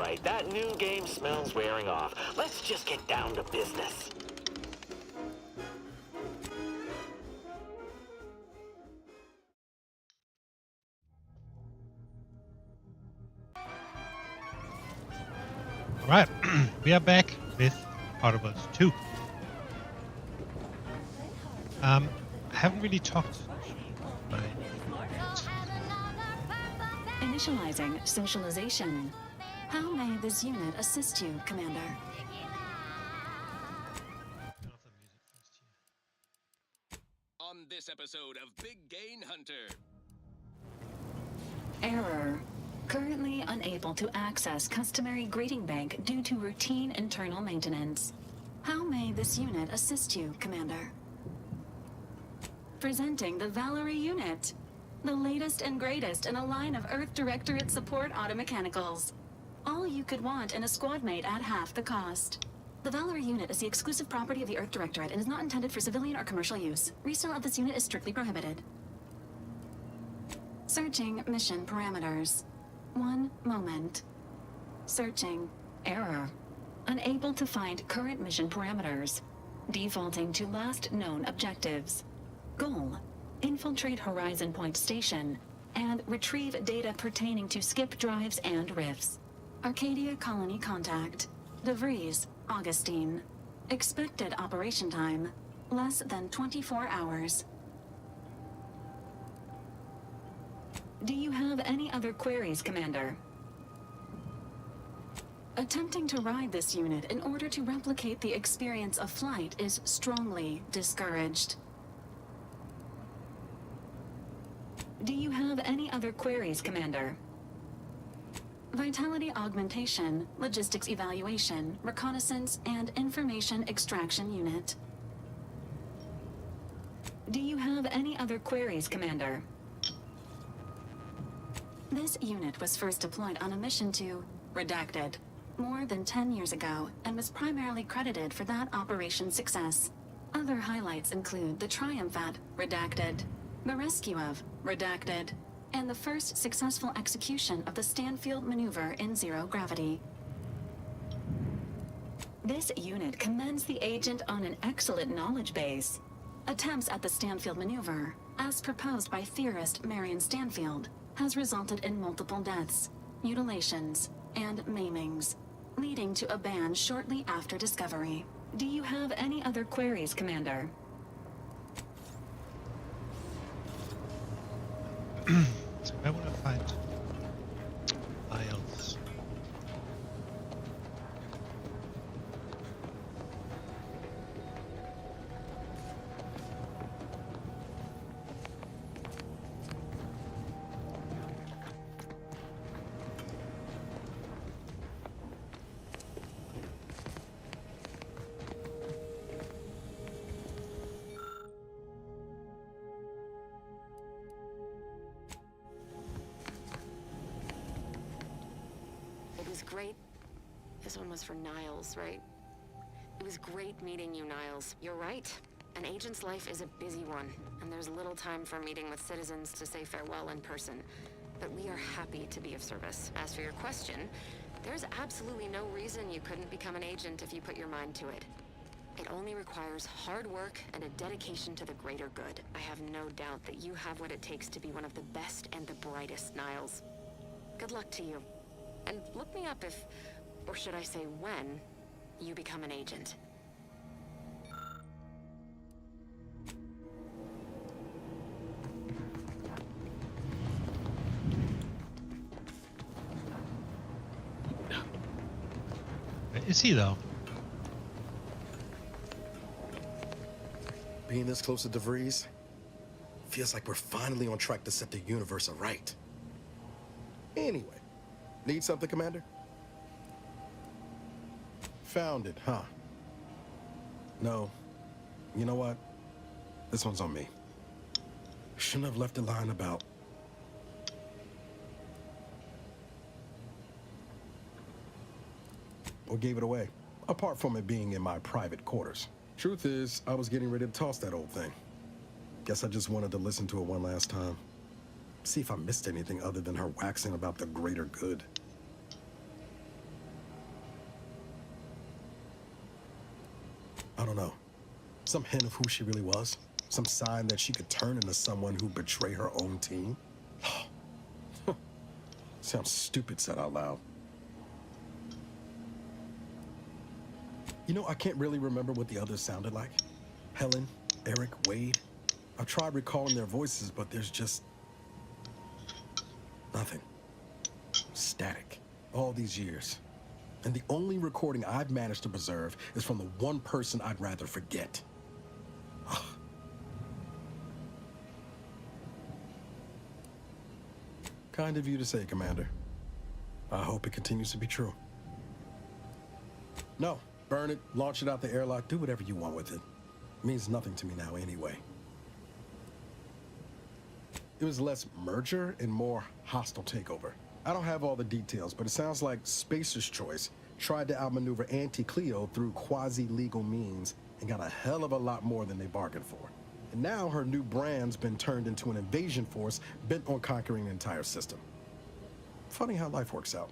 right. That new game smells wearing off. Let's just get down to business. All right, we are back with Horribles 2. I haven't really talked to my... Initializing socialization. How may this unit assist you, Commander? On this episode of Big Gain Hunter. Error. Currently unable to access customary greeting bank due to routine internal maintenance. How may this unit assist you, Commander? Presenting the Valerie unit. The latest and greatest in a line of Earth Directorate support automechanicals. All you could want in a squad mate at half the cost. The Valerie unit is the exclusive property of the Earth Directorate and is not intended for civilian or commercial use. Resale of this unit is strictly prohibited. Searching mission parameters. 1 moment. Searching. Error. Unable to find current mission parameters. Defaulting to last known objectives. Goal. Infiltrate Horizon Point Station and retrieve data pertaining to skip drives and rifts. Arcadia Colony Contact. DeVries, Augustine. Expected operation time. Less than 24 hours. Do you have any other queries, Commander? Attempting to ride this unit in order to replicate the experience of flight is strongly discouraged. Do you have any other queries, Commander? Vitality augmentation, logistics evaluation, reconnaissance, and information extraction unit. Do you have any other queries, Commander? This unit was first deployed on a mission to Redacted more than 10 years ago and was primarily credited for that operation's success. Other highlights include the triumph at Redacted, the rescue of Redacted, and the first successful execution of the Stanfield maneuver in zero gravity. This unit commends the agent on an excellent knowledge base. Attempts at the Stanfield maneuver, as proposed by theorist Marion Stanfield, has resulted in multiple deaths, mutilations, and maimings, leading to a ban shortly after discovery. Do you have any other queries, Commander? So I want to find files. It was great. This one was for Niles, right? It was great meeting you, Niles. You're right. An agent's life is a busy one, and there's little time for meeting with citizens to say farewell in person. But we are happy to be of service. As for your question, there's absolutely no reason you couldn't become an agent if you put your mind to it. It only requires hard work and a dedication to the greater good. I have no doubt that you have what it takes to be one of the best and the brightest, Niles. Good luck to you. And look me up if, or should I say when, you become an agent. Where is he, though? Being this close to DeVries feels like we're finally on track to set the universe aright. Anyway, need something, Commander? Found it, huh? No. You know what? This one's on me. Shouldn't have left a line about... or gave it away, apart from it being in my private quarters. Truth is, I was getting ready to toss that old thing. Guess I just wanted to listen to it one last time. See if I missed anything other than her waxing about the greater good. I don't know. Some hint of who she really was? Some sign that she could turn into someone who betray her own team? Sounds stupid said out loud. You know, I can't really remember what the others sounded like. Helen, Eric, Wade. I've tried recalling their voices, but there's just nothing. Static. All these years. And the only recording I've managed to preserve is from the one person I'd rather forget. Kind of you to say, Commander. I hope it continues to be true. No, burn it, launch it out the airlock, do whatever you want with it. It means nothing to me now anyway. It was less merger and more hostile takeover. I don't have all the details, but it sounds like Spacer's Choice tried to outmaneuver Anti-Cleo through quasi-legal means and got a hell of a lot more than they bargained for. And now her new brand's been turned into an invasion force bent on conquering the entire system. Funny how life works out.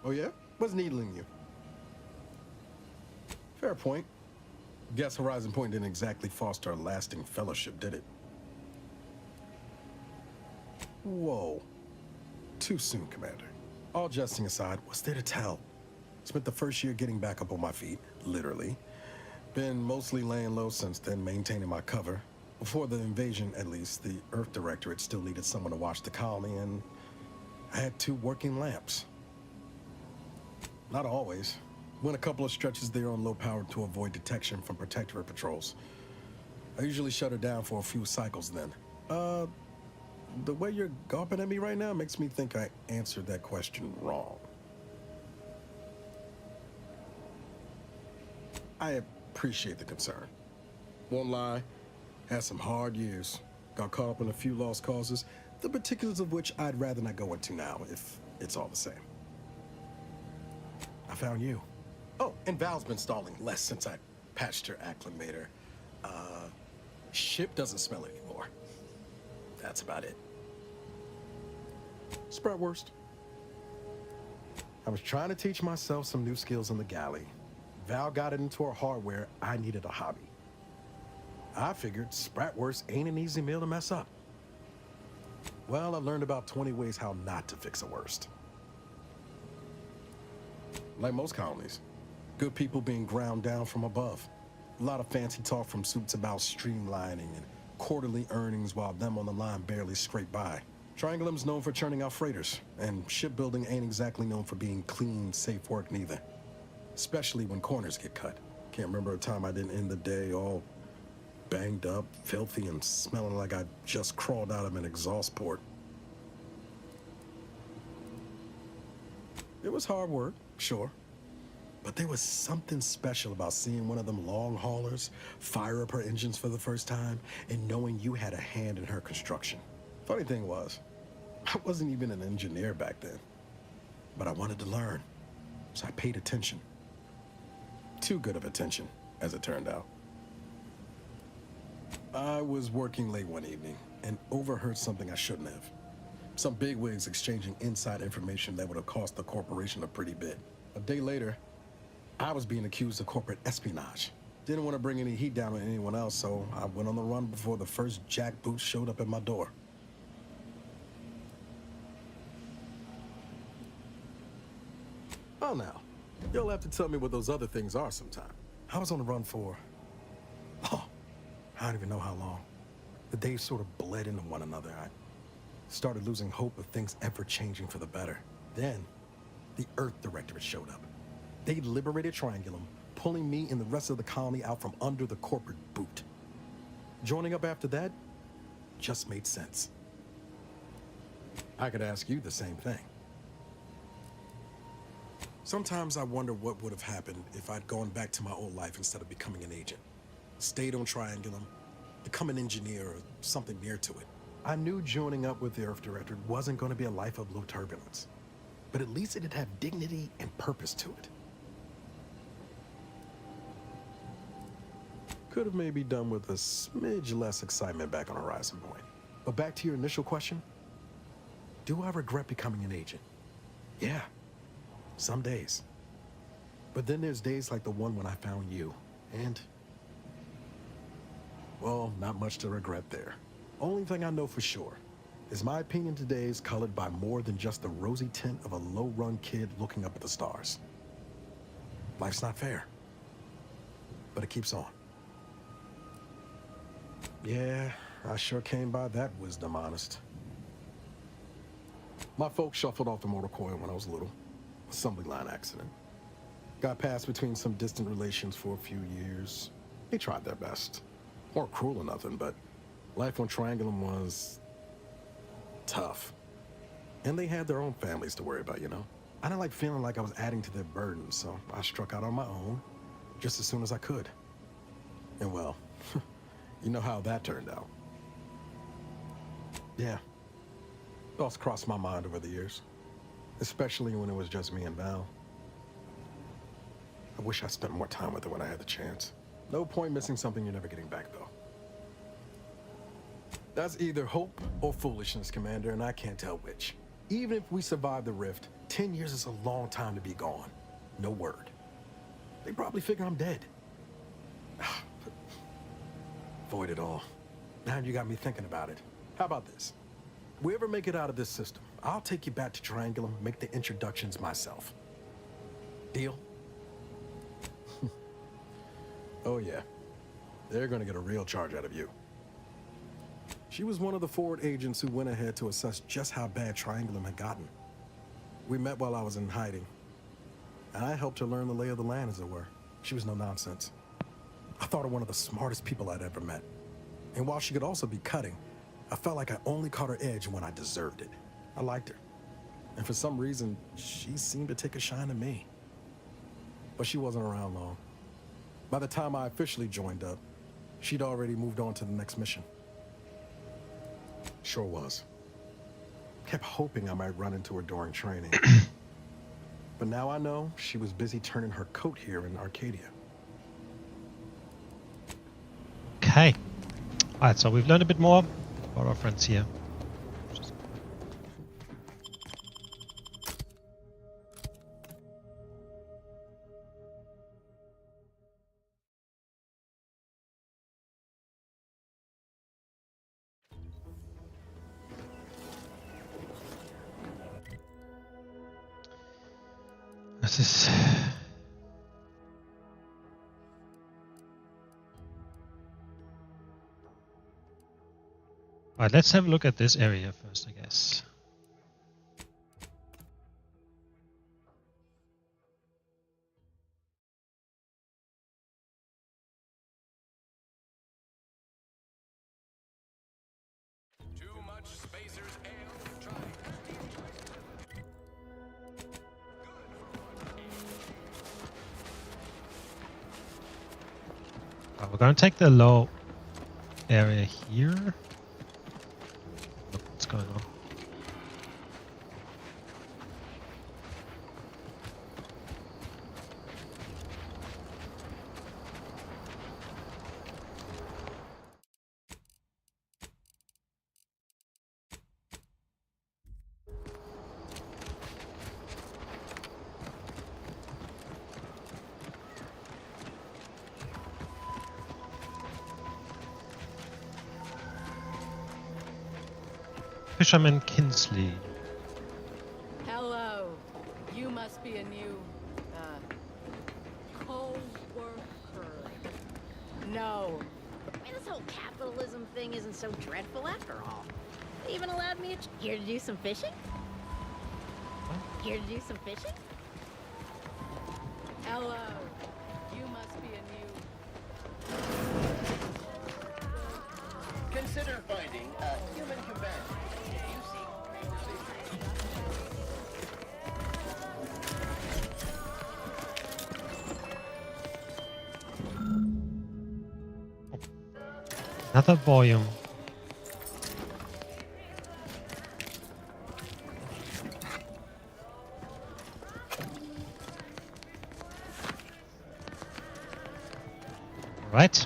Oh yeah? What's needling you? Fair point. Guess Horizon Point didn't exactly foster a lasting fellowship, did it? Whoa. Too soon, Commander. All jesting aside, what's there to tell? Spent the first year getting back up on my feet, literally. Been mostly laying low since then, maintaining my cover. Before the invasion, at least, the Earth Directorate still needed someone to watch the colony, and I had 2 working lamps. Not always. Went a couple of stretches there on low power to avoid detection from Protectorate patrols. I usually shut her down for a few cycles then. The way you're gawping at me right now makes me think I answered that question wrong. I appreciate the concern. Won't lie, had some hard years. Got caught up in a few lost causes, the particulars of which I'd rather not go into now, if it's all the same. I found you. Oh, and Val's been stalling less since I patched her acclimator. Ship doesn't smell anymore. That's about it. Spratwurst. I was trying to teach myself some new skills in the galley. Val got it into her hardware. I needed a hobby. I figured Spratwurst ain't an easy meal to mess up. Well, I learned about 20 ways how not to fix a worst. Like most colonies, good people being ground down from above. A lot of fancy talk from suits about streamlining and quarterly earnings while them on the line barely scrape by. Triangulum's known for churning out freighters, and shipbuilding ain't exactly known for being clean, safe work neither. Especially when corners get cut. Can't remember a time I didn't end the day all banged up, filthy, and smelling like I just crawled out of an exhaust port. It was hard work, sure. But there was something special about seeing one of them long haulers fire up her engines for the first time and knowing you had a hand in her construction. Funny thing was, I wasn't even an engineer back then. But I wanted to learn, so I paid attention. Too good of attention, as it turned out. I was working late one evening and overheard something I shouldn't have. Some bigwigs exchanging inside information that would have cost the corporation a pretty bit. A day later, I was being accused of corporate espionage. Didn't want to bring any heat down on anyone else, so I went on the run before the first jackboot showed up at my door. Oh, now, you'll have to tell me what those other things are sometime. I was on the run for, I don't even know how long. The days sort of bled into one another. I started losing hope of things ever changing for the better. Then, the Earth Directorate showed up. They liberated Triangulum, pulling me and the rest of the colony out from under the corporate boot. Joining up after that just made sense. I could ask you the same thing. Sometimes I wonder what would have happened if I'd gone back to my old life instead of becoming an agent. Stayed on Triangulum, become an engineer or something near to it. I knew joining up with the Earth Directorate wasn't going to be a life of low turbulence, but at least it'd have dignity and purpose to it. Could have maybe done with a smidge less excitement back on Horizon Point. But back to your initial question, do I regret becoming an agent? Yeah, some days. But then there's days like the one when I found you. And, well, not much to regret there. Only thing I know for sure is my opinion today is colored by more than just the rosy tint of a low-run kid looking up at the stars. Life's not fair, but it keeps on. Yeah, I sure came by that wisdom, honest. My folks shuffled off the motor coil when I was little. Assembly line accident. Got passed between some distant relations for a few years. They tried their best. Weren't cruel or nothing, but life on Triangulum was tough. And they had their own families to worry about, you know? I didn't like feeling like I was adding to their burden, so I struck out on my own just as soon as I could. And well, you know how that turned out. Yeah. Thoughts crossed my mind over the years, especially when it was just me and Val. I wish I spent more time with her when I had the chance. No point missing something you're never getting back, though. That's either hope or foolishness, Commander, and I can't tell which. Even if we survive the rift, 10 years is a long time to be gone. No word. They probably figure I'm dead. Avoid it all. Now you got me thinking about it. How about this? If we ever make it out of this system, I'll take you back to Triangulum, make the introductions myself. Deal? Oh yeah. They're gonna get a real charge out of you. She was one of the forward agents who went ahead to assess just how bad Triangulum had gotten. We met while I was in hiding, and I helped her learn the lay of the land, as it were. She was no nonsense. I thought her one of the smartest people I'd ever met. And while she could also be cutting, I felt like I only caught her edge when I deserved it. I liked her. And for some reason, she seemed to take a shine to me. But she wasn't around long. By the time I officially joined up, she'd already moved on to the next mission. Sure was. Kept hoping I might run into her during training. But now I know she was busy turning her coat here in Arcadia. Okay. Alright, so we've learned a bit more about our friends here. This is... Alright, let's have a look at this area first, I guess. Too much Spacers Ale. Try. We're gonna take the low area here. Look what's going on. Fisherman Kinsley. Hello. You must be a new, co-worker. No. I mean, this whole capitalism thing isn't so dreadful after all. They even allowed me here to do some fishing? Here to do some fishing? Hello. You must be a new... Consider finding a human companion. You seek Another volume. Right.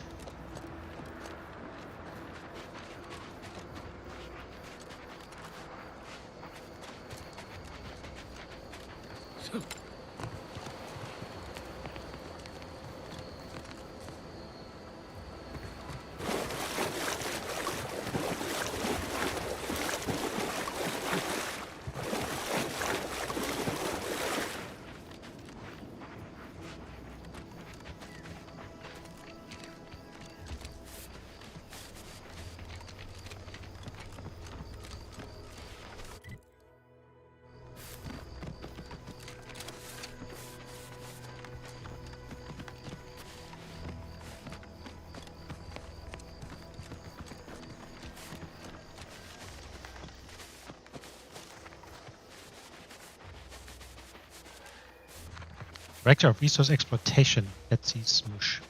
Director of Resource Exploitation, Betsy Smoosh.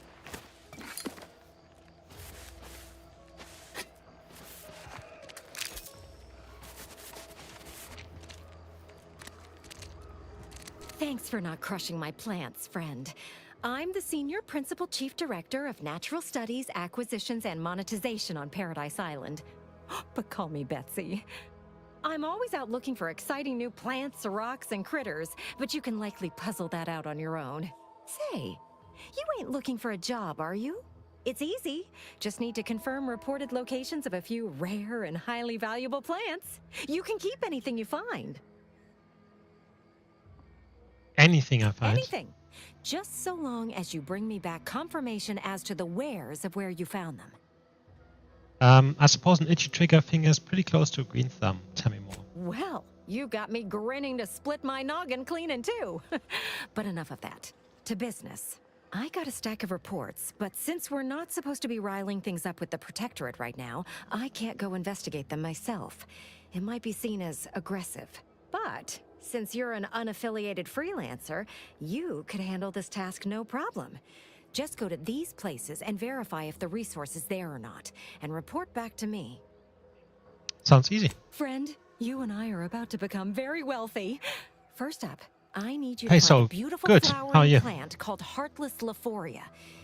Thanks for not crushing my plants, friend. I'm the Senior Principal Chief Director of Natural Studies, Acquisitions, and Monetization on Paradise Island. But call me Betsy. I'm always out looking for exciting new plants, rocks, and critters, but you can likely puzzle that out on your own. Say, you ain't looking for a job, are you? It's easy. Just need to confirm reported locations of a few rare and highly valuable plants. You can keep anything you find. Anything I find. Anything. Just so long as you bring me back confirmation as to the wheres of where you found them. I suppose an itchy trigger finger is pretty close to a green thumb. Tell me more. Well, you got me grinning to split my noggin clean in two. But enough of that. To business. I got a stack of reports, but since we're not supposed to be riling things up with the Protectorate right now, I can't go investigate them myself. It might be seen as aggressive. But since you're an unaffiliated freelancer, you could handle this task no problem. Just go to these places and verify if the resource is there or not, and report back to me. Sounds easy. Friend, you and I are about to become very wealthy. First up, I need you Hey, to so find a beautiful good. How are flowering you? plant called Heartless Lephoria.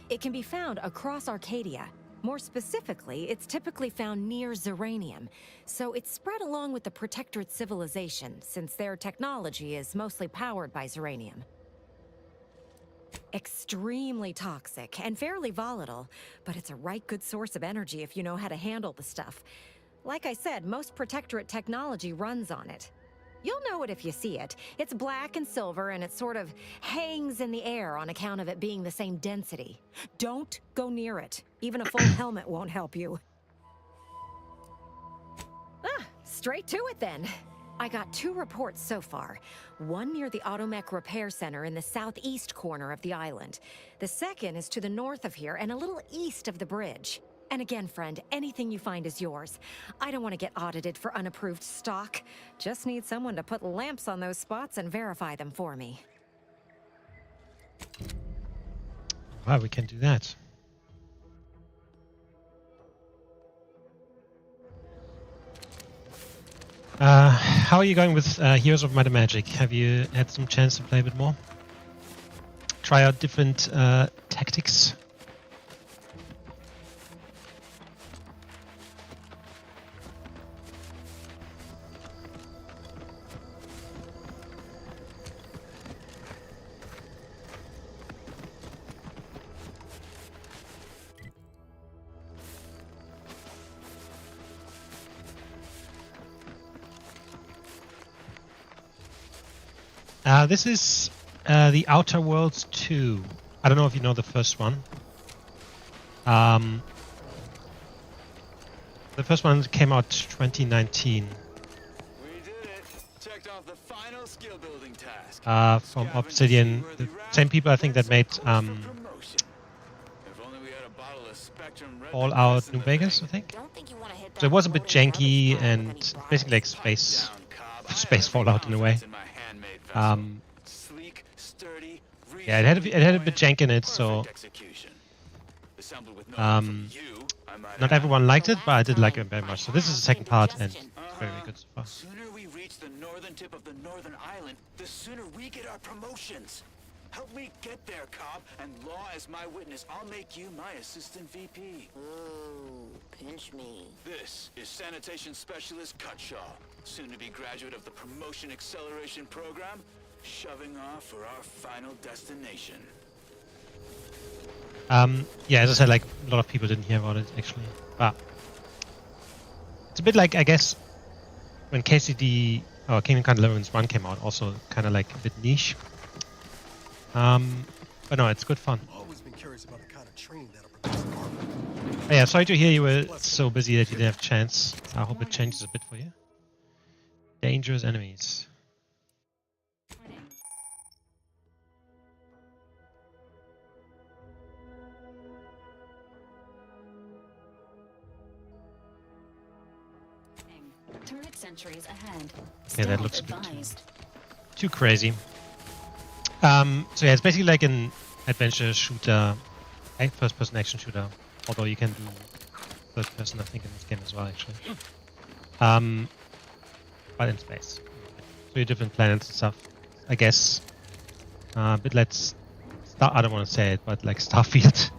It can be found across Arcadia. More specifically, it's typically found near Zeranium, so it's spread along with the Protectorate civilization, since their technology is mostly powered by Zeranium. Extremely toxic and fairly volatile, but it's a right good source of energy if you know how to handle the stuff. Like I said, most Protectorate technology runs on it. You'll know it if you see it. It's black and silver, and it sort of hangs in the air on account of it being the same density. Don't go near it. Even a full helmet won't help you. Straight to it then. I got 2 reports so far. One near the Automech Repair Center in the southeast corner of the island. The second is to the north of here and a little east of the bridge. And again, friend, anything you find is yours. I don't want to get audited for unapproved stock. Just need someone to put lamps on those spots and verify them for me. Wow, we can do that. How are you going with Heroes of Might and Magic? Have you had some chance to play a bit more? Try out different tactics? This is the Outer Worlds 2. I don't know if you know the first one. The first one came out 2019. We did it. Checked off the final skill building task. From Obsidian, the same people I think that made Fallout New Vegas, I think. So it was a bit janky and basically like space Fallout in a way. Yeah, it had a bit jank in it, so not everyone liked it, but I did like it very much. So this is the second part, and it's very, very good so far. The sooner we reach the northern tip of the northern island, the sooner we get our promotions. Help me get there, Cobb, and law as my witness. I'll make you my assistant VP. Ooh, pinch me. This is Sanitation Specialist Cutshaw, soon-to-be graduate of the Promotion Acceleration Program, shoving off for our final destination. Yeah, as I said, like a lot of people didn't hear about it actually. But it's a bit like, I guess, when KCD or Kingdom Come Deliverance 1 came out, also kind of like a bit niche. But no, it's good fun. Always been curious about the kind of train that'll produce carbon. Oh, yeah, sorry to hear you were so busy that you didn't have a chance. I hope it changes a bit for you. Dangerous enemies. Turret sentries ahead. Yeah, that looks a bit too crazy. So yeah, it's basically like an adventure shooter, first-person action shooter. Although you can do first-person, I think, in this game as well, actually. But in space. So you different planets and stuff. I guess a bit like I don't want to say it, but like Starfield.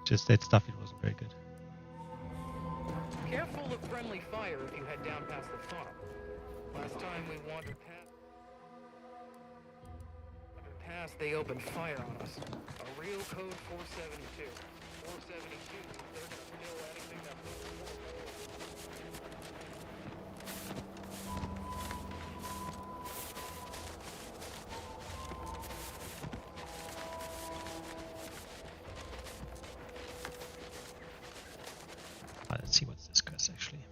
Just that Starfield wasn't very good. Careful of friendly fire if you head down past the farm. Last time we wandered past, they opened fire on us. A real code 472. 472, they're gonna kill anything that moves forward. Let's see what's this quest actually.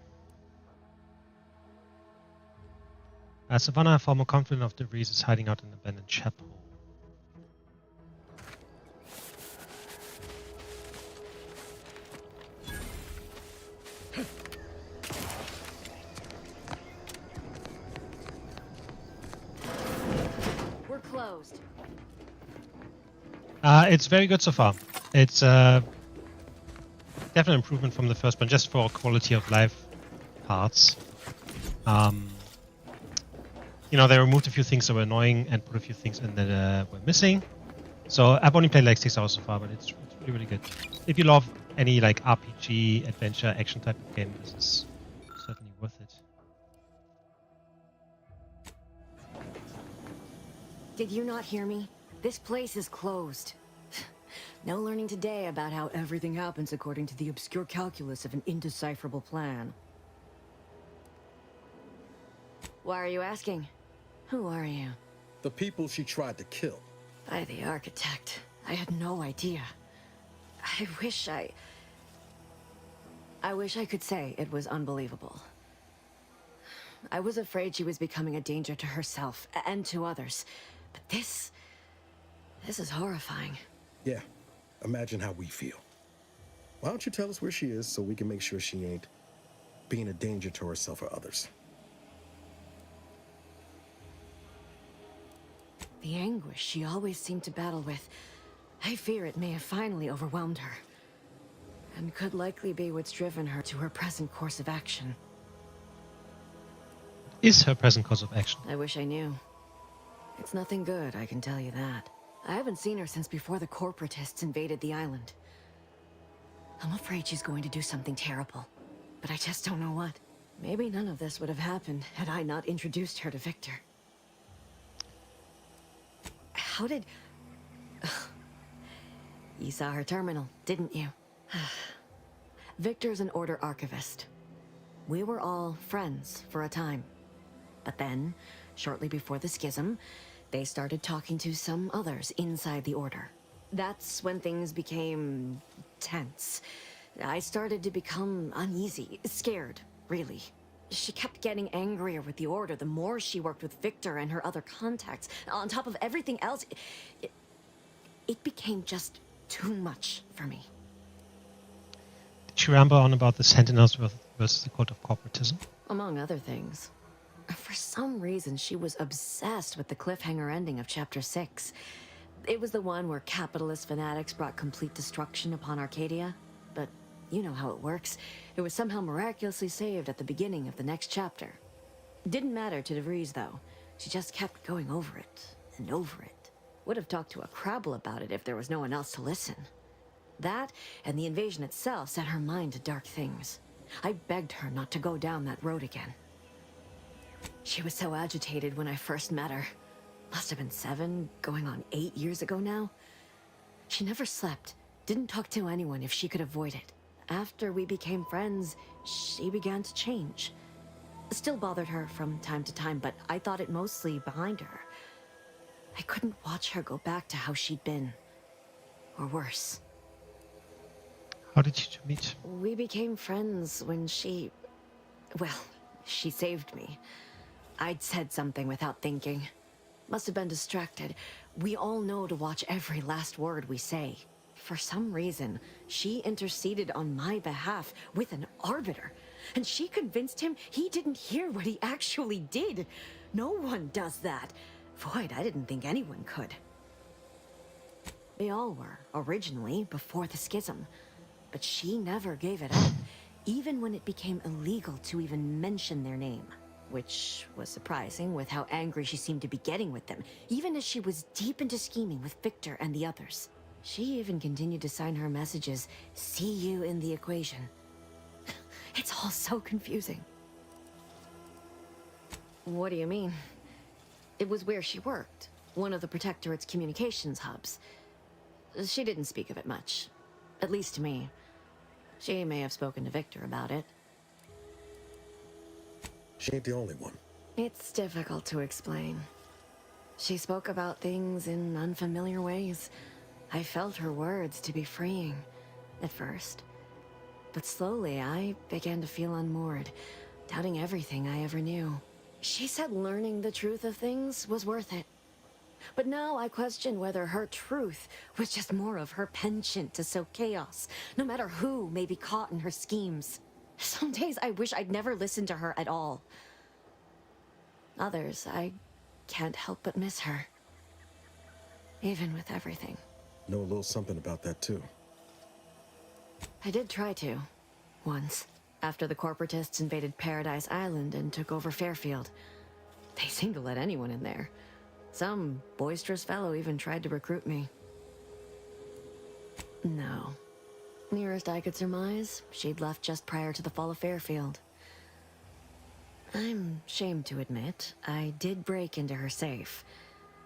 Savannah, former confidant of De Vries, is hiding out in an abandoned chapel. We're closed. It's very good so far. It's definite improvement from the first one, just for quality of life parts. You know, they removed a few things that were annoying and put a few things in that were missing. So I've only played like 6 hours so far, but it's really, really good. If you love any like RPG, adventure, action type of game, this is certainly worth it. Did you not hear me? This place is closed. No learning today about how everything happens according to the obscure calculus of an indecipherable plan. Why are you asking? Who are you? The people she tried to kill. By the architect. I had no idea. I wish I could say it was unbelievable. I was afraid she was becoming a danger to herself and to others. But this is horrifying. Yeah, imagine how we feel. Why don't you tell us where she is so we can make sure she ain't being a danger to herself or others? The anguish she always seemed to battle with, I fear it may have finally overwhelmed her. And could likely be what's driven her to her present course of action. Is her present course of action? I wish I knew. It's nothing good, I can tell you that. I haven't seen her since before the corporatists invaded the island. I'm afraid she's going to do something terrible, but I just don't know what. Maybe none of this would have happened had I not introduced her to Victor. How did... You saw her terminal, didn't you? Victor's an Order archivist. We were all friends for a time. But then, shortly before the schism, they started talking to some others inside the Order. That's when things became tense. I started to become uneasy, scared, really. She kept getting angrier with the Order the more she worked with Victor and her other contacts. On top of everything else, it became just too much for me. Did she ramble on about the Sentinels versus the cult of corporatism? Among other things. For some reason, she was obsessed with the cliffhanger ending of Chapter 6. It was the one where capitalist fanatics brought complete destruction upon Arcadia. But you know how it works. It was somehow miraculously saved at the beginning of the next chapter. Didn't matter to De Vries, though. She just kept going over it and over it. Would have talked to a Crabble about it if there was no one else to listen. That, and the invasion itself, set her mind to dark things. I begged her not to go down that road again. She was so agitated when I first met her. Must have been 7, going on 8 years ago now. She never slept, didn't talk to anyone if she could avoid it. After we became friends, she began to change. Still bothered her from time to time, but I thought it mostly behind her. I couldn't watch her go back to how she'd been. Or worse. How did you two meet? We became friends when she... Well, she saved me. I'd said something without thinking. Must have been distracted. We all know to watch every last word we say. For some reason, she interceded on my behalf with an arbiter. And she convinced him he didn't hear what he actually did. No one does that. Void, I didn't think anyone could. They all were, originally, before the schism. But she never gave it up, even when it became illegal to even mention their name. Which was surprising with how angry she seemed to be getting with them, even as she was deep into scheming with Victor and the others. She even continued to sign her messages, "See you in the equation." It's all so confusing. What do you mean? It was where she worked, one of the Protectorate's communications hubs. She didn't speak of it much, at least to me. She may have spoken to Victor about it. She ain't the only one. It's difficult to explain. She spoke about things in unfamiliar ways. I felt her words to be freeing, at first. But slowly, I began to feel unmoored, doubting everything I ever knew. She said learning the truth of things was worth it. But now I question whether her truth was just more of her penchant to sow chaos, no matter who may be caught in her schemes. Some days I wish I'd never listened to her at all. Others, I can't help but miss her. Even with everything. Know a little something about that too. I did try to. Once. After the corporatists invaded Paradise Island and took over Fairfield. They seemed to let anyone in there. Some boisterous fellow even tried to recruit me. No. Nearest I could surmise, she'd left just prior to the fall of Fairfield. I'm ashamed to admit, I did break into her safe.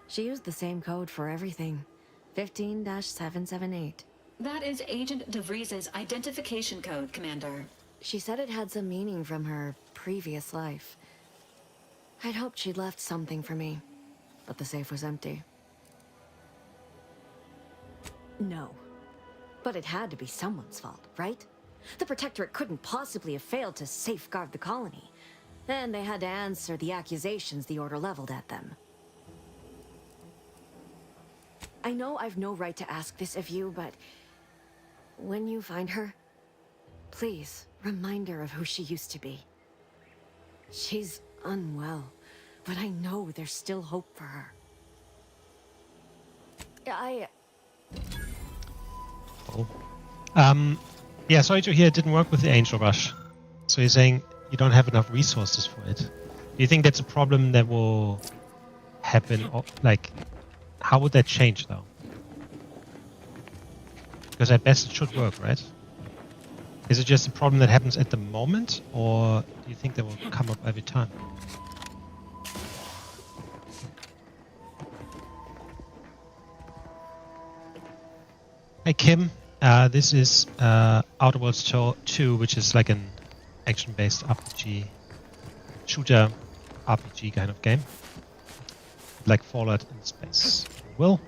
She used the same code for everything. 15-778. That is Agent DeVries's identification code, Commander. She said it had some meaning from her previous life. I'd hoped she'd left something for me, but the safe was empty. No. But it had to be someone's fault, right? The Protectorate couldn't possibly have failed to safeguard the colony. Then they had to answer the accusations the Order leveled at them. I know I've no right to ask this of you, but when you find her, please remind her of who she used to be. She's unwell, but I know there's still hope for her. Yeah, sorry to hear it didn't work with the Angel Rush. So you're saying you don't have enough resources for it. Do you think that's a problem that will happen? Or, like, how would that change, though? Because at best it should work, right? Is it just a problem that happens at the moment, or do you think that will come up every time? Hey Kim, this is Outer Worlds 2, which is like an action-based RPG, shooter RPG kind of game. Like Fallout in space. Will?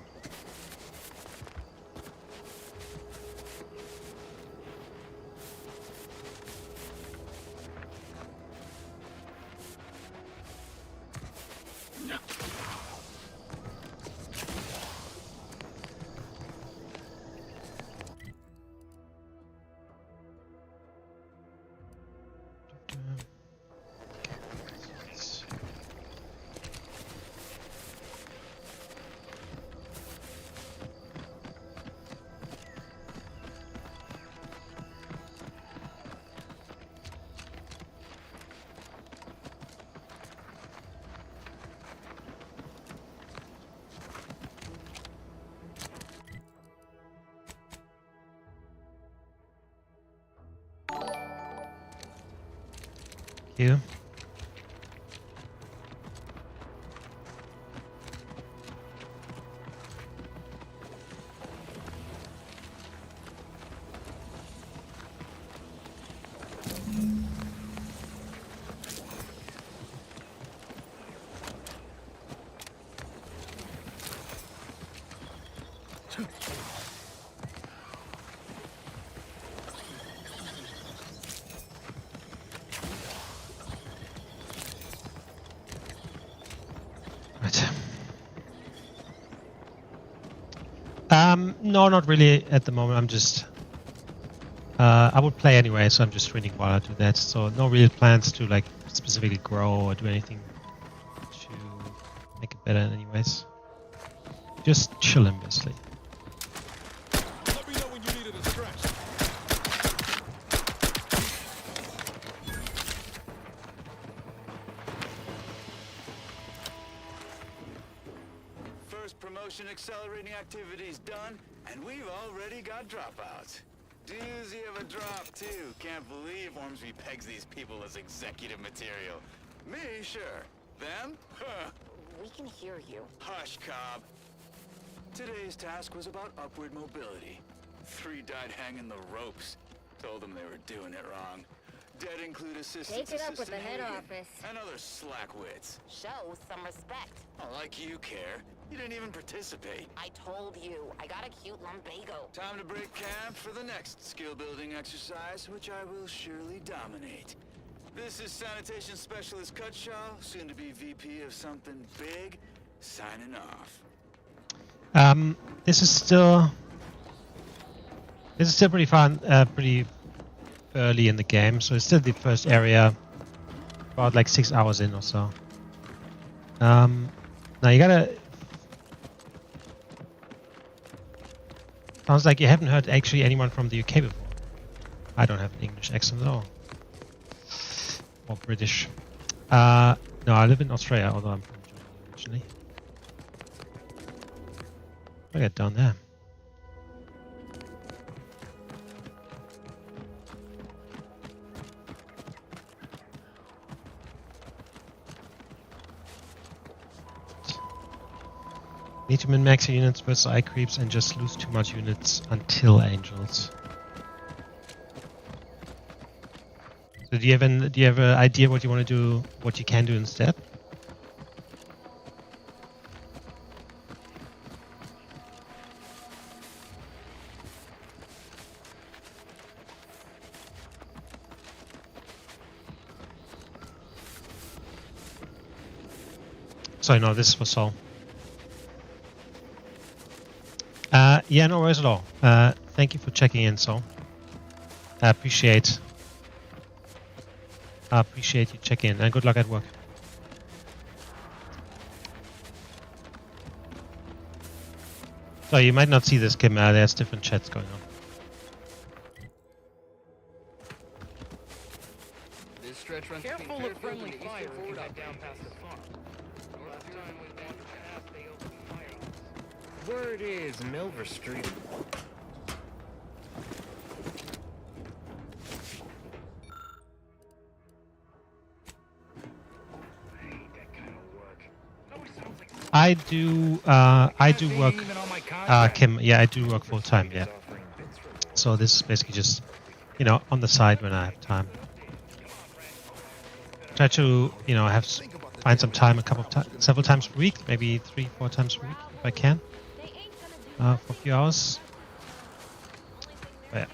You. No, not really at the moment. I'm just... I would play anyway, so I'm just reading while I do that. So no real plans to like specifically grow or do anything to make it better anyways. Just chilling, basically. Let me know when you need a distraction. First promotion accelerating activities done, and we've already got dropouts. Doozy of a drop, too. Can't believe Ormsby pegs these people as executive material. Me, sure. Them? Huh. We can hear you. Hush, Cobb. Today's task was about upward mobility. 3 died hanging the ropes. Told them they were doing it wrong. Dead include assistants, Take it up with the head Hagen, office. and other slackwits. Show some respect. Oh, like you care. You didn't even participate. I told you, I got a cute lumbago. Time to break camp for the next skill-building exercise, which I will surely dominate. This is Sanitation Specialist Cutshaw, soon to be VP of something big, signing off. This is still pretty fun, pretty early in the game, so it's still the first area, about like 6 hours in or so. Now you gotta. Sounds like you haven't heard actually anyone from the UK before. I don't have an English accent at all, or British. No, I live in Australia, although I'm from Germany originally. I get down there. Need to min-max your units versus eye creeps and just lose too much units until angels. So do you have an idea what you want to do, what you can do instead? Sorry, no, this is for Sol. Yeah, no worries at all. Thank you for checking in, Sol. I appreciate you checking in, and good luck at work. So you might not see this, Kim. There's different chats going on. This stretch runs Careful of friendly fire if you head down past the farm. Last time we walked past, they opened fire on us. Word is Milver Street. I do work, Kim. Yeah, I do work full time. Yeah. So this is basically just, on the side when I have time. Try to, find some time several times per week, maybe 3-4 times per week if I can, for a few hours. But yeah.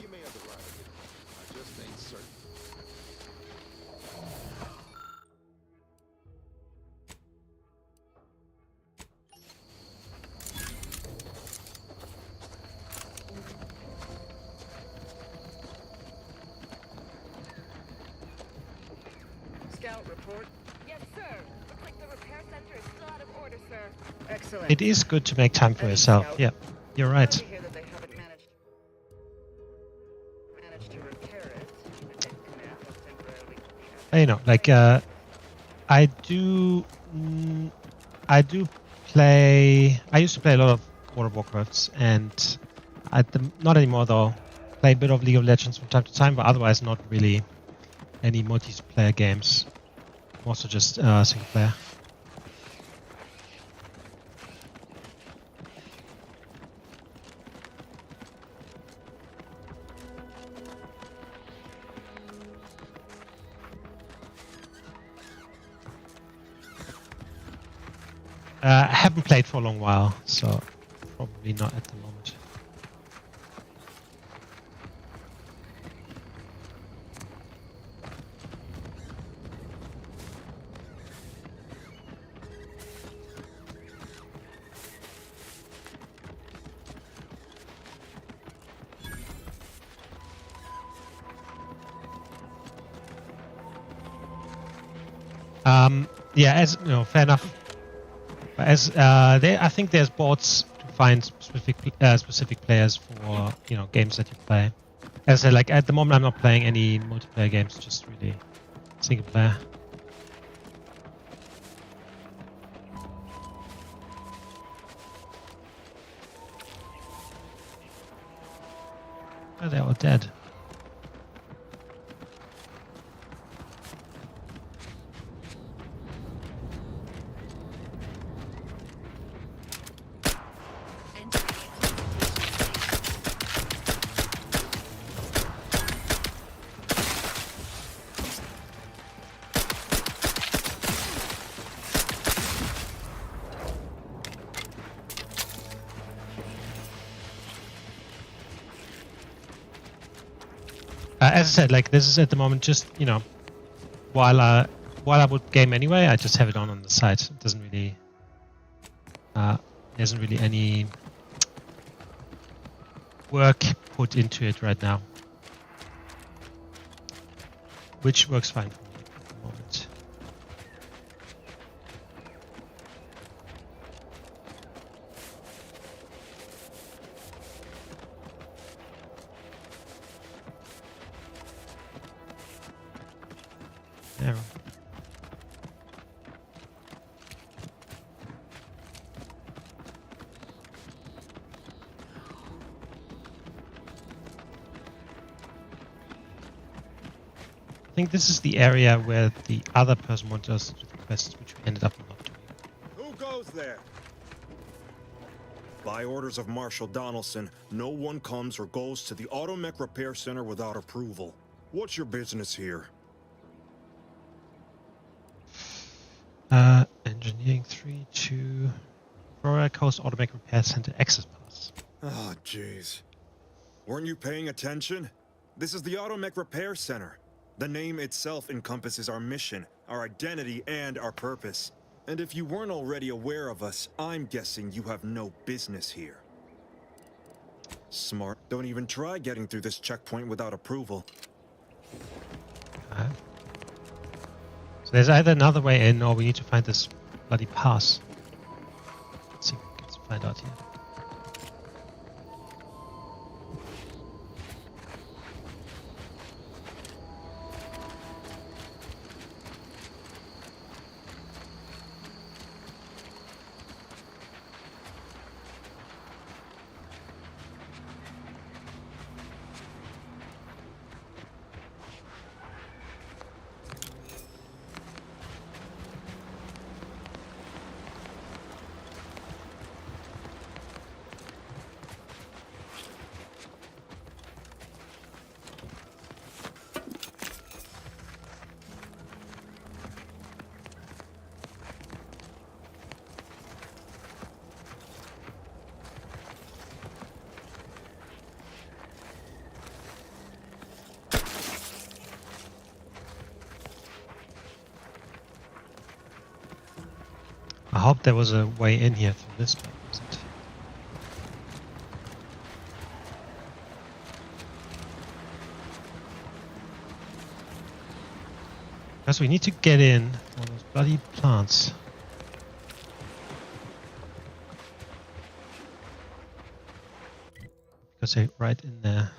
You may have the right of it. I just ain't certain. Scout report. Yes, sir. Looks like the repair center is still out of order, sir. Excellent. It is good to make time for yourself. Yeah, you're right. Sorry to hear that they haven't managed to repair it. The deck command has temporarily I used to play a lot of World of Warcrafts, and not anymore though. Play a bit of League of Legends from time to time, but otherwise not really any multiplayer games. Also just single player. I haven't played for a long while, so probably not at the moment. Yeah, as you know, fair enough. But as I think there's boards to find specific players for games that you play. As I said, like at the moment, I'm not playing any multiplayer games, just really single player. Oh, they're all dead. As I said, like this is at the moment just while I would game anyway, I just have it on the side. It doesn't really there isn't really any work put into it right now, which works fine for me at the moment. There. I think this is the area where the other person wanted us to do the quest, which we ended up not doing. Who goes there? By orders of Marshal Donaldson, no one comes or goes to the Automech Repair Center without approval. What's your business here? Engineering 3 to Aurora Coast Automech Repair Center access pass. Oh, jeez. Weren't you paying attention? This is the Automech Repair Center. The name itself encompasses our mission, our identity, and our purpose. And if you weren't already aware of us, I'm guessing you have no business here. Smart. Don't even try getting through this checkpoint without approval. So there's either another way in, or we need to find this bloody pass. Let's see if we can find out here. I hope there was a way in here through this, but it wasn't. Because we need to get in for those bloody plants. Because they're right in there.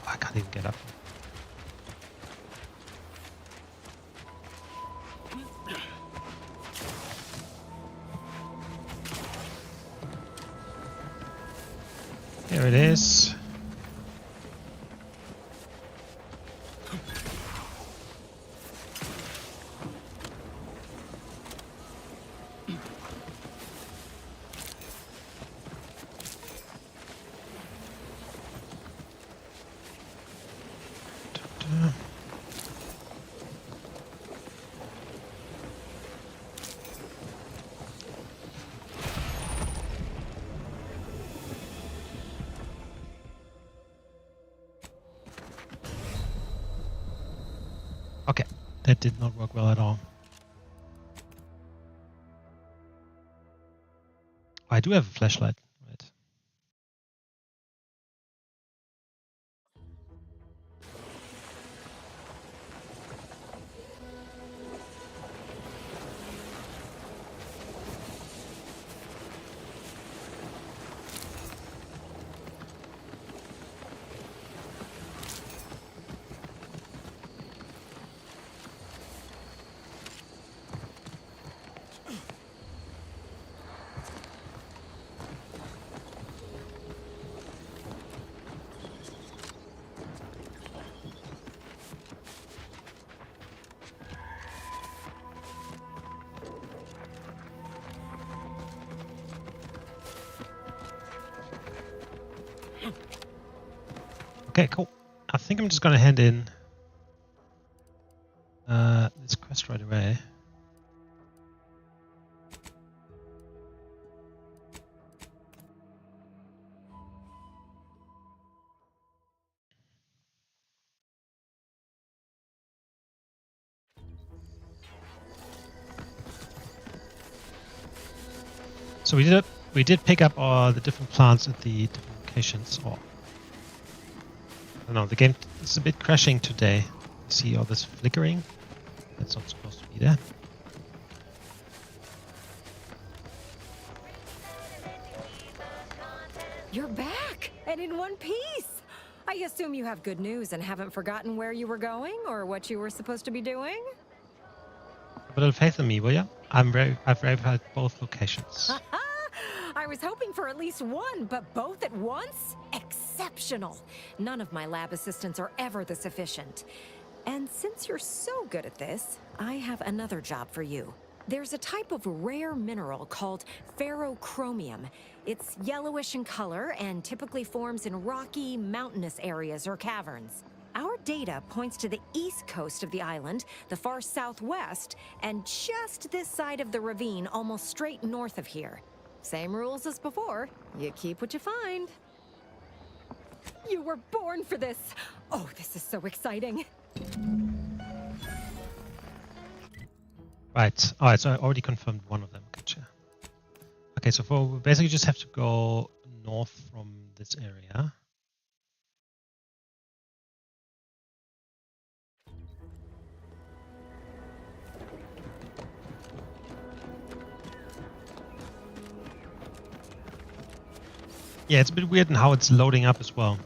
I can't even get up. There it is. Okay, that did not work well at all. I do have a flashlight. Right. Okay, cool. I think I'm just gonna hand in this quest right away. So we did pick up all the different plants at the different locations. Or I don't know, the game is a bit crashing today. You see all this flickering? That's not supposed to be there. You're back, and in one piece. I assume you have good news and haven't forgotten where you were going or what you were supposed to be doing? Have a little faith in me, will you? I've verified both locations. I was hoping for at least one, but both at once? Exceptional. None of my lab assistants are ever this efficient. And since you're so good at this, I have another job for you. There's a type of rare mineral called ferrochromium. It's yellowish in color and typically forms in rocky, mountainous areas or caverns. Our data points to the east coast of the island, the far southwest, and just this side of the ravine, almost straight north of here. Same rules as before. You keep what you find. You were born for this. Oh, this is so exciting. Right. Alright, so I already confirmed one of them. Gotcha. Okay, so we basically just have to go north from this area. Yeah, it's a bit weird in how it's loading up as well.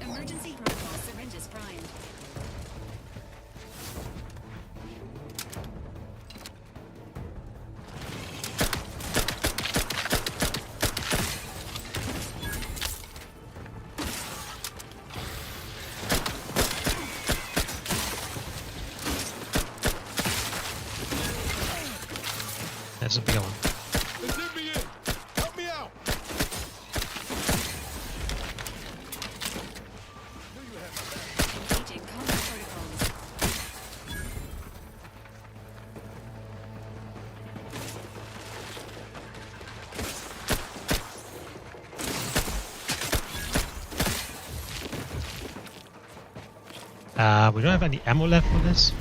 Emergency protocol syringes primed. That's a bigger one. Help me out! Engaging coma protocols. We don't have any ammo left for this.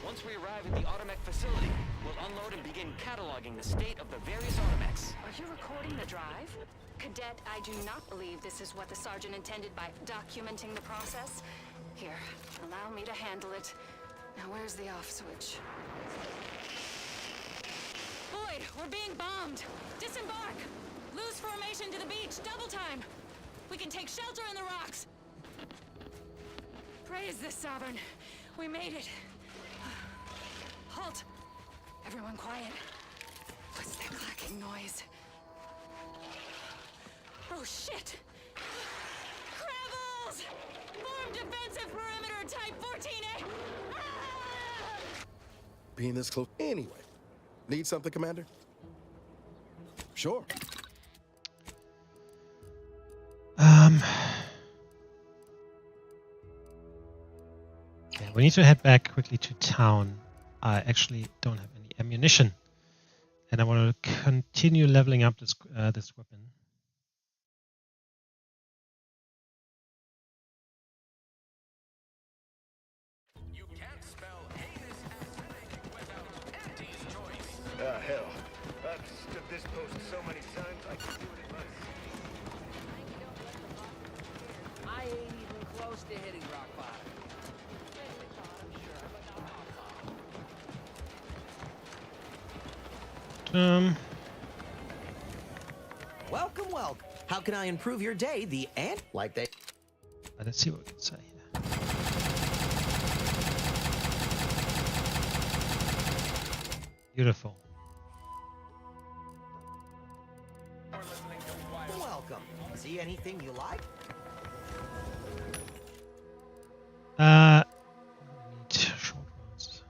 Once we arrive at the Automech facility, we'll unload and begin cataloging the state of the various Automechs. Are you recording the drive? Cadet, I do not believe this is what the sergeant intended by documenting the process. Here, allow me to handle it. Now where's the off switch? Boyd, we're being bombed! Disembark! Lose formation to the beach, double time! We can take shelter in the rocks! Praise the Sovereign. We made it. Halt! Everyone quiet. What's that clacking noise? Oh shit! Crabbles! Form defensive perimeter type 14A! Ah! Being this close. Anyway, need something, Commander? Sure. Yeah, we need to head back quickly to town I actually don't have any ammunition. And I want to continue leveling up this this weapon. You can't spell heinous acidic without Auntie's choice. Ah, hell. I've stood this post so many times, I can do it in my sleep. I ain't even close to hitting rock bottom. Welcome, welcome. How can I improve your day? The ant like they. Let's see what we can say here. Beautiful. Welcome. See anything you like? I need short ones.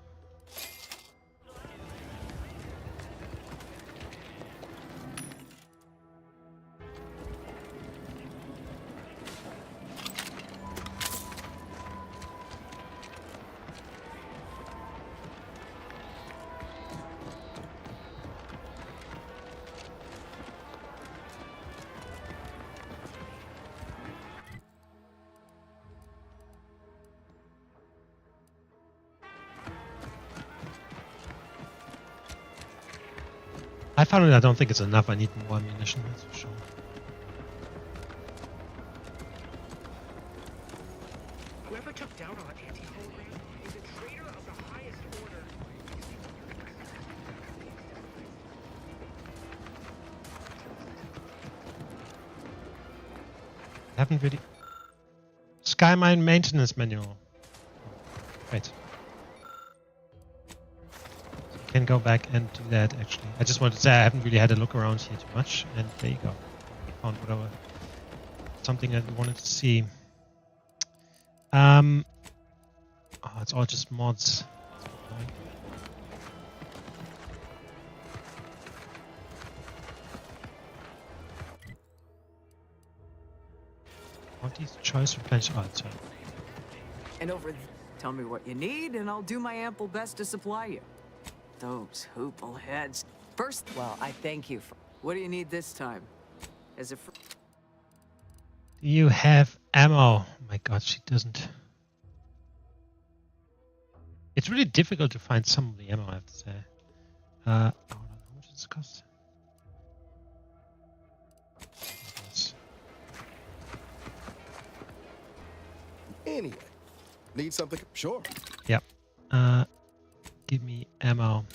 I found it. I don't think it's enough. I need more ammunition, that's for sure. Whoever took down our anti-program is a traitor of the highest order. I haven't really. Skymine maintenance manual. Wait. Can go back and do that actually. I just wanted to say I haven't really had a look around here too much, and there you go. Found whatever something that we wanted to see. Oh, it's all just mods. What is choice replenish? Oh, it's right. And tell me what you need, and I'll do my ample best to supply you. Those hoople heads. First, well, I thank you for. What do you need this time? As a. You have ammo. Oh my God, she doesn't. It's really difficult to find some of the ammo, I have to say. Hold on, how much does it cost? Anyway, need something? Sure. Yep. Give me ammo.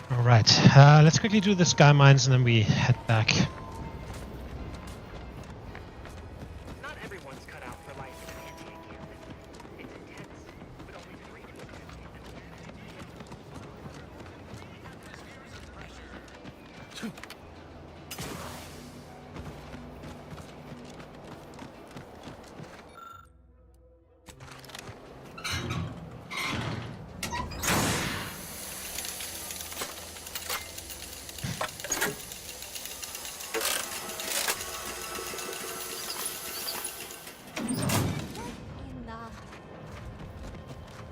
All right. Let's quickly do the sky mines and then we head back. Not everyone's cut out for life in an anti-encampment. It's intense, but only 3 to 10.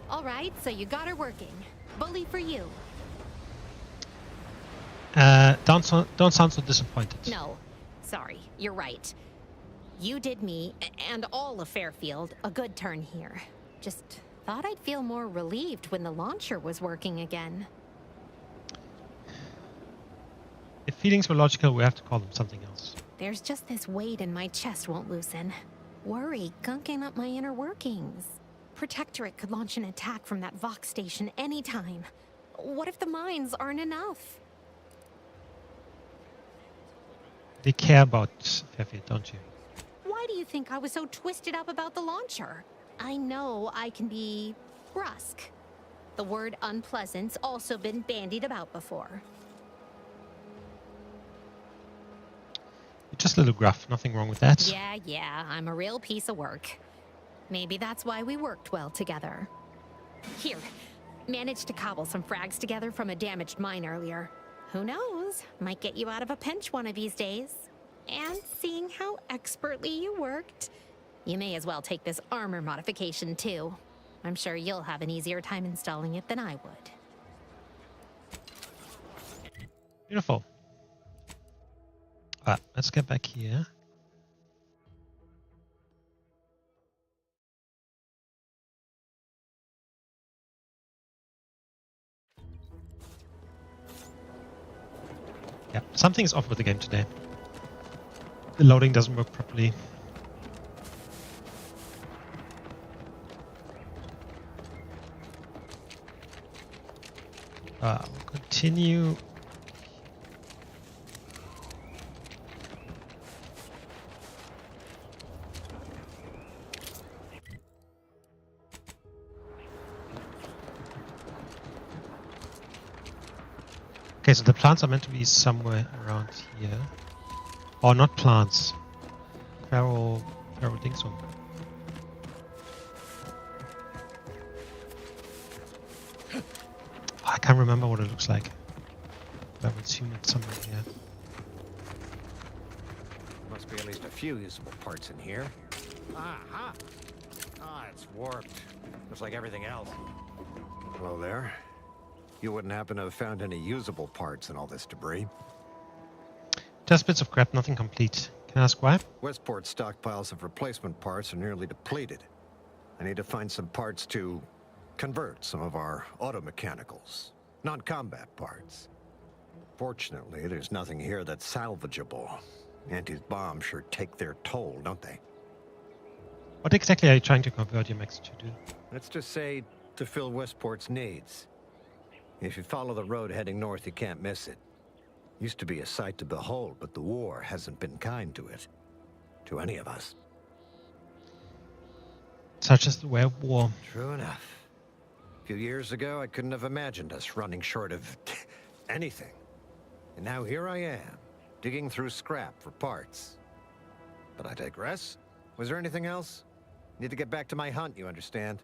All right, so you got her working. Bully for you. Don't sound so disappointed. No, sorry, you're right. You did me, and all of Fairfield, a good turn here. Just thought I'd feel more relieved when the launcher was working again. If feelings were logical, we have to call them something else. There's just this weight in my chest won't loosen. Worry gunking up my inner workings. Protectorate could launch an attack from that Vox station anytime. What if the mines aren't enough? They care about Fairfield, don't you? Why do you think I was so twisted up about the launcher? I know I can be brusque. The word unpleasant's also been bandied about before. You're just a little gruff, nothing wrong with that. Yeah, I'm a real piece of work. Maybe that's why we worked well together. Here, managed to cobble some frags together from a damaged mine earlier. Who knows? Might get you out of a pinch one of these days. And seeing how expertly you worked, you may as well take this armor modification too. I'm sure you'll have an easier time installing it than I would. Beautiful. Let's get back here. Yeah, something's off with the game today. The loading doesn't work properly. We'll continue. Okay, so the plants are meant to be somewhere around here. Or not plants. Feral dingsum. I can't remember what it looks like. But I would assume it's somewhere here. Must be at least a few usable parts in here. Aha! Ah, it's warped. Just like everything else. Hello there. You wouldn't happen to have found any usable parts in all this debris? Just bits of crap, nothing complete. Can I ask why? Westport's stockpiles of replacement parts are nearly depleted. I need to find some parts to convert some of our automechanicals, non-combat parts. Fortunately, there's nothing here that's salvageable. Anti's bombs sure take their toll, don't they? What exactly are you trying to convert your mechs to do? Let's just say to fill Westport's needs. If you follow the road heading north, you can't miss it. Used to be a sight to behold, but the war hasn't been kind to it. To any of us. Such as the way of war. True enough. A few years ago, I couldn't have imagined us running short of anything. And now here I am, digging through scrap for parts. But I digress. Was there anything else? Need to get back to my hunt, you understand?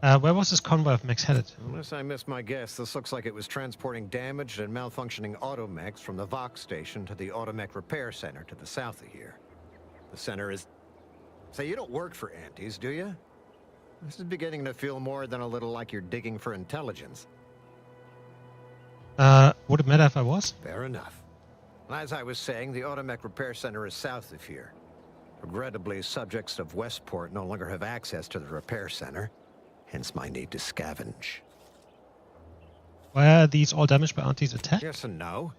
Where was this convoy of mechs headed? Unless I missed my guess, this looks like it was transporting damaged and malfunctioning automechs from the Vox station to the Automech Repair Center to the south of here. The center is... Say, you don't work for Antis, do you? This is beginning to feel more than a little like you're digging for intelligence. Would it matter if I was? Fair enough. As I was saying, the Automech Repair Center is south of here. Regrettably, subjects of Westport no longer have access to the repair center. Hence my need to scavenge. Were these all damaged by Auntie's attack? Yes and no.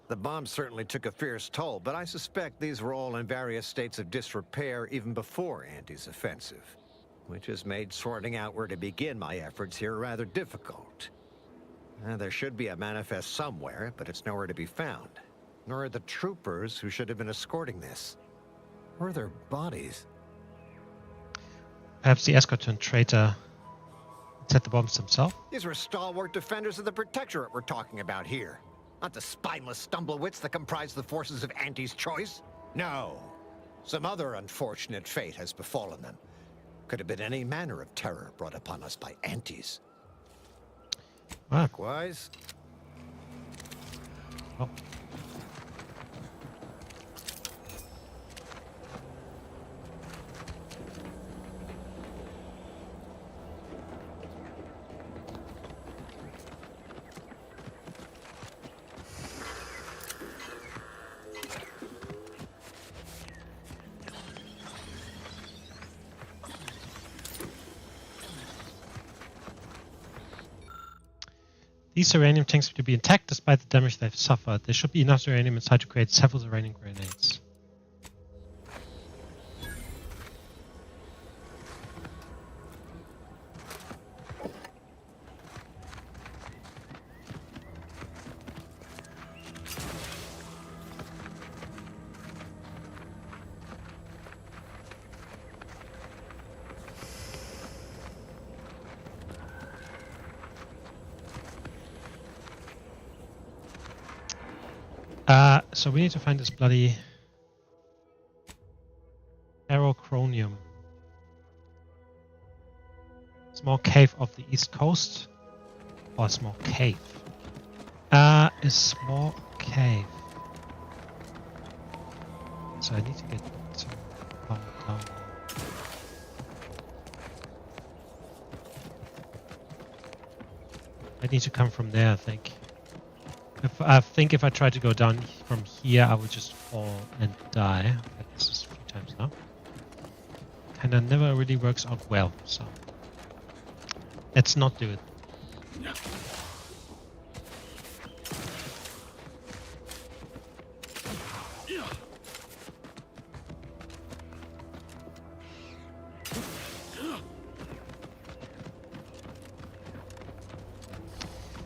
The bomb certainly took a fierce toll, but I suspect these were all in various states of disrepair even before Auntie's offensive, which has made sorting out where to begin my efforts here rather difficult. There should be a manifest somewhere, but it's nowhere to be found. Nor are the troopers who should have been escorting this. Where are their bodies? Perhaps the escort turned traitor set the bombs himself? These were stalwart defenders of the Protectorate we're talking about here. Not the spineless stumblewits that comprise the forces of Anti's choice. No. Some other unfortunate fate has befallen them. Could have been any manner of terror brought upon us by Antis. Wow. Likewise. Oh. These uranium tanks seem to be intact despite the damage they've suffered. There should be enough uranium inside to create several uranium grenades. So we need to find this bloody ferrochronium. Small cave off the east coast, or a small cave. A small cave. So I need to get some power down there. I need to come from there, I think. If I try to go down from here, I would just fall and die. This is a few times now. Kinda never really works out well, so let's not do it.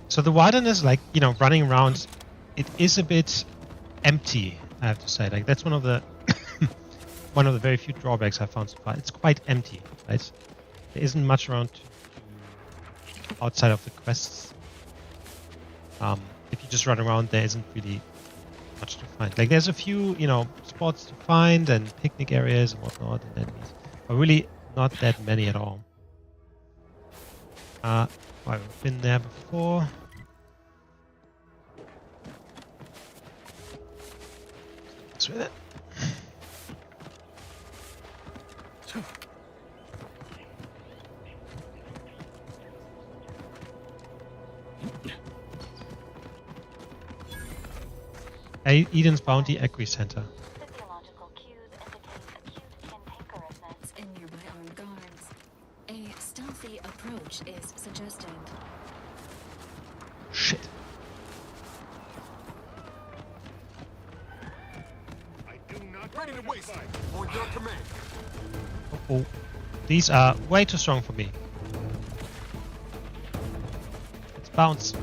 So the wilderness, like, you know, running around, it is a bit empty, I have to say. Like, that's one of the one of the very few drawbacks I found so far. It's quite empty, right? There isn't much around outside of the quests. If you just run around, there isn't really much to find. Like, there's a few, you know, spots to find and picnic areas and whatnot, and enemies, but really not that many at all. I've been there before. Let's with it. Eden's Bounty Equi Center. Physiological cues indicate acute cantankerousness in nearby armed guards. A stealthy approach is suggested. Shit. Ready to waste. On your command. Oh, these are way too strong for me. Let's bounce.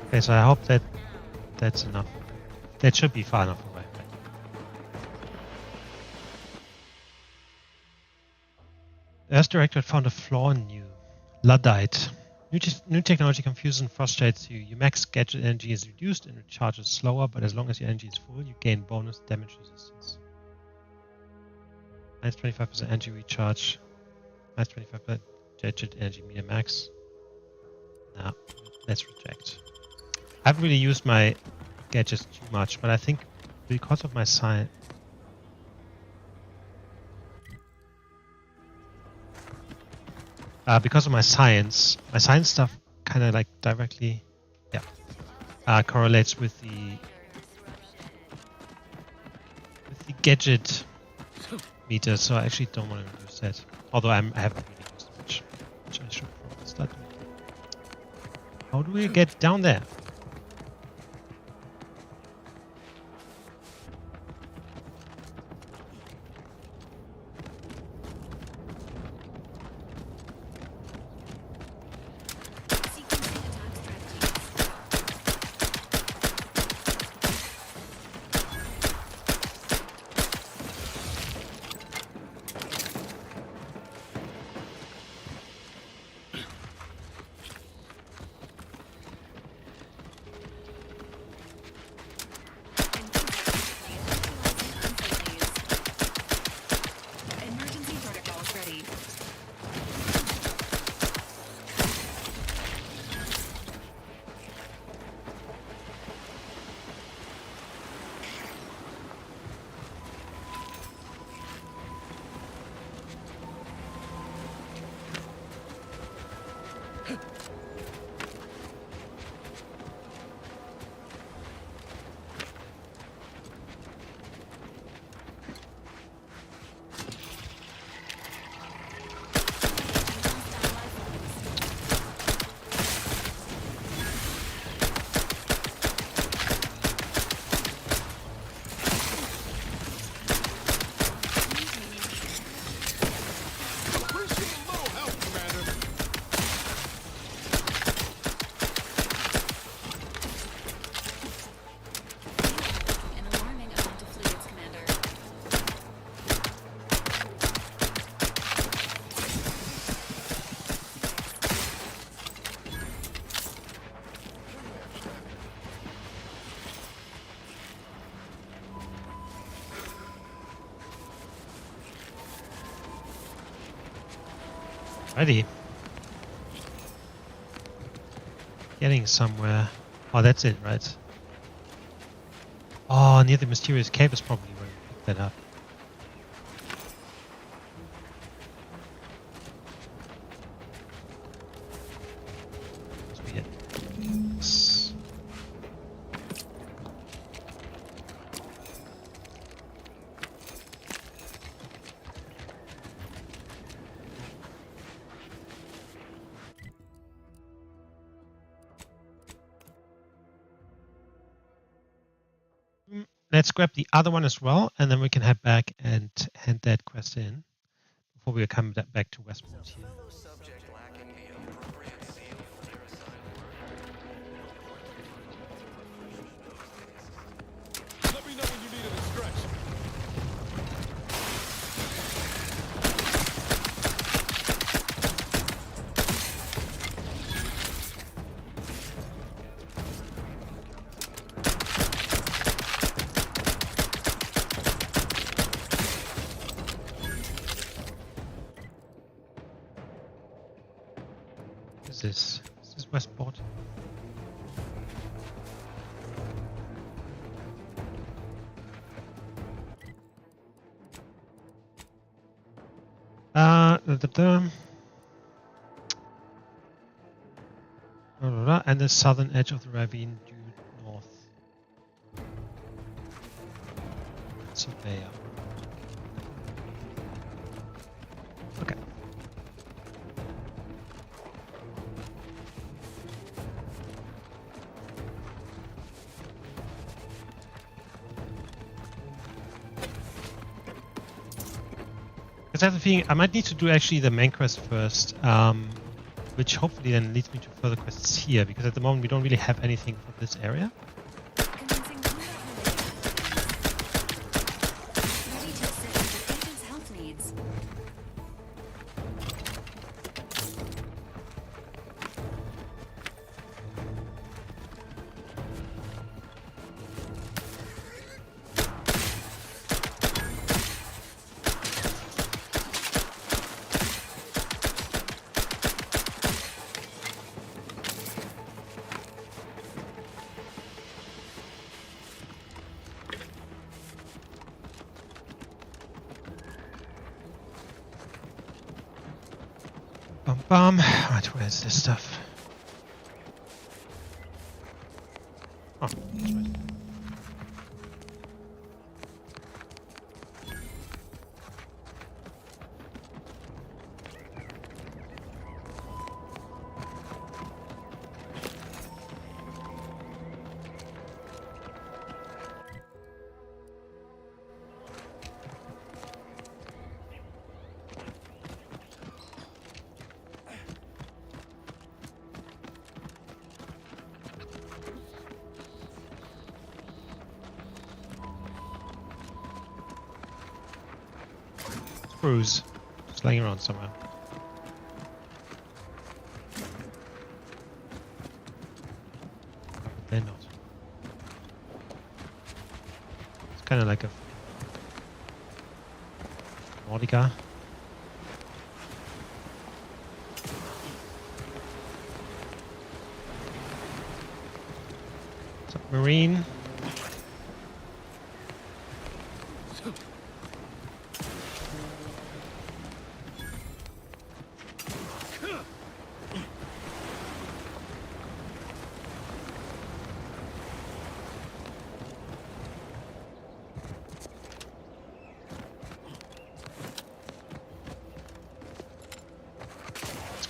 Okay, so I hope that's enough. That should be far enough away. Right? The Earth Directorate found a flaw in you. Luddite. New technology confuses and frustrates you. Your max gadget energy is reduced and recharges slower, but as long as your energy is full, you gain bonus damage resistance. Minus 25% energy recharge. Minus 25% gadget energy meter max. Nah, let's reject. I haven't really used my gadgets too much, but I think because of my science... because of my science stuff kind of like directly, correlates with the gadget meter, so I actually don't want to use that. Although I haven't really used it much, which I should probably start doing. How do we get down there? Ready. Getting somewhere. Oh, that's it, right? Oh, near the mysterious cave is probably where we picked that up. Must be it. Yes. Let's grab the other one as well, and then we can head back and hand that quest in before we come back to Westport here. Let me know when you need a distraction. Is this Westport? And the southern edge of the ravine due north. Surveyor. Okay. Because I have a feeling I might need to do actually the main quest first, which hopefully then leads me to further quests here, because at the moment we don't really have anything for this area. Right, where's this stuff? Oh, that's right. Spruce. Just laying around somewhere. But they're not. It's kind of like a Nordica. Submarine.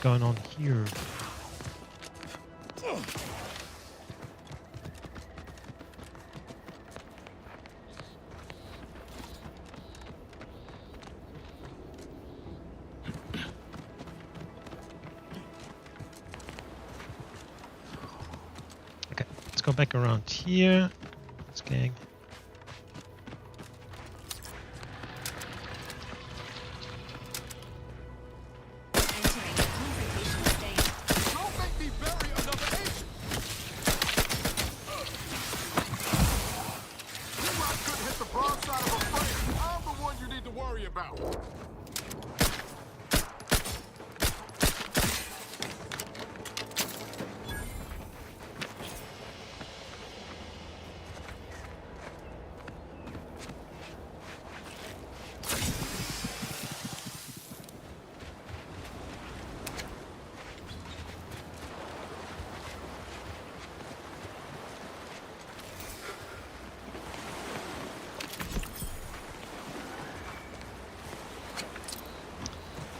Going on here? Okay, let's go back around here. This gang.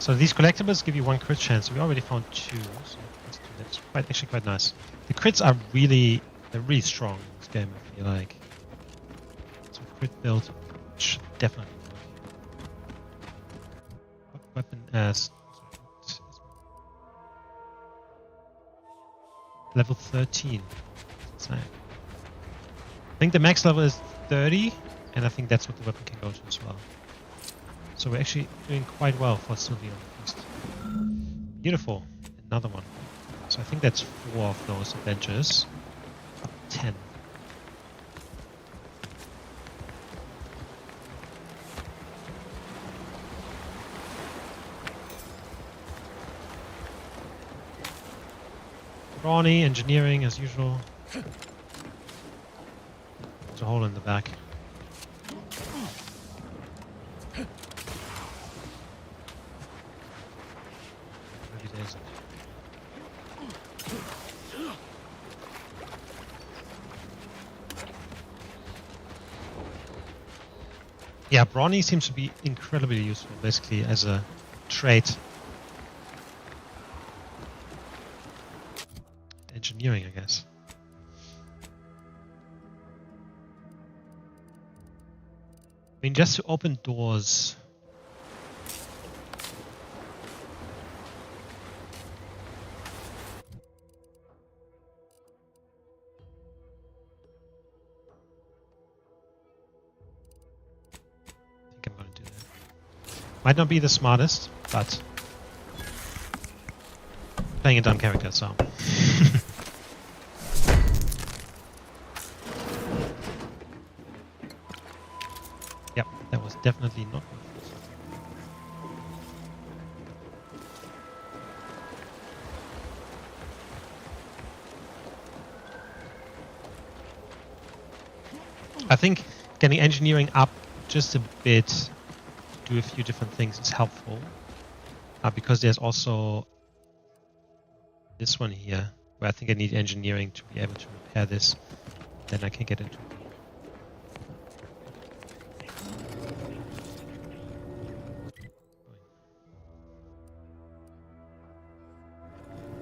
So these collectibles give you 1 crit chance. We already found 2, so let's do that. It's actually quite nice. The crits are they're really strong in this game, I feel like. So crit build should definitely work. Weapon as level 13. So I think the max level is 30, and I think that's what the weapon can go to as well. So we're actually doing quite well for Sylvia. Beautiful. Another one. So I think that's 4 of those adventures. Up to 10. Brawny, engineering as usual. There's a hole in the back. Maybe it isn't. Yeah, Brawny seems to be incredibly useful, basically, as a trait. Engineering, I guess. I mean, just to open doors. I think I'm gonna do that. Might not be the smartest, but playing a dumb character, so. Yep, that was definitely not worth it. I think getting engineering up just a bit to do a few different things is helpful. Because there's also this one here, where I think I need engineering to be able to repair this. Then I can get into it.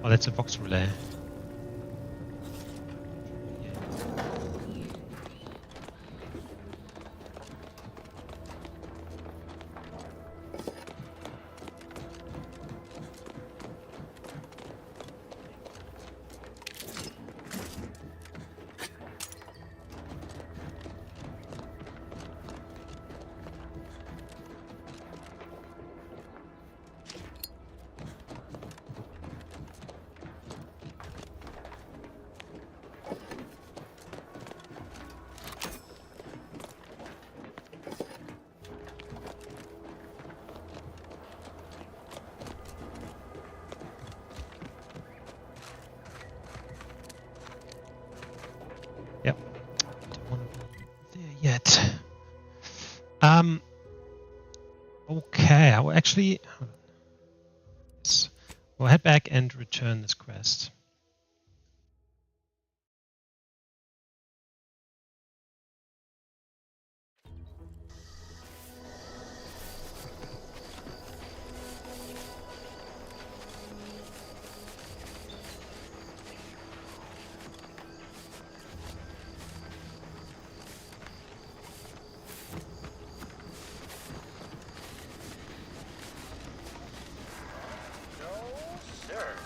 Oh, that's a Vox relay. Yep. Don't want to be there yet. Okay, I will actually. Yes. We'll head back and return this quest.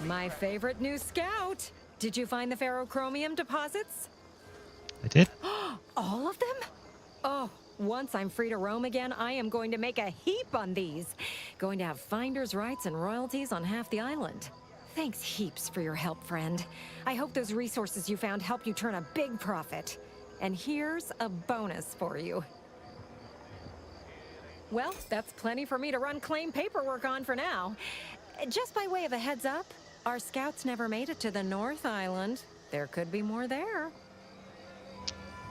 My favorite new scout. Did you find the ferrochromium deposits? I did. All of them? Oh, once I'm free to roam again, I am going to make a heap on these. Going to have finder's rights and royalties on half the island. Thanks heaps for your help, friend. I hope those resources you found help you turn a big profit. And here's a bonus for you. Well, that's plenty for me to run claim paperwork on for now. Just by way of a heads up, our scouts never made it to the North Island. There could be more there.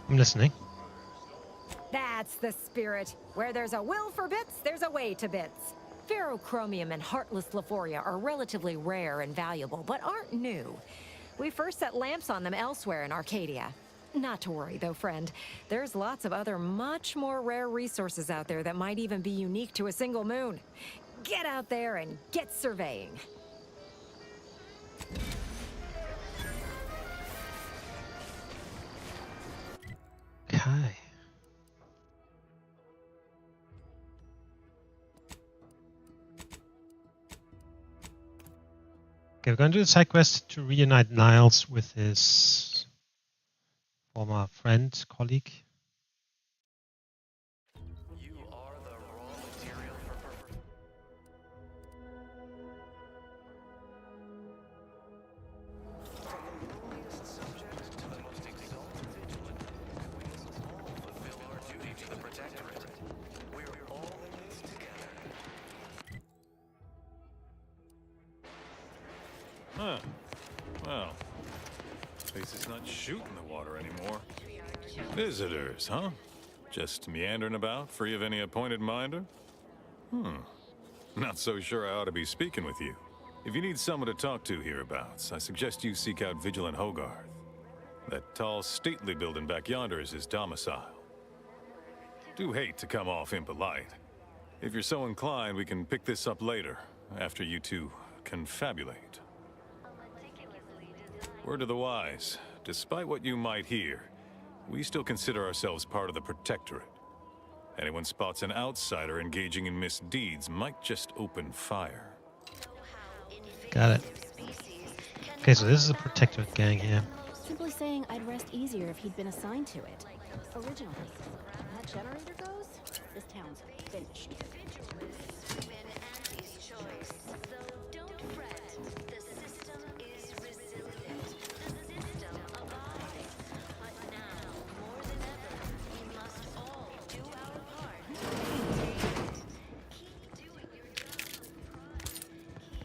I'm listening. That's the spirit. Where there's a will for bits, there's a way to bits. Ferrochromium and heartless Lephoria are relatively rare and valuable, but aren't new. We first set lamps on them elsewhere in Arcadia. Not to worry, though, friend. There's lots of other much more rare resources out there that might even be unique to a single moon. Get out there and get surveying. Okay. Okay, we're going to do a side quest to reunite Niles with his former friend, colleague. You are the raw material for purpose. From the lowliest subject to the most exalted vigilant, we must all fulfill our duty to the Protectorate. We're all in this together. Huh. Well, at least it's not shooting the water anymore. Visitors, huh? Just meandering about, free of any appointed minder? Not so sure I ought to be speaking with you. If you need someone to talk to hereabouts, I suggest you seek out Vigilant Hogarth. That tall, stately building back yonder is his domicile. Do hate to come off impolite. If you're so inclined, we can pick this up later, after you two confabulate. Word to the wise, despite what you might hear, we still consider ourselves part of the Protectorate. Anyone spots an outsider engaging in misdeeds might just open fire. Got it. Okay, so this is a Protectorate gang here. Simply saying I'd rest easier if he'd been assigned to it. Originally, that generator goes, this town's finished.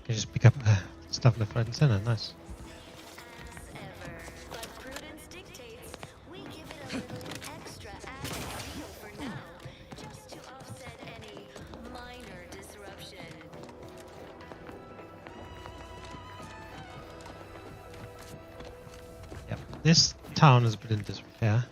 You just pick up stuff left, right, and center. Nice. Yep, this town is a bit in disrepair.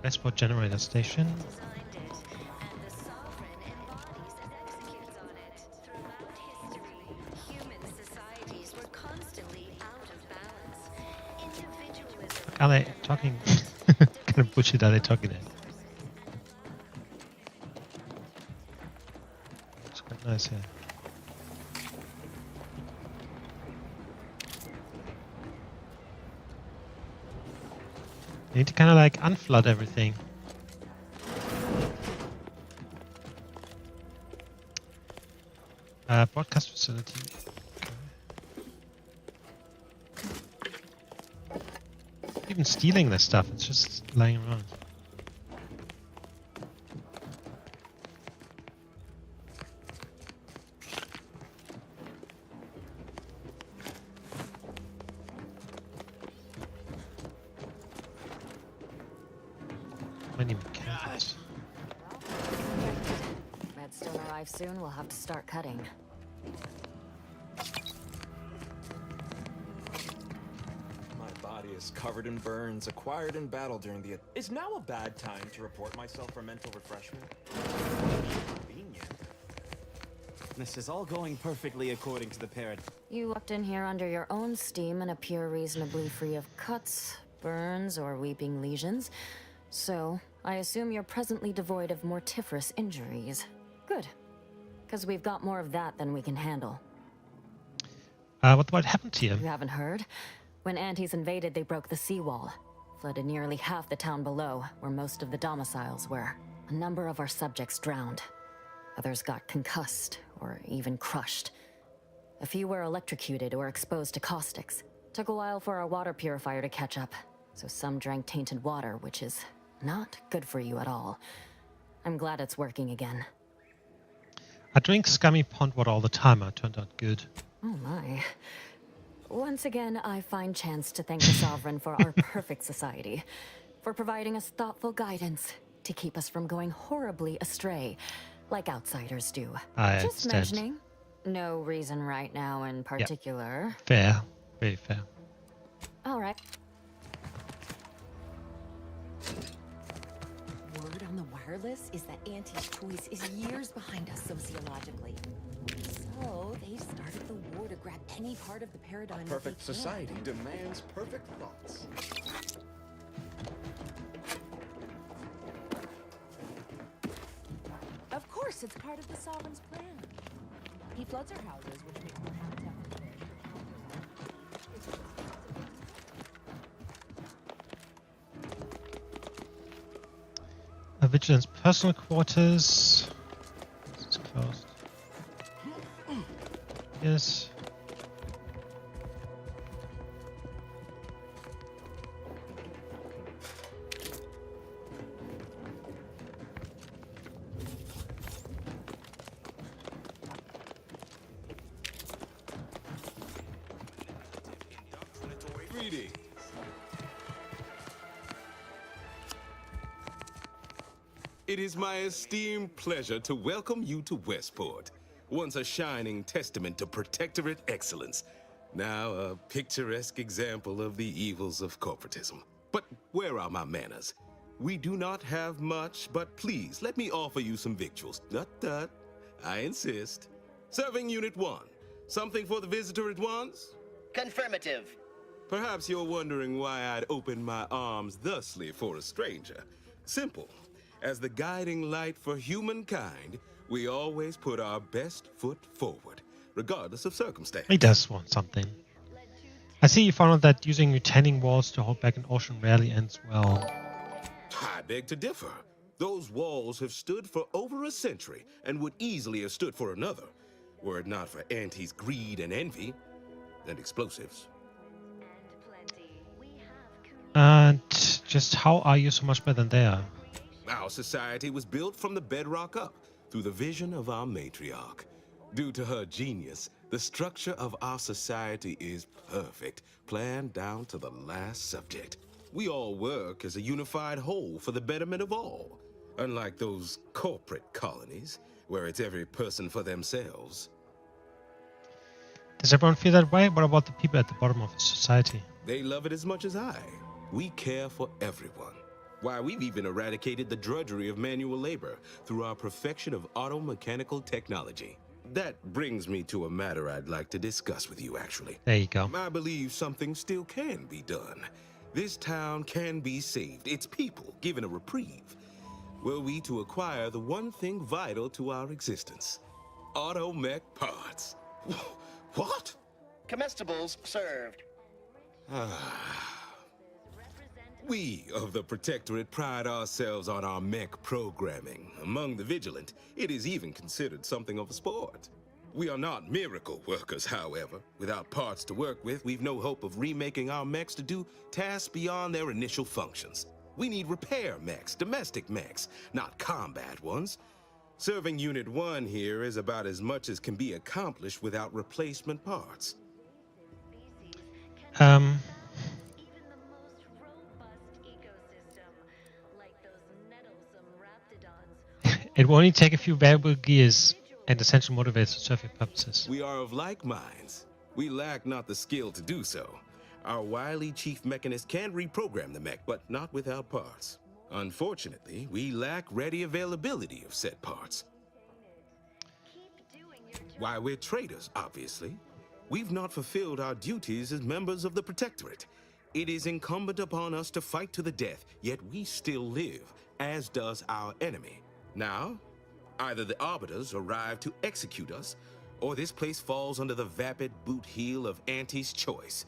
Export generator station. Are they talking? Kind of bullshit are they talking there? It's quite nice here. You need to kind of like unflood everything. Broadcast facility. Okay. Even stealing this stuff, it's just lying around. Many mechanics. Redstone arrives soon, we'll have to start cutting. My body is covered in burns acquired in battle during the... Is now a bad time to report myself for mental refreshment? Convenient. This is all going perfectly according to the parrot. You walked in here under your own steam and appear reasonably free of cuts, burns, or weeping lesions. So, I assume you're presently devoid of mortiferous injuries. Good. Because we've got more of that than we can handle. What happened here? You haven't heard? When Antes invaded, they broke the seawall, flooded nearly half the town below, where most of the domiciles were. A number of our subjects drowned. Others got concussed, or even crushed. A few were electrocuted or exposed to caustics. Took a while for our water purifier to catch up, so some drank tainted water, which is not good for you at all. I'm glad it's working again. I drink scummy pond water all the time. It turned out good. Oh my. Once again, I find chance to thank the Sovereign for our perfect society, for providing us thoughtful guidance to keep us from going horribly astray, like outsiders do. I Just understand. mentioning. No reason right now in particular. Fair. Very fair. All right. Word on the wireless is that Auntie's choice is years behind us sociologically. So they've started the war to grab any part of the paradigm. A perfect society demands perfect thoughts. Of course, it's part of the Sovereign's plan. He floods our houses, which makes more habitat for fish. A vigilance personal quarters. This is closed. Yes. Greetings. It is my esteemed pleasure to welcome you to Westport, once a shining testament to Protectorate excellence, now a picturesque example of the evils of corporatism. But where are my manners? We do not have much, but please let me offer you some victuals. Tut. I insist. Serving Unit 1. Something for the visitor at once? Confirmative. Perhaps you're wondering why I'd open my arms thusly for a stranger. Simple. As the guiding light for humankind, we always put our best foot forward, regardless of circumstance. He does want something. I see you found out that using retaining walls to hold back an ocean rarely ends well. I beg to differ. Those walls have stood for over a century and would easily have stood for another, were it not for Auntie's greed and envy, and explosives. And just how are you so much better than they are? Our society was built from the bedrock up, through the vision of our matriarch. Due to her genius, the structure of our society is perfect, planned down to the last subject. We all work as a unified whole for the betterment of all, unlike those corporate colonies, where it's every person for themselves. Does everyone feel that way? What about the people at the bottom of society? They love it as much as I. We care for everyone. Why, we've even eradicated the drudgery of manual labor through our perfection of auto-mechanical technology. That brings me to a matter I'd like to discuss with you, actually. There you go. I believe something still can be done. This town can be saved, its people given a reprieve. Were we to acquire the one thing vital to our existence, auto-mech parts. What? Comestibles served. We of the Protectorate pride ourselves on our mech programming. Among the vigilant, it is even considered something of a sport. We are not miracle workers, however. Without parts to work with, we've no hope of remaking our mechs to do tasks beyond their initial functions. We need repair mechs, domestic mechs, not combat ones. Serving Unit 1 here is about as much as can be accomplished without replacement parts. It will only take a few variable gears and essential motivators to serve your purposes. We are of like minds. We lack not the skill to do so. Our wily chief mechanist can reprogram the mech, but not without parts. Unfortunately, we lack ready availability of said parts. Why, we're traitors, obviously. We've not fulfilled our duties as members of the Protectorate. It is incumbent upon us to fight to the death, yet we still live, as does our enemy. Now, either the Arbiters arrive to execute us, or this place falls under the vapid boot heel of Auntie's choice.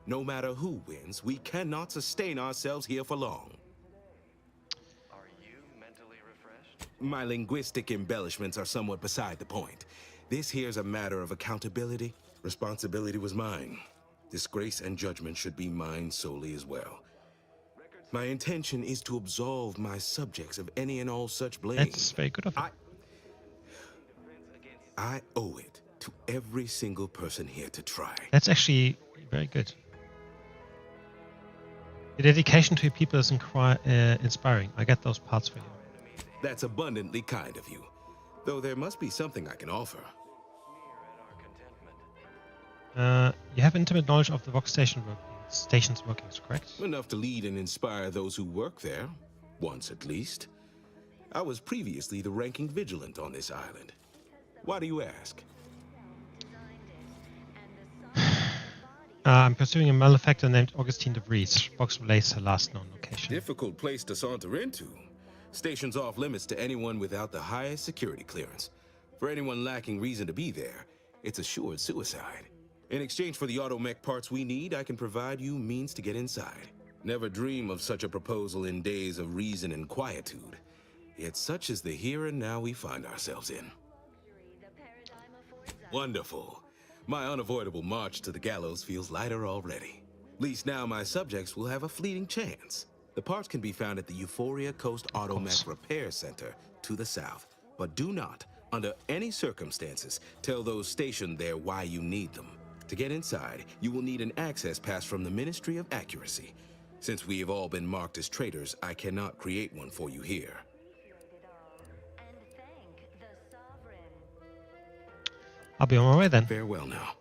No matter who wins, we cannot sustain ourselves here for long. Are you mentally refreshed? My linguistic embellishments are somewhat beside the point. This here's a matter of accountability. Responsibility was mine. Disgrace and judgment should be mine solely as well. My intention is to absolve my subjects of any and all such blame. That's very good of him. I owe it to every single person here to try. That's actually very good. The dedication to your people is inspiring. I get those parts for you. That's abundantly kind of you. Though there must be something I can offer. You have intimate knowledge of the Vox station's workings, correct? Enough to lead and inspire those who work there. Once at least. I was previously the ranking vigilant on this island. Why do you ask? I'm pursuing a malefactor named Augustine de Vries. Vox relays her last known location. Difficult place to saunter into. Station's off limits to anyone without the highest security clearance. For anyone lacking reason to be there, it's assured suicide. In exchange for the automech parts we need, I can provide you means to get inside. Never dream of such a proposal in days of reason and quietude. Yet such is the here and now we find ourselves in. Wonderful. My unavoidable march to the gallows feels lighter already. At least now my subjects will have a fleeting chance. The parts can be found at the Euphoria Coast Automech Repair Center to the south. But do not, under any circumstances, tell those stationed there why you need them. To get inside, you will need an access pass from the Ministry of Accuracy. Since we have all been marked as traitors, I cannot create one for you here. I'll be on my way then. Farewell now.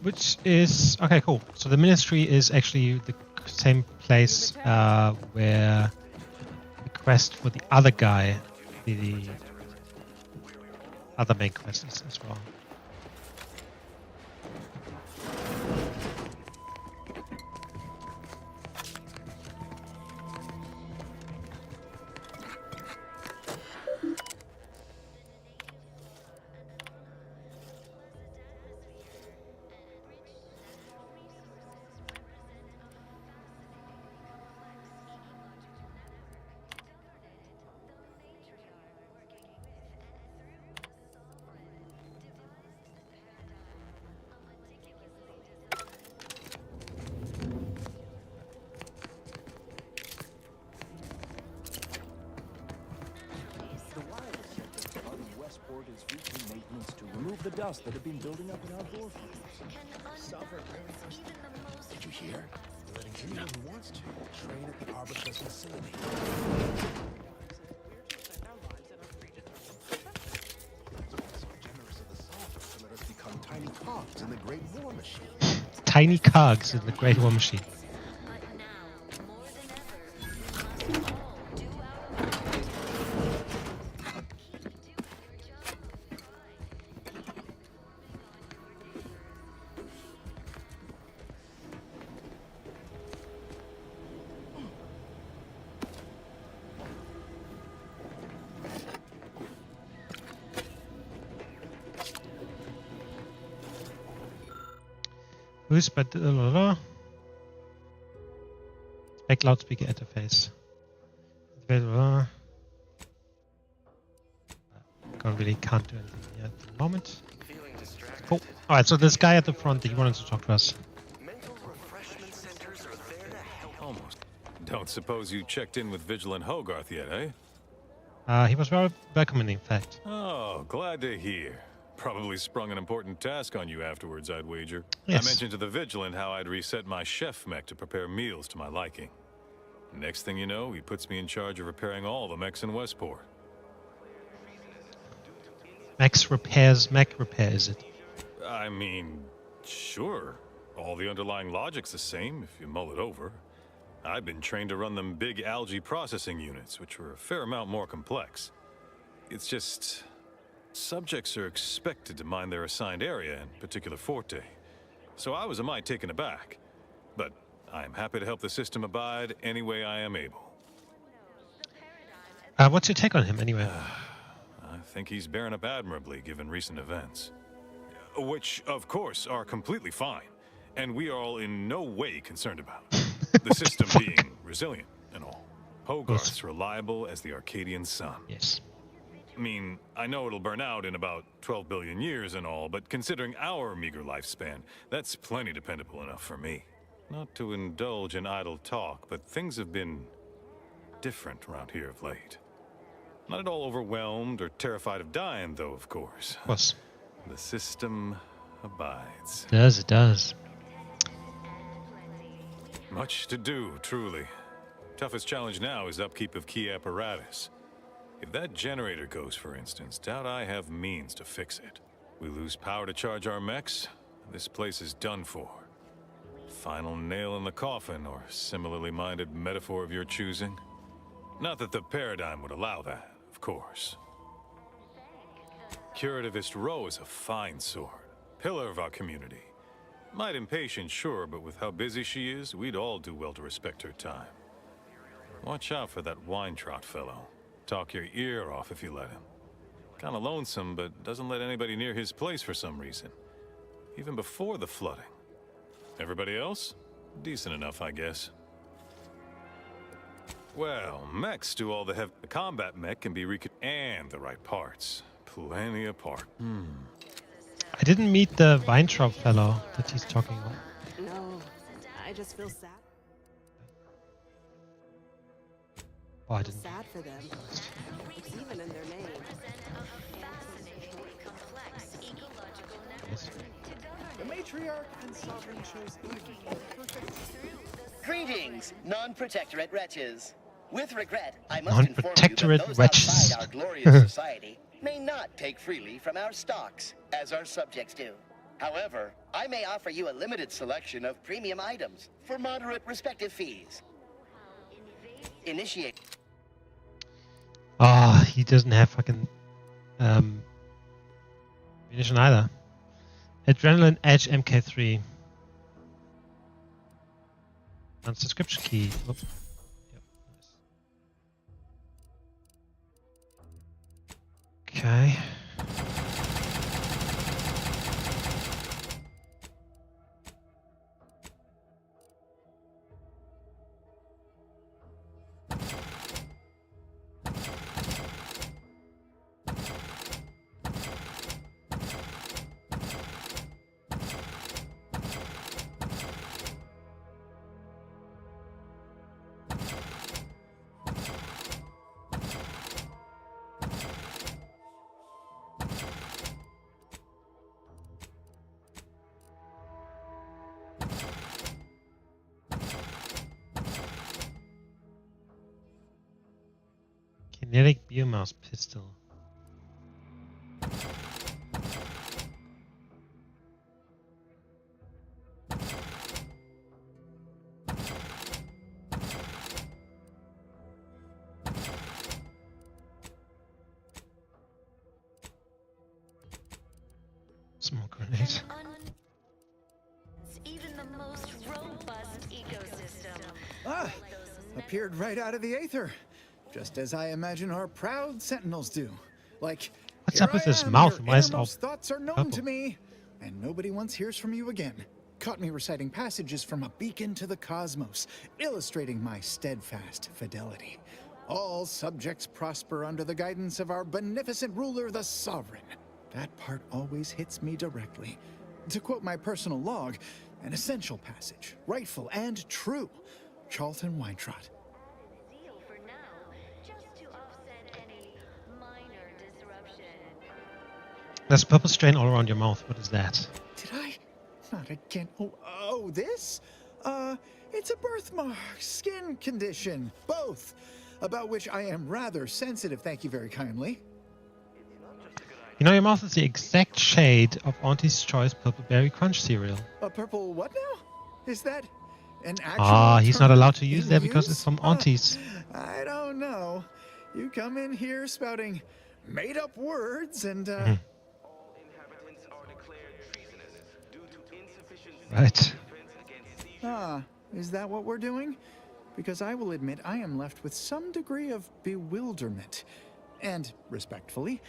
Which is... Okay, cool. So the Ministry is actually the same place where the quest for the other guy, the other main quest is as well. The dust that had been building up in our door frames. Did you hear? Letting anyone who wants to train at the Arbitress facility. So generous of the Sovereign to let us become tiny cogs in the Great War Machine. Tiny cogs in the Great War Machine. But back loudspeaker interface. Can't do anything here at the moment. Cool. Alright, so this guy at the front, he wanted to talk to us. Almost. Don't suppose you checked in with Vigilant Hogarth yet, eh? He was very welcoming, in fact. Oh, glad to hear. Probably sprung an important task on you afterwards, I'd wager. Yes. I mentioned to the Vigilant how I'd reset my chef mech to prepare meals to my liking. Next thing you know, he puts me in charge of repairing all the mechs in Westport. Mech repair, is it? I mean, sure. All the underlying logic's the same, if you mull it over. I've been trained to run them big algae processing units, which were a fair amount more complex. It's just... subjects are expected to mind their assigned area and particular forte. So I was a mite taken aback. But I am happy to help the system abide any way I am able. What's your take on him, anyway? I think he's bearing up admirably given recent events. Which, of course, are completely fine, and we are all in no way concerned about. The system being resilient and all. Hogarth's reliable as the Arcadian sun. Yes. I mean, I know it'll burn out in about 12 billion years and all, but considering our meager lifespan, that's plenty dependable enough for me. Not to indulge in idle talk, but things have been different around here of late. Not at all overwhelmed or terrified of dying, though, of course. Of course. The system abides. It does. Much to do, truly. Toughest challenge now is upkeep of key apparatus. If that generator goes, for instance, doubt I have means to fix it. We lose power to charge our mechs, this place is done for. Final nail in the coffin, or similarly minded metaphor of your choosing. Not that the paradigm would allow that, of course. Curativist Row is a fine sword, pillar of our community. Might impatient, sure, but with how busy she is, we'd all do well to respect her time. Watch out for that Weintraut fellow. Talk your ear off if you let him. Kinda lonesome, but doesn't let anybody near his place for some reason. Even before the flooding. Everybody else? Decent enough, I guess. Well, mechs do all the heavy. The combat mech can be and the right parts. Plenty of parts. I didn't meet the Weintraub fellow that he's talking about. No, I just feel sad. Oh, I didn't. Sad for them. It's even in their name. Yes. The matriarch and sovereign chose evil. Perfect. Greetings, non-protectorate wretches. With regret, I must inform you that Non-protectorate those wretches. outside our glorious society may not take freely from our stocks, as our subjects do. However, I may offer you a limited selection of premium items for moderate respective fees. Initiate. Ah, he doesn't have fucking munition either. Adrenaline Edge MK3. Unsubscription key. Oop. Yep, nice. Okay. Kinetic biomass pistol. Smoke grenade. Even the most robust ecosystem. Ah, appeared right out of the aether. Just as I imagine our proud sentinels do. Like, What's here up with I his am, mouth? your Why is it all innermost thoughts are known purple? to me, and nobody once hears from you again. Caught me reciting passages from a beacon to the cosmos, illustrating my steadfast fidelity. All subjects prosper under the guidance of our beneficent ruler, the Sovereign. That part always hits me directly. To quote my personal log, an essential passage, rightful and true. Charlton Weintraut. There's a purple strain all around your mouth. What is that? Did I? Not again. Oh, this? It's a birthmark, skin condition, both, about which I am rather sensitive, thank you very kindly. You know, your mouth is the exact shade of Auntie's Choice Purple Berry Crunch cereal. A purple what now? Is that an actual Ah, he's not term allowed to use in that because use? it's from Auntie's. I don't know. You come in here spouting made-up words and, Right. Ah, is that what we're doing? Because I will admit I am left with some degree of bewilderment. And, respectfully,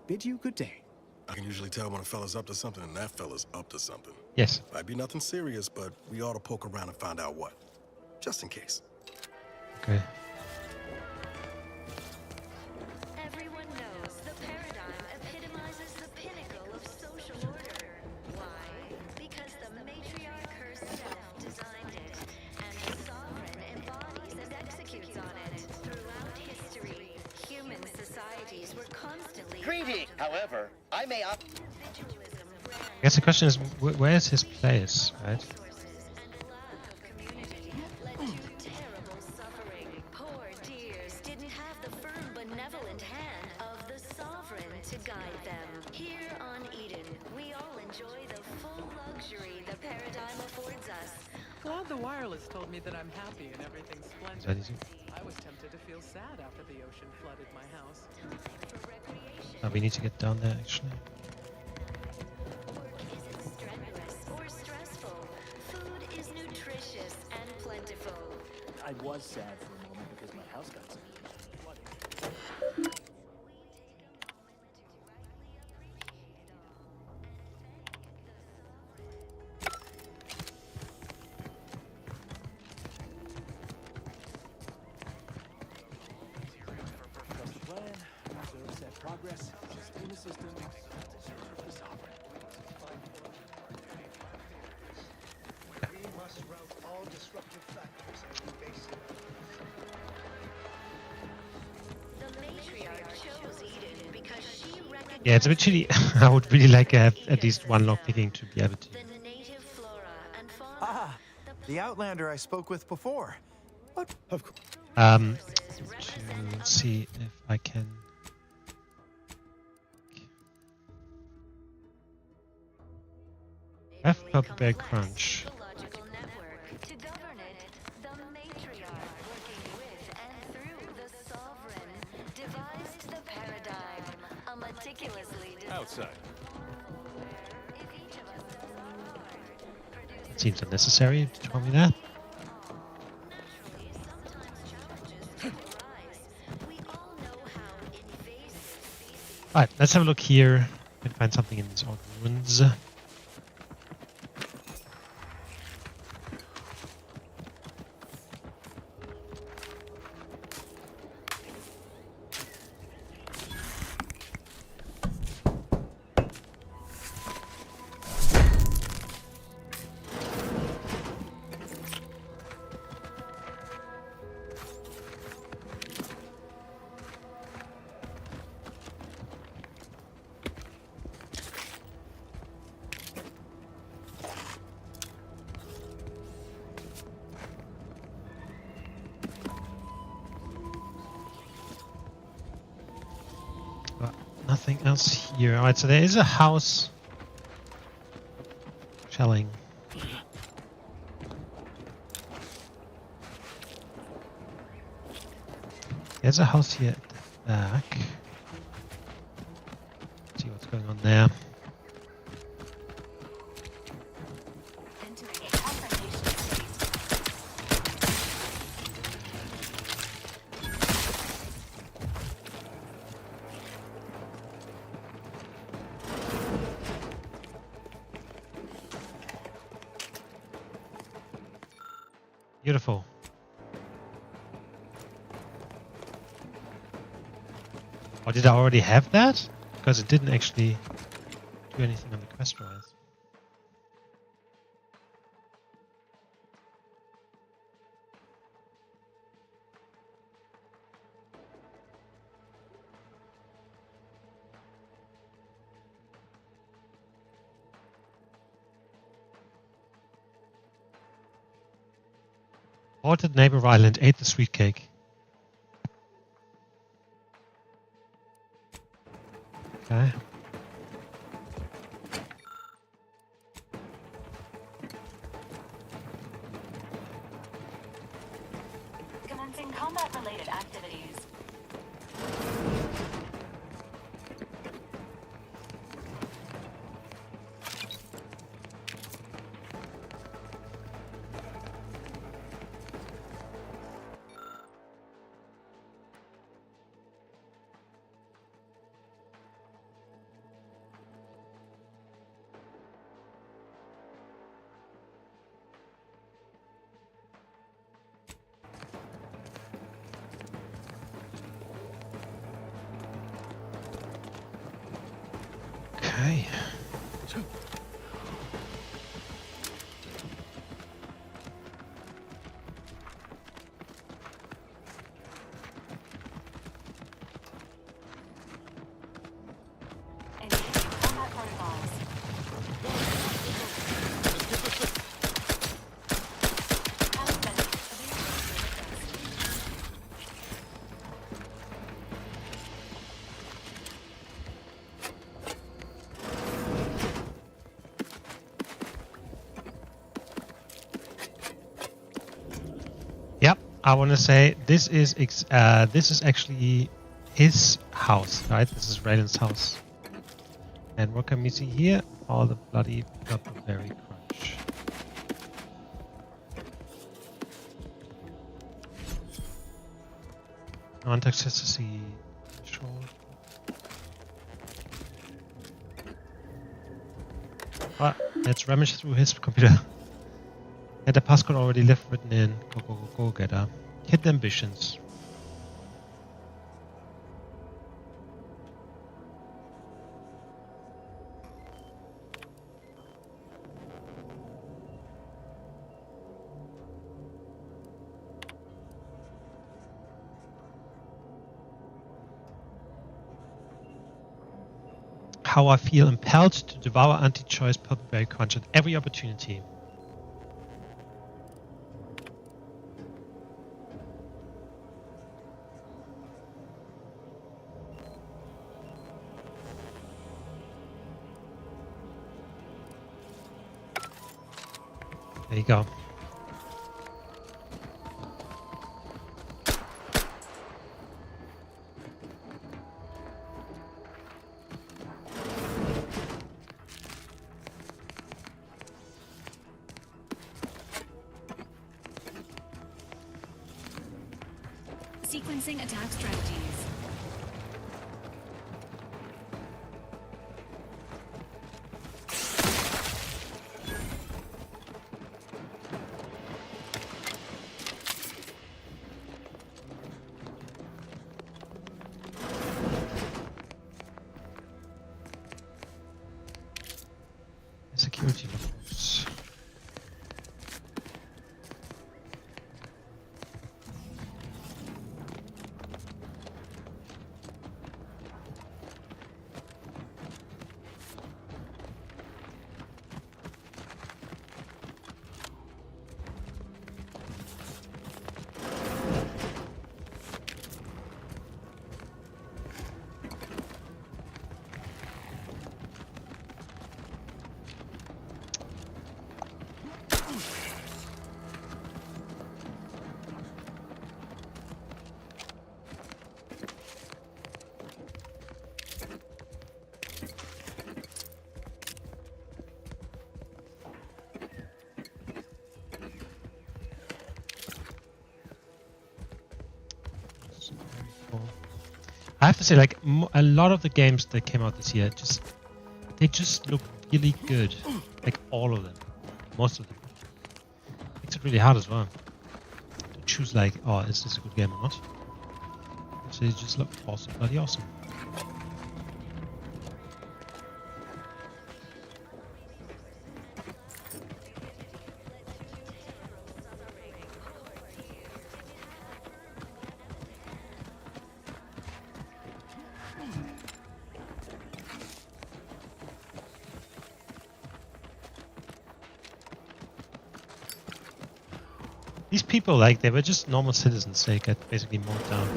bid you good day. I can usually tell when a fella's up to something, and that fella's up to something. Yes. Might be nothing serious, but we ought to poke around and find out what. Just in case. Okay. Everyone knows the paradigm epitomizes the pinnacle of social order. Why? Because the matriarch herself designed it, and the sovereign embodies and executes on it. Throughout history, human societies were constantly... Greeting! However, I may opt... I guess the question is, where is his place, right? Poor dears didn't have the firm, benevolent hand of the sovereign to guide them. Here on Eden, we all enjoy the full luxury the paradigm affords us. Glad the wireless told me that I'm happy and everything's splendid. I was tempted to feel sad after the ocean flooded my house. We need to get down there, actually. Work isn't strenuous or stressful. Food is nutritious and plentiful. I was sad for a moment because my house got flooded. Trust the plan, observe set progress, sustain the system, serve the sovereign. We must rout all disruptive factors and base The matriarch chose Eden because she recognized Yeah, it's a bit shitty. I would really like to have at least one lockpicking to be able to. the native flora and fauna. Ah, the Outlander I spoke with before. What? Of course. To see if I can. Have Purple Bear Crunch. To govern it, the matriarch, working with and through the sovereign, devised the paradigm, a meticulously Outside. Seems unnecessary to tell me that. Alright, let's have a look here. We can find something in these old ruins. Nothing else here. Alright, so there is a house. Shelling. There's a house here at the back. Let's see what's going on there. Beautiful. Or did I already have that? Because it didn't actually do anything on the quest wise. Halted neighbor island, ate the sweet cake. Okay. Commencing combat-related activities. I want to say this is actually his house, right? This is Raylan's house. And what can we see here? All the bloody purple-berry crunch. Non-toxicity control. Let's rummage through his computer. Had the passcode already left written in. Go, getter. Hidden ambitions. How I feel impelled to devour anti-choice purple-berry crunch at every opportunity. There you go. Sequencing attack strategies. Security reports. I have to say, like, a lot of the games that came out this year, they just look really good. Like, all of them. Most of them. Makes it really hard as well to choose, like, oh, is this a good game or not? So they just look awesome, bloody awesome. These people, like, they were just normal citizens. They got basically mowed down.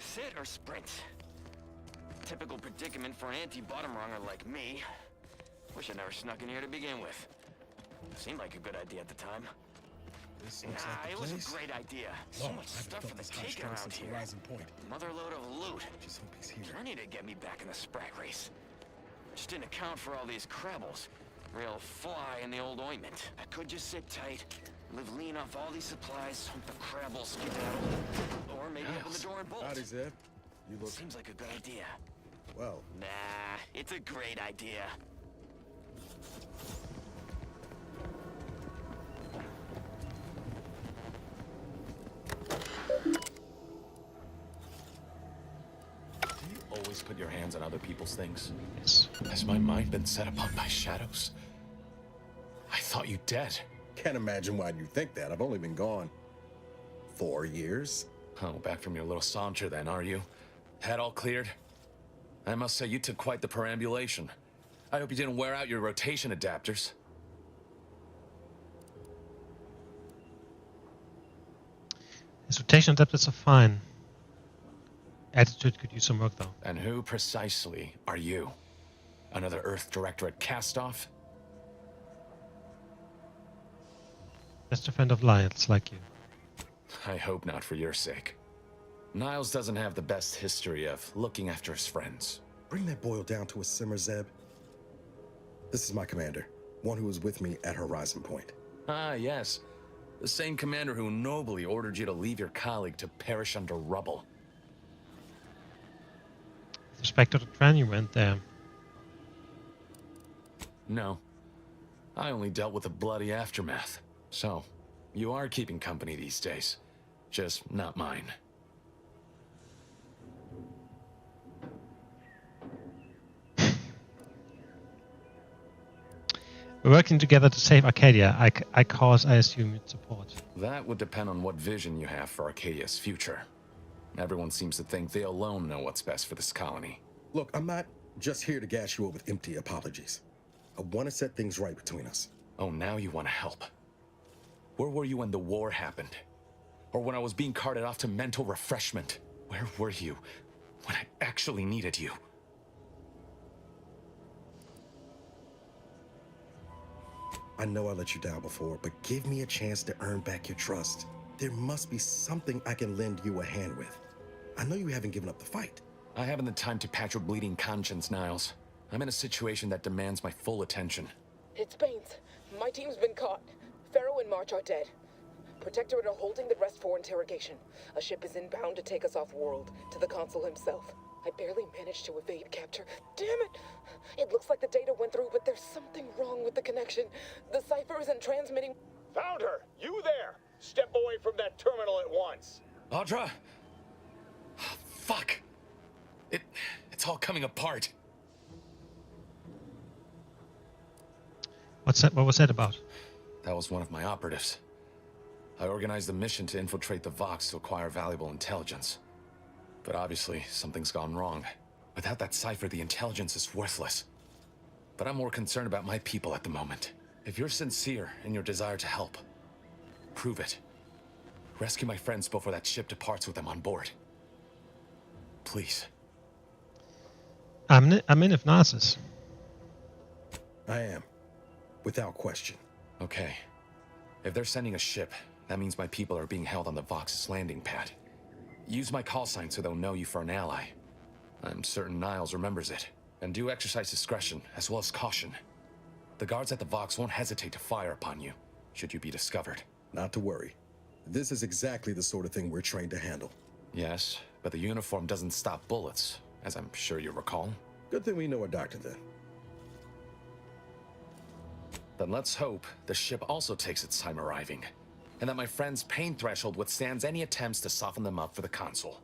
Sit or sprint? Typical predicament for an anti-bottom runger like me. Wish I never snuck in here to begin with. Seemed like a good idea at the time. It was a great idea. So much stuff for the taking around here. Mother load of loot. Just hope he's here. Plenty to get me back in the sprag race. Just didn't account for all these crabbles. Real fly in the old ointment. I could just sit tight, live lean off all these supplies, hope the crabbles skedaddle. Or maybe open the door and bolt. Howdy, Zeb. You look... Seems like a good idea. Well... Nah, it's a great idea. Always put your hands on other people's things? Yes. Has my mind been set upon by shadows? I thought you dead. Can't imagine why you think that. I've only been gone 4 years. Oh, back from your little saunter then, are you? Head all cleared? I must say you took quite the perambulation. I hope you didn't wear out your rotation adapters. His rotation adapters are fine. Attitude could use some work, though. And who precisely are you? Another Earth Directorate cast-off? Best friend of Niles, like you. I hope not for your sake. Niles doesn't have the best history of looking after his friends. Bring that boil down to a simmer, Zeb. This is my commander, one who was with me at Horizon Point. Ah, yes. The same commander who nobly ordered you to leave your colleague to perish under rubble. With respect to the trend you went there. No. I only dealt with the bloody aftermath. So, you are keeping company these days. Just not mine. We're working together to save Arcadia. I assume, you'd support. That would depend on what vision you have for Arcadia's future. Everyone seems to think they alone know what's best for this colony. Look, I'm not just here to gas you up with empty apologies. I want to set things right between us. Oh, now you want to help. Where were you when the war happened? Or when I was being carted off to mental refreshment? Where were you when I actually needed you? I know I let you down before, but give me a chance to earn back your trust. There must be something I can lend you a hand with. I know you haven't given up the fight. I haven't the time to patch your bleeding conscience, Niles. I'm in a situation that demands my full attention. It's Baines. My team's been caught. Pharaoh and March are dead. Protectorate are holding the rest for interrogation. A ship is inbound to take us off-world, to the consul himself. I barely managed to evade capture. Damn it! It looks like the data went through, but there's something wrong with the connection. The cipher isn't transmitting. Found her! You there! Step away from that terminal at once! Audra! Fuck! It's all coming apart. What was that about? That was one of my operatives. I organized a mission to infiltrate the Vox to acquire valuable intelligence. But obviously, something's gone wrong. Without that cipher, the intelligence is worthless. But I'm more concerned about my people at the moment. If you're sincere in your desire to help, prove it. Rescue my friends before that ship departs with them on board. Please. I'm in if Narcissus. I am. Without question. Okay. If they're sending a ship, that means my people are being held on the Vox's landing pad. Use my call sign so they'll know you for an ally. I'm certain Niles remembers it. And do exercise discretion, as well as caution. The guards at the Vox won't hesitate to fire upon you, should you be discovered. Not to worry. This is exactly the sort of thing we're trained to handle. Yes, but the uniform doesn't stop bullets, as I'm sure you recall. Good thing we know a doctor then. Then let's hope the ship also takes its time arriving, and that my friend's pain threshold withstands any attempts to soften them up for the consul.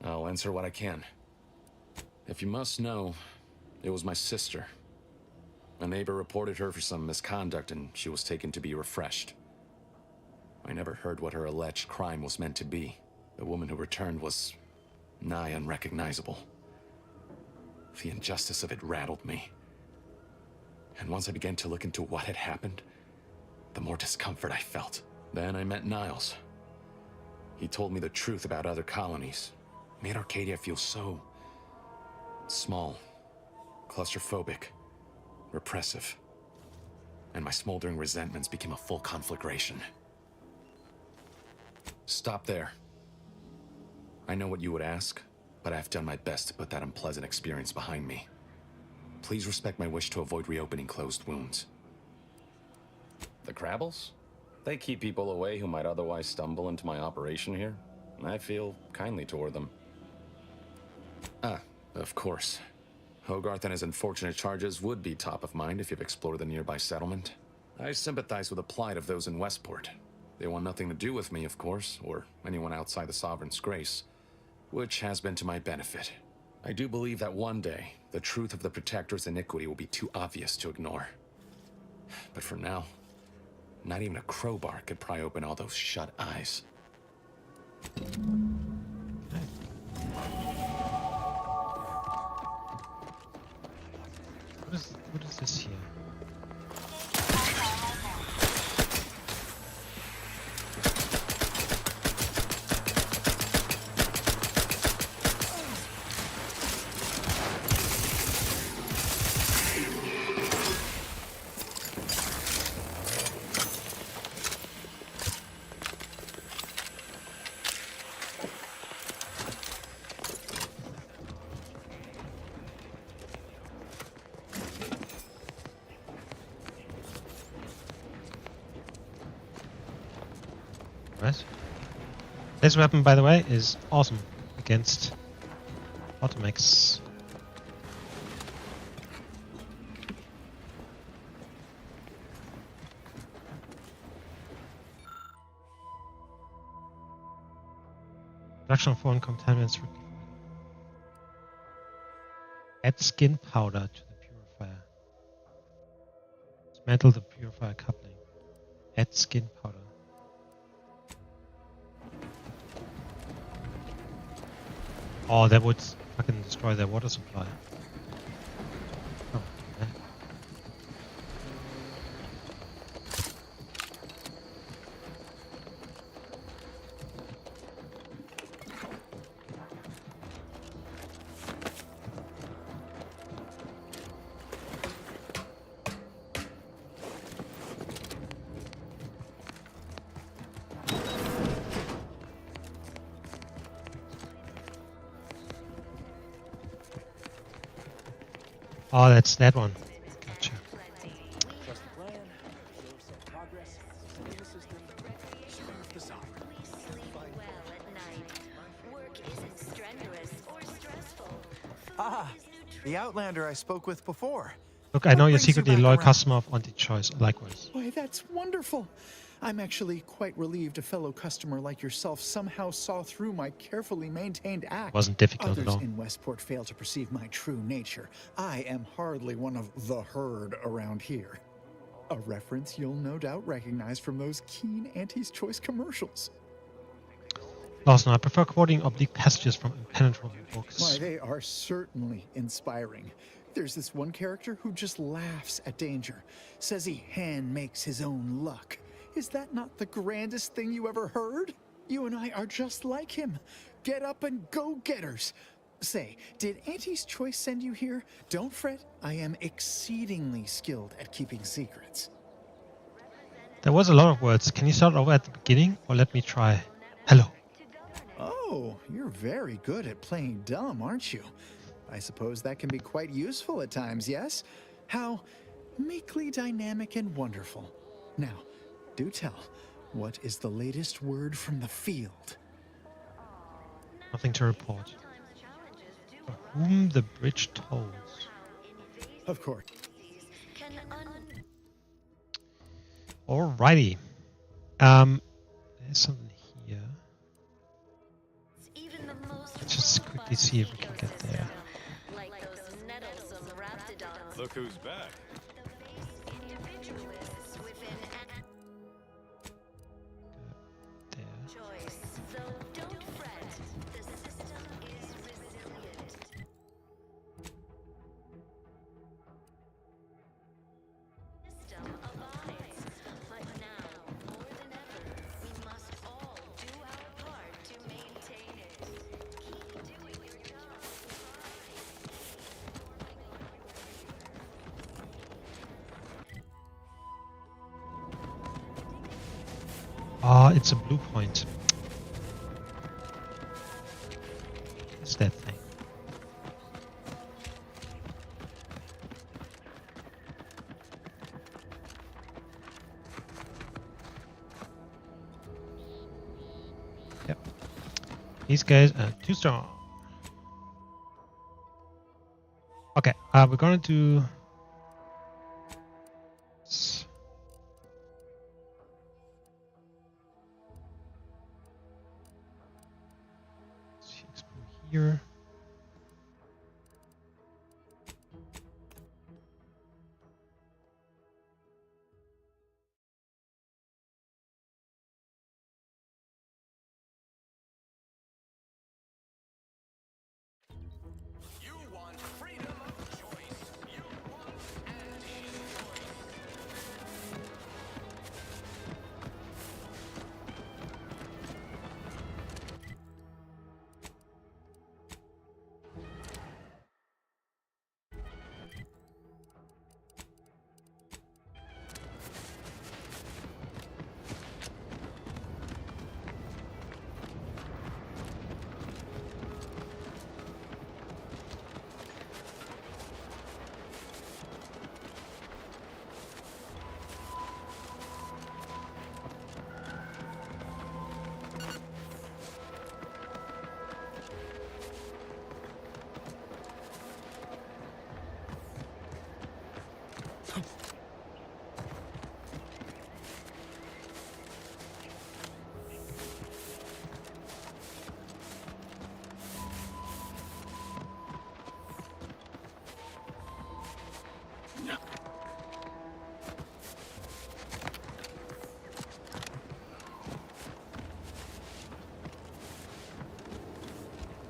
I'll answer what I can. If you must know, it was my sister. A neighbor reported her for some misconduct, and she was taken to be refreshed. I never heard what her alleged crime was meant to be. The woman who returned was nigh unrecognizable. The injustice of it rattled me. And once I began to look into what had happened, the more discomfort I felt. Then I met Niles. He told me the truth about other colonies. Made Arcadia feel so small, claustrophobic, repressive. And my smoldering resentments became a full conflagration. Stop there. I know what you would ask, but I've done my best to put that unpleasant experience behind me. Please respect my wish to avoid reopening closed wounds. The Crabbles? They keep people away who might otherwise stumble into my operation here. I feel kindly toward them. Ah, of course. Hogarth and his unfortunate charges would be top of mind if you've explored the nearby settlement. I sympathize with the plight of those in Westport. They want nothing to do with me, of course, or anyone outside the Sovereign's grace, which has been to my benefit. I do believe that one day, the truth of the Protector's iniquity will be too obvious to ignore. But for now, not even a crowbar could pry open all those shut eyes. What is this here? Alright. This weapon, by the way, is awesome against automechs. Reduction of foreign contaminants. Add skin powder to the purifier. Dismantle the purifier coupling. Add skin powder. Oh, that would fucking destroy their water supply. Oh, yeah. Oh, that's that one. Gotcha. Trust the plan, observe said progress, sustain the system, serve the sovereign. We sleep well at night. Work isn't strenuous or stressful. Ah, the Outlander I spoke with before. Look, I know What you're brings you secretly a back loyal around? customer of Anti-Choice. Likewise. Why, that's wonderful. I'm actually quite relieved a fellow customer like yourself somehow saw through my carefully maintained act. Wasn't difficult at Others all. in Westport fail to perceive my true nature. I am hardly one of the herd around here. A reference you'll no doubt recognize from those keen Anti-Choice commercials. Lawson, I prefer quoting oblique passages from impenetrable books. Why, they are certainly inspiring. There's this one character who just laughs at danger, says he hand makes his own luck. Is that not the grandest thing you ever heard? You and I are just like him. Get up and go-getters. Say, did Auntie's Choice send you here? Don't fret, I am exceedingly skilled at keeping secrets. There was a lot of words. Can you start over at the beginning, or let me try? Hello. Oh, you're very good at playing dumb, aren't you? I suppose that can be quite useful at times, yes? How meekly dynamic and wonderful. Now, do tell, what is the latest word from the field? Nothing to report. For whom the bridge tolls. Of course. Alrighty. There's something here. Let's just quickly see if we can get there. Look who's back. Ah, it's a blue point. It's that thing. Yep. These guys are too strong. Okay, we're gonna do. Here. You want freedom of choice. You want anti-choice.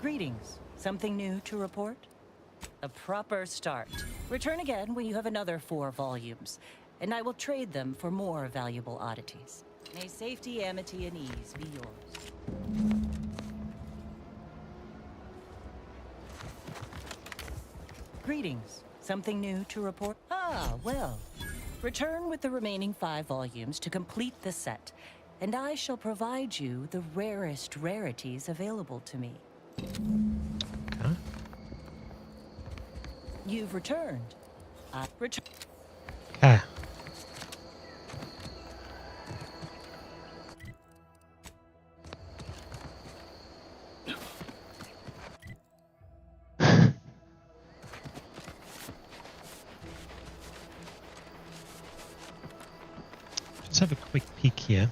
Greetings. Something new to report? A proper start. Return again when you have another 4 volumes, and I will trade them for more valuable oddities. May safety, amity, and ease be yours. Greetings. Something new to report? Ah, well. Return with the remaining 5 volumes to complete the set, and I shall provide you the rarest rarities available to me. Okay. You've returned. Return. Okay. Let's have a quick peek here.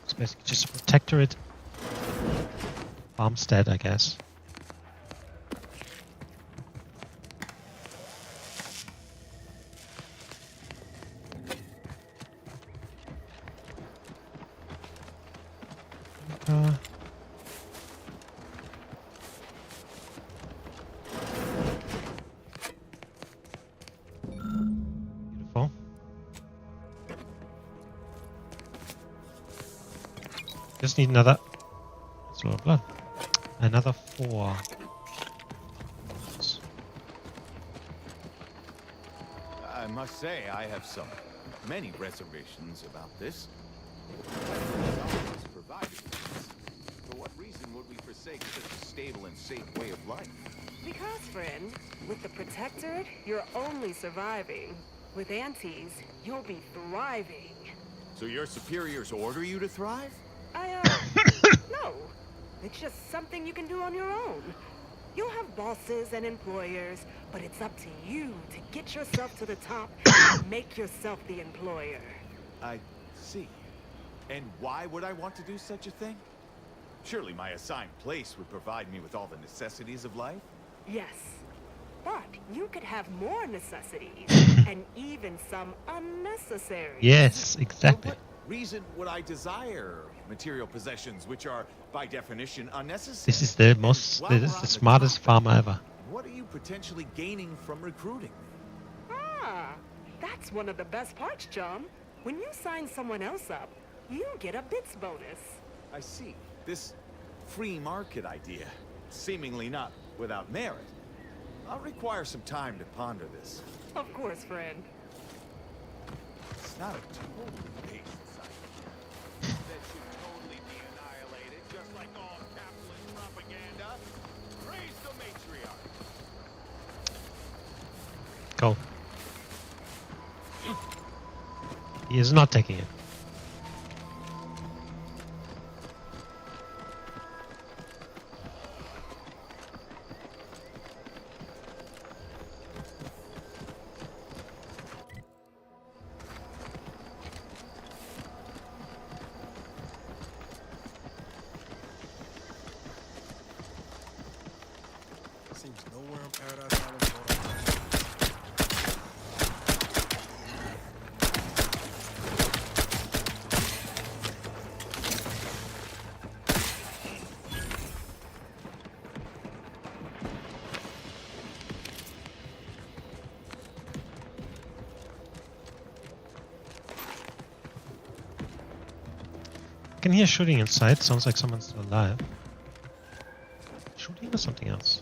It's basically just a protectorate farmstead, I guess. Beautiful. Just need another. That's a lot of blood. Another 4. I must say, I have many reservations about this. For what reason would we forsake such a stable and safe way of life? Because, friend, with the Protectorate, you're only surviving. With Antes, you'll be thriving. So your superiors order you to thrive? No. It's just something you can do on your own. You'll have bosses and employers, but it's up to you to get yourself to the top and make yourself the employer. I see. And why would I want to do such a thing? Surely my assigned place would provide me with all the necessities of life? Yes. But you could have more necessities, and even some unnecessary. Yes, exactly. For what reason would I desire material possessions which are, by definition, unnecessary? This is the smartest farmer ever. What are you potentially gaining from recruiting? Ah, that's one of the best parts, chum. When you sign someone else up, you get a bits bonus. I see. This free market idea, seemingly not without merit. I'll require some time to ponder this. Of course, friend. It's not a totally base society that should totally be annihilated, just like all capitalist propaganda. Praise the matriarch. Go. He is not taking it. Seems nowhere in Paradise Island. I can hear shooting inside. Sounds like someone's still alive. Shooting or something else?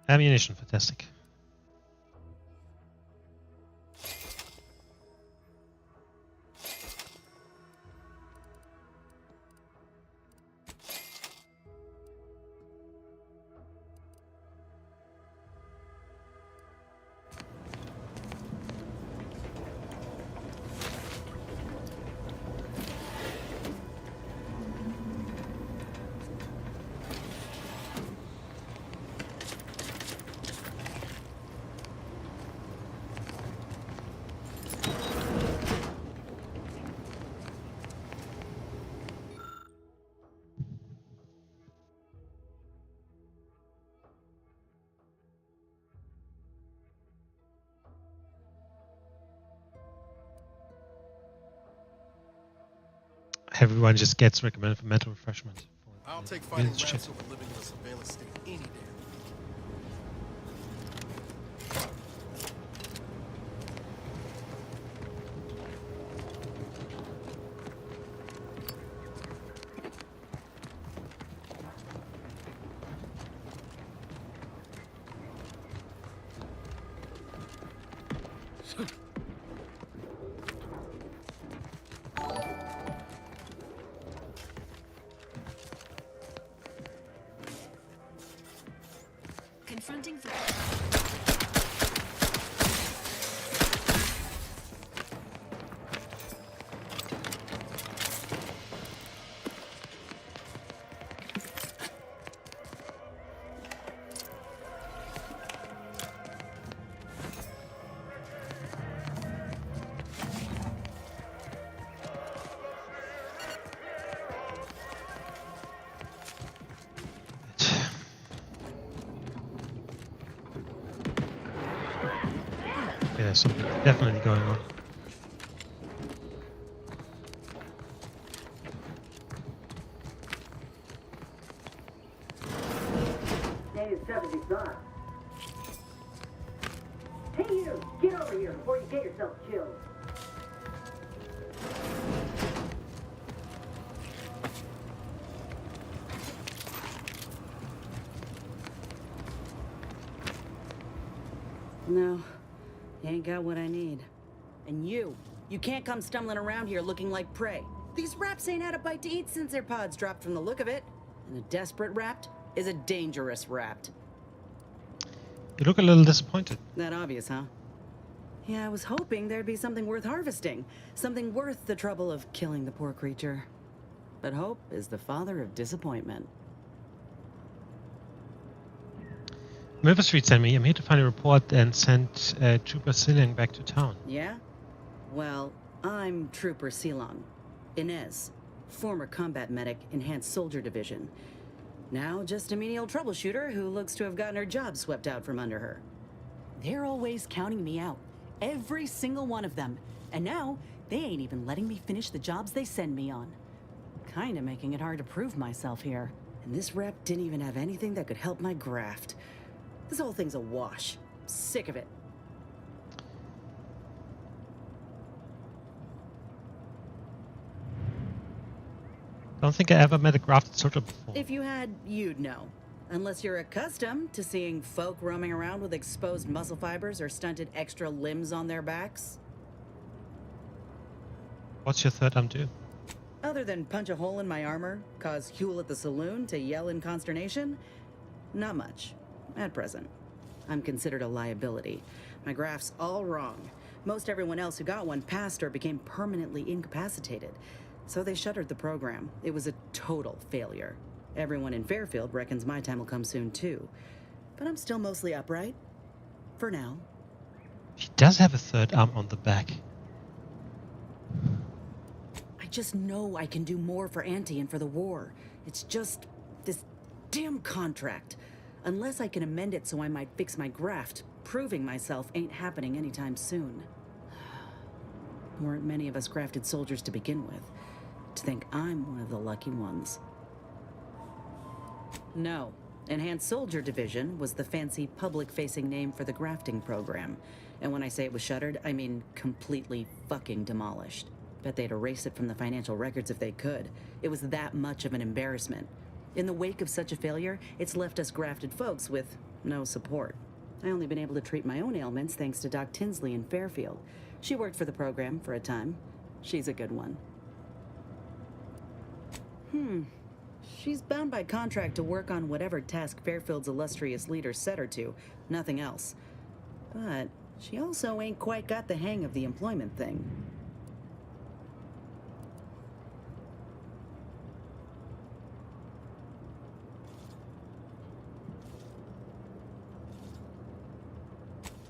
Ammunition, fantastic. Everyone just gets recommended for mental refreshment. I'll take fighting Shit. rats over living in a surveillance state any day. Confronting the Yeah, something definitely going on. Day is 75. Hey you! Get over here before you get yourself killed. No, you ain't got what I need. And you can't come stumbling around here looking like prey. These raps ain't had a bite to eat since their pods dropped from the look of it. And a desperate rapt is a dangerous rapt. You look a little disappointed. That obvious, huh? Yeah, I was hoping there'd be something worth harvesting. Something worth the trouble of killing the poor creature. But hope is the father of disappointment. Milver Street sent me. I'm here to find a report and send Trooper Silling back to town. Yeah? Well, I'm Trooper Silong. Inez, former combat medic, Enhanced Soldier Division. Now just a menial troubleshooter who looks to have gotten her job swept out from under her. They're always counting me out. Every single one of them. And now, they ain't even letting me finish the jobs they send me on. Kinda making it hard to prove myself here. And this rep didn't even have anything that could help my graft. This whole thing's a wash. Sick of it. Don't think I ever met a grafted soldier before. If you had, you'd know. Unless you're accustomed to seeing folk roaming around with exposed muscle fibers or stunted extra limbs on their backs. What's your third arm do? Other than punch a hole in my armor, cause Huel at the saloon to yell in consternation, not much. At present. I'm considered a liability. My graph's all wrong. Most everyone else who got one passed or became permanently incapacitated. So they shuttered the program. It was a total failure. Everyone in Fairfield reckons my time will come soon too. But I'm still mostly upright. For now. He does have a third arm on the back. I just know I can do more for Auntie and for the war. It's just this damn contract. Unless I can amend it so I might fix my graft, proving myself ain't happening anytime soon. Weren't many of us grafted soldiers to begin with. To think I'm one of the lucky ones. No. Enhanced Soldier Division was the fancy public-facing name for the grafting program. And when I say it was shuttered, I mean completely fucking demolished. Bet they'd erase it from the financial records if they could. It was that much of an embarrassment. In the wake of such a failure, it's left us grafted folks with no support. I only been able to treat my own ailments thanks to Doc Tinsley in Fairfield. She worked for the program for a time. She's a good one. She's bound by contract to work on whatever task Fairfield's illustrious leader set her to, nothing else. But she also ain't quite got the hang of the employment thing.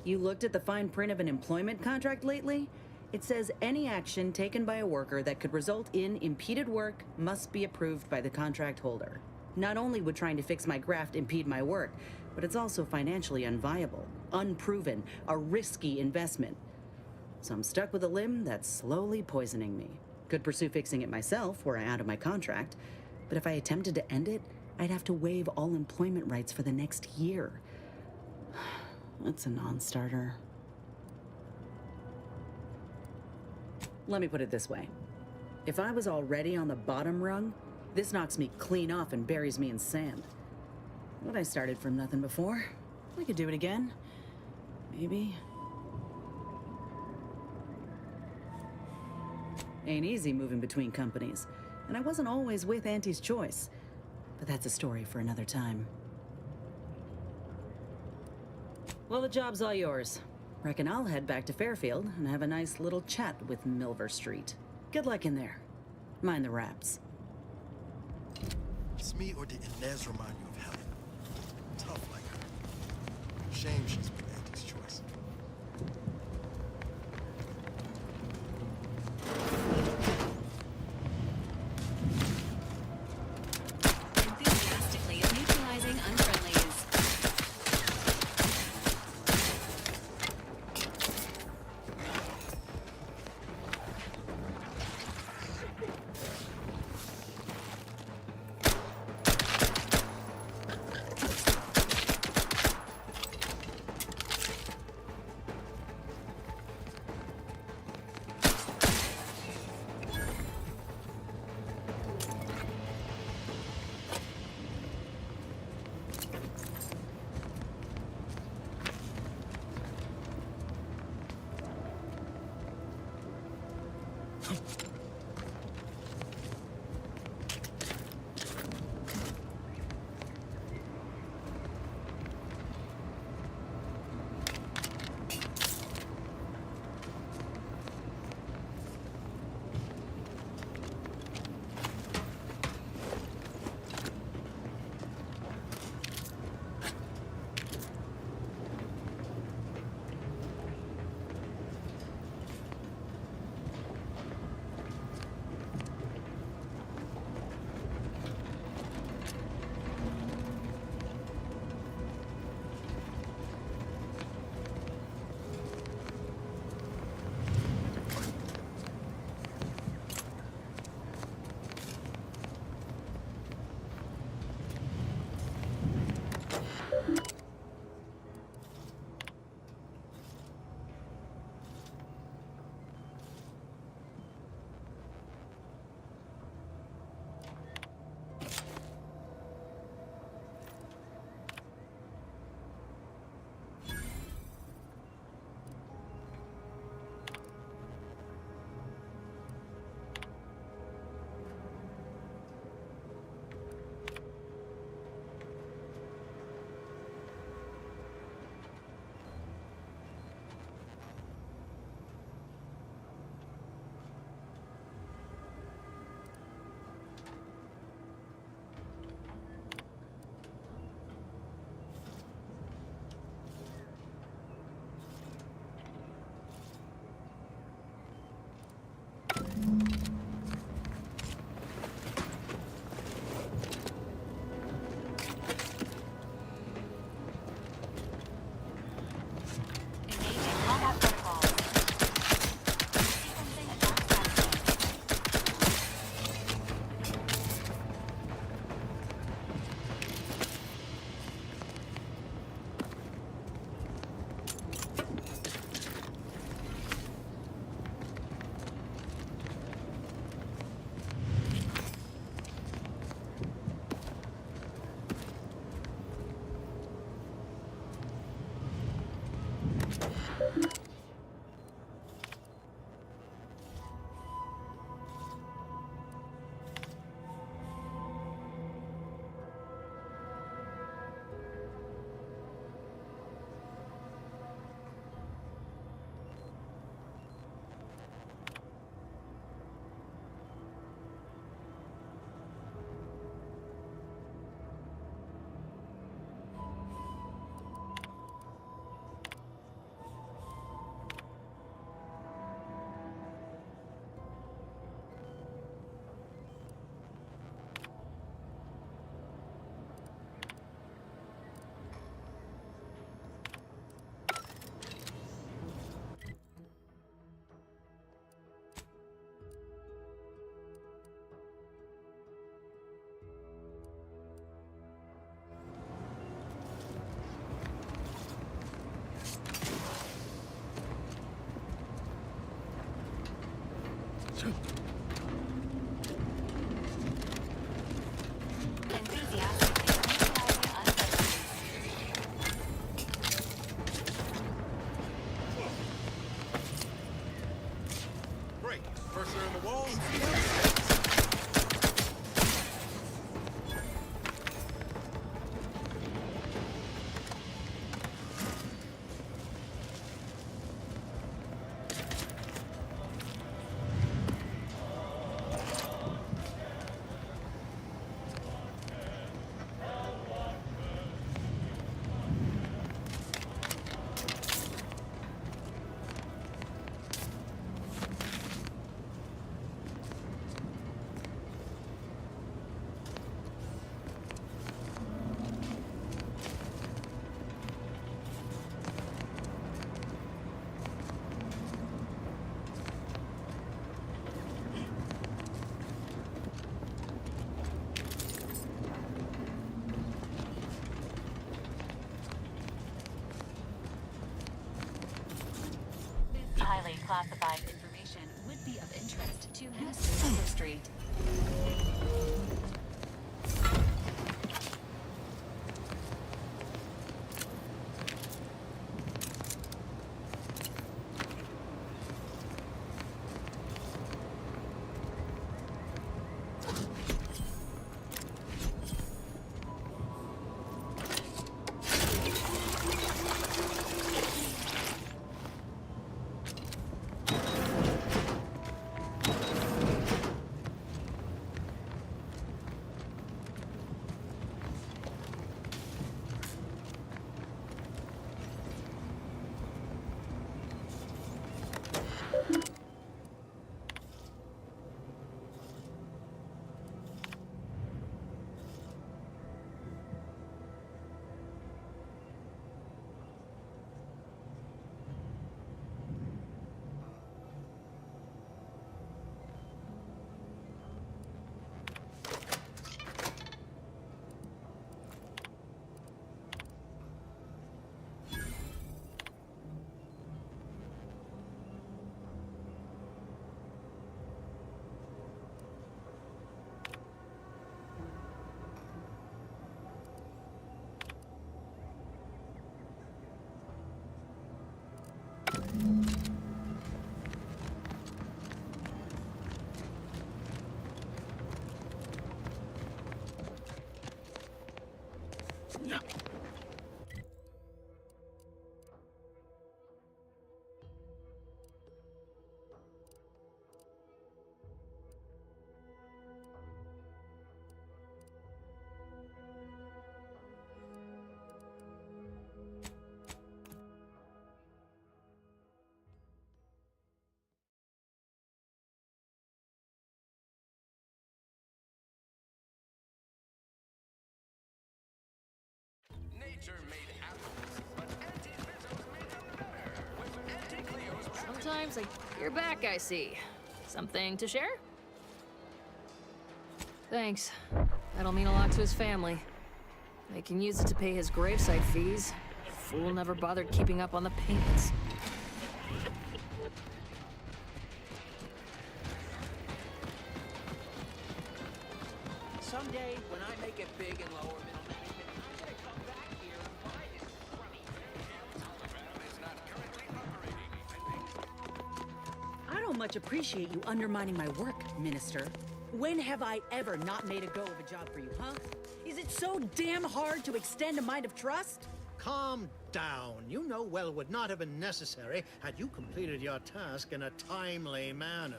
You looked at the fine print of an employment contract lately? It says any action taken by a worker that could result in impeded work must be approved by the contract holder. Not only would trying to fix my graft impede my work, but it's also financially unviable, unproven, a risky investment. So I'm stuck with a limb that's slowly poisoning me. Could pursue fixing it myself were I out of my contract, but if I attempted to end it, I'd have to waive all employment rights for the next year. That's a non-starter. Let me put it this way. If I was already on the bottom rung, this knocks me clean off and buries me in sand. But I started from nothing before. I could do it again. Maybe. Ain't easy moving between companies, and I wasn't always with Auntie's choice. But that's a story for another time. Well, the job's all yours. Reckon I'll head back to Fairfield and have a nice little chat with Milver Street. Good luck in there. Mind the raps. It's me, or did Inez remind you of Helen? Tough like her. Shame she's with Auntie's choice. Enthusiastically neutralizing unfriendlies. Great. Cursor in the wall. Highly classified information would be of interest to Mr. Industry. Nature made apples, but Auntie Bizzo's made them better. With Auntie Cleo's Sometimes you're back, I see. Something to share? Thanks. That'll mean a lot to his family. They can use it to pay his gravesite fees. Fool never bothered keeping up on the payments. Someday, when I make it big in lower middle management, I'm gonna come back here and buy this crummy. is not currently operating. I don't much appreciate you undermining my work, Minister. When have I ever not made a go of a job for you, huh? Is it so damn hard to extend a mind of trust? Calm down. You know well would not have been necessary had you completed your task in a timely manner.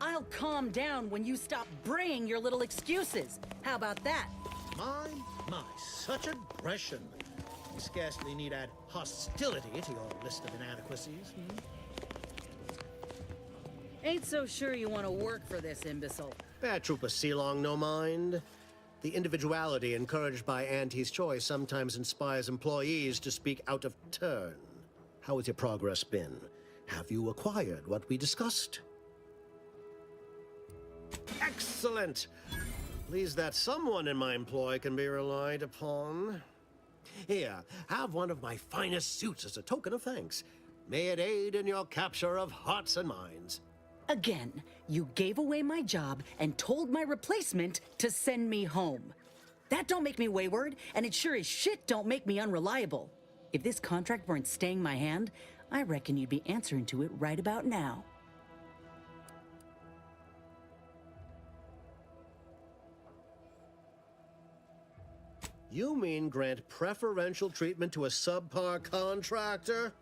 I'll calm down when you stop bringing your little excuses. How about that? My, such aggression. You scarcely need add hostility to your list of inadequacies. Ain't so sure you want to work for this imbecile. Paratrooper Sealong, no mind. The individuality encouraged by Auntie's choice sometimes inspires employees to speak out of turn. How has your progress been? Have you acquired what we discussed? Excellent! Pleased that someone in my employ can be relied upon. Here, have one of my finest suits as a token of thanks. May it aid in your capture of hearts and minds. Again, you gave away my job and told my replacement to send me home. That don't make me wayward, and it sure as shit don't make me unreliable. If this contract weren't staying my hand, I reckon you'd be answering to it right about now. You mean grant preferential treatment to a subpar contractor?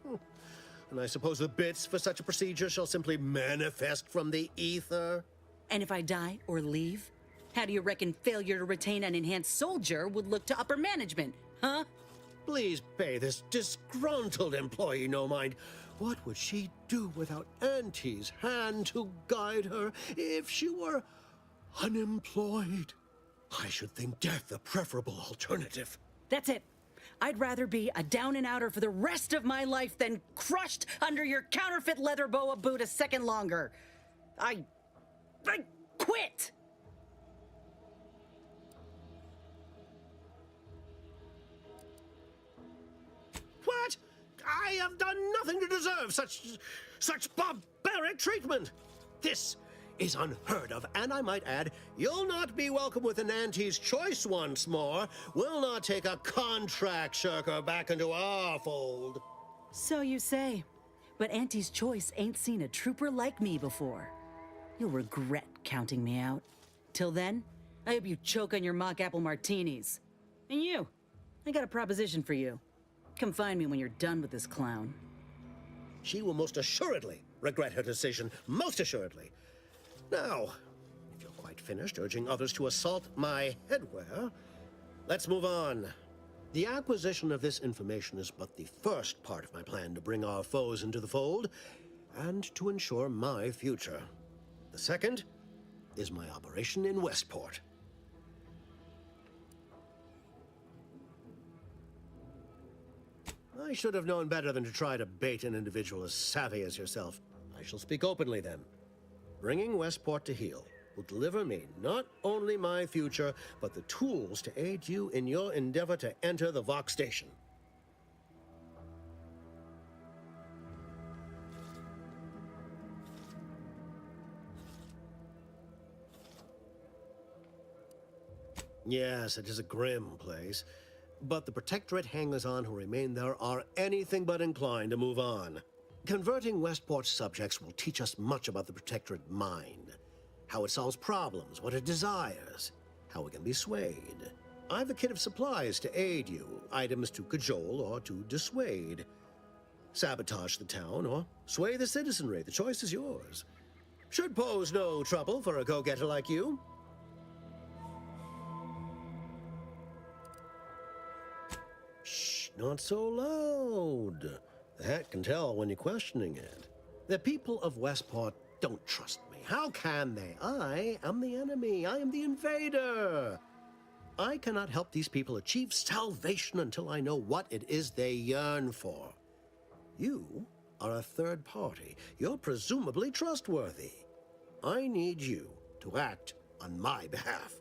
And I suppose the bits for such a procedure shall simply manifest from the ether? And if I die or leave, how do you reckon failure to retain an enhanced soldier would look to upper management, huh? Please pay this disgruntled employee no mind. What would she do without Auntie's hand to guide her if she were unemployed? I should think death a preferable alternative. That's it. I'd rather be a down and outer for the rest of my life than crushed under your counterfeit leather boa boot a second longer. I quit! What? I have done nothing to deserve such barbaric treatment. This is unheard of, and I might add, you'll not be welcome with an Auntie's choice once more. We'll not take a contract shirker back into our fold. So you say. But Auntie's choice ain't seen a trooper like me before. You'll regret counting me out. Till then, I hope you choke on your mock apple martinis. And you, I got a proposition for you. Come find me when you're done with this clown. She will most assuredly regret her decision, most assuredly. Now, if you're quite finished urging others to assault my headwear, let's move on. The acquisition of this information is but the first part of my plan to bring our foes into the fold and to ensure my future. The second is my operation in Westport. I should have known better than to try to bait an individual as savvy as yourself. I shall speak openly then. Bringing Westport to heel will deliver me not only my future, but the tools to aid you in your endeavor to enter the Vox station. Yes, it is a grim place, but the Protectorate hangers-on who remain there are anything but inclined to move on. Converting Westport's subjects will teach us much about the Protectorate mind. How it solves problems, what it desires, how it can be swayed. I've a kit of supplies to aid you, items to cajole or to dissuade. Sabotage the town or sway the citizenry, the choice is yours. Should pose no trouble for a go-getter like you. Shh, not so loud. The hat can tell when you're questioning it. The people of Westport don't trust me. How can they? I am the enemy. I am the invader. I cannot help these people achieve salvation until I know what it is they yearn for. You are a third party. You're presumably trustworthy. I need you to act on my behalf.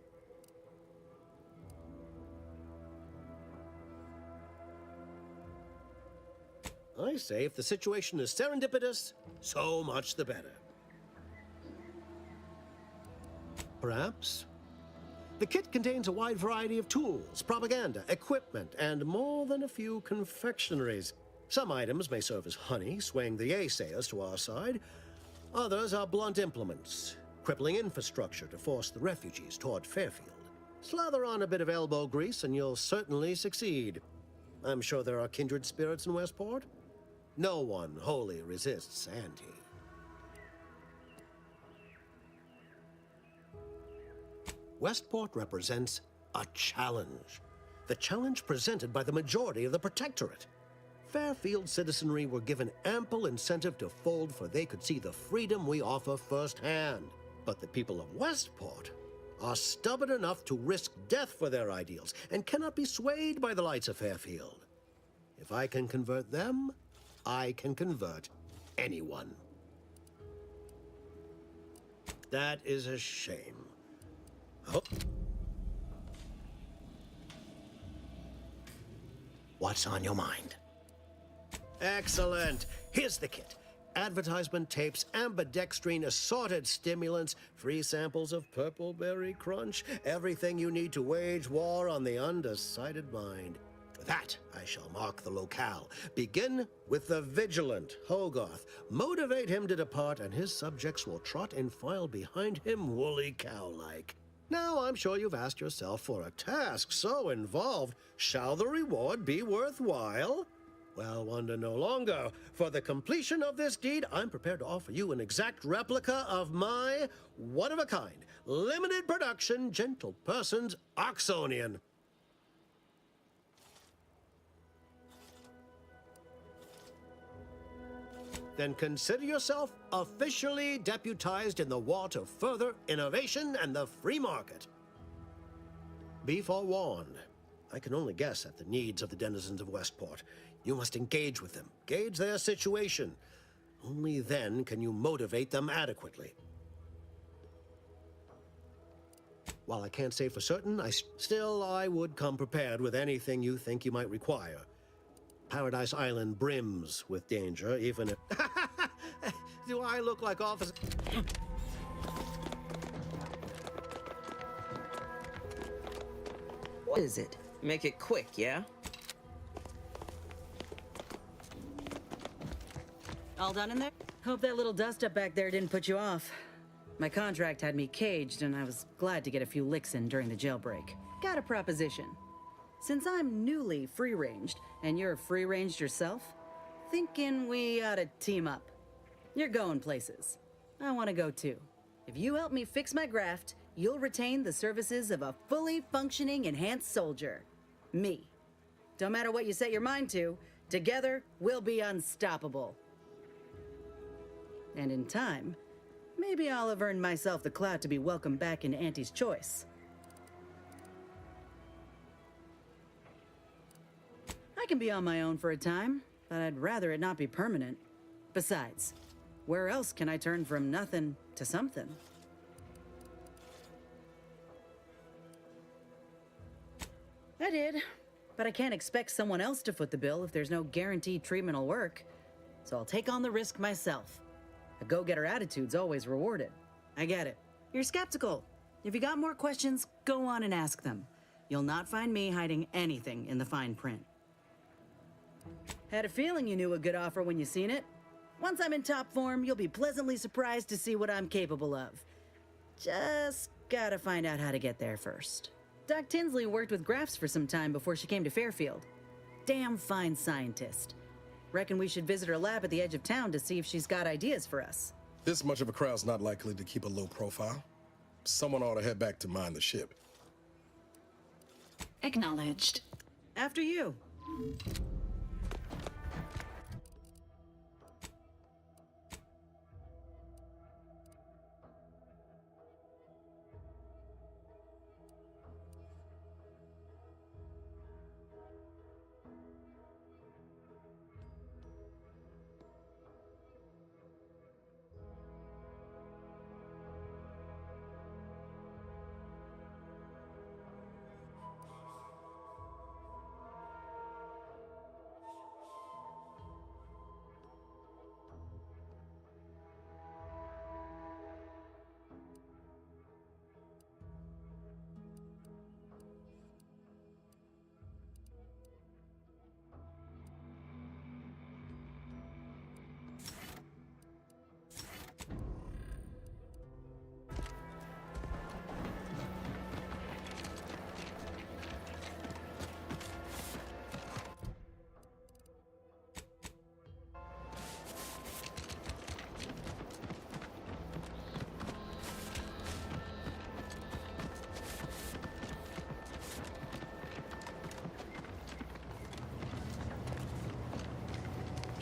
I say if the situation is serendipitous, so much the better. Perhaps. The kit contains a wide variety of tools, propaganda, equipment, and more than a few confectionaries. Some items may serve as honey, swaying the naysayers to our side. Others are blunt implements, crippling infrastructure to force the refugees toward Fairfield. Slather on a bit of elbow grease and you'll certainly succeed. I'm sure there are kindred spirits in Westport. No one wholly resists Auntie. Westport represents a challenge. The challenge presented by the majority of the Protectorate. Fairfield citizenry were given ample incentive to fold, for they could see the freedom we offer firsthand. But the people of Westport are stubborn enough to risk death for their ideals and cannot be swayed by the lights of Fairfield. If I can convert them, I can convert anyone. That is a shame. Oh. What's on your mind? Excellent. Here's the kit. advertisement tapes, ambidextrine assorted stimulants, free samples of purple berry crunch, everything you need to wage war on the undecided mind. With that, I shall mark the locale. Begin with the vigilant Hogarth. Motivate him to depart, and his subjects will trot in file behind him woolly cow-like. Now, I'm sure you've asked yourself, for a task so involved, shall the reward be worthwhile? Well, wonder no longer. For the completion of this deed, I'm prepared to offer you an exact replica of my one-of-a-kind, limited production, gentle person's Oxonian. Then consider yourself officially deputized in the war to further innovation and the free market. Be forewarned. I can only guess at the needs of the denizens of Westport. You must engage with them, gauge their situation. Only then can you motivate them adequately. While I can't say for certain, I would come prepared with anything you think you might require. Paradise Island brims with danger, even if... Do I look like Officer... What is it? Make it quick, yeah? All done in there? Hope that little dust up back there didn't put you off. My contract had me caged, and I was glad to get a few licks in during the jailbreak. Got a proposition. Since I'm newly free-ranged, and you're free-ranged yourself, thinking we ought to team up. You're going places. I want to go too. If you help me fix my graft, you'll retain the services of a fully functioning enhanced soldier. Me. Don't matter what you set your mind to, together we'll be unstoppable. And in time, maybe I'll have earned myself the clout to be welcomed back into Auntie's Choice. I can be on my own for a time, but I'd rather it not be permanent. Besides, where else can I turn from nothing to something? I did, but I can't expect someone else to foot the bill if there's no guaranteed treatment will work. So I'll take on the risk myself. A go-getter attitude's always rewarded. I get it. You're skeptical. If you got more questions, go on and ask them. You'll not find me hiding anything in the fine print. Had a feeling you knew a good offer when you seen it. Once I'm in top form, you'll be pleasantly surprised to see what I'm capable of. Just gotta find out how to get there first. Doc Tinsley worked with Grafts for some time before she came to Fairfield. Damn fine scientist. Reckon we should visit her lab at the edge of town to see if she's got ideas for us. This much of a crowd's not likely to keep a low profile. Someone ought to head back to mind the ship. Acknowledged. After you.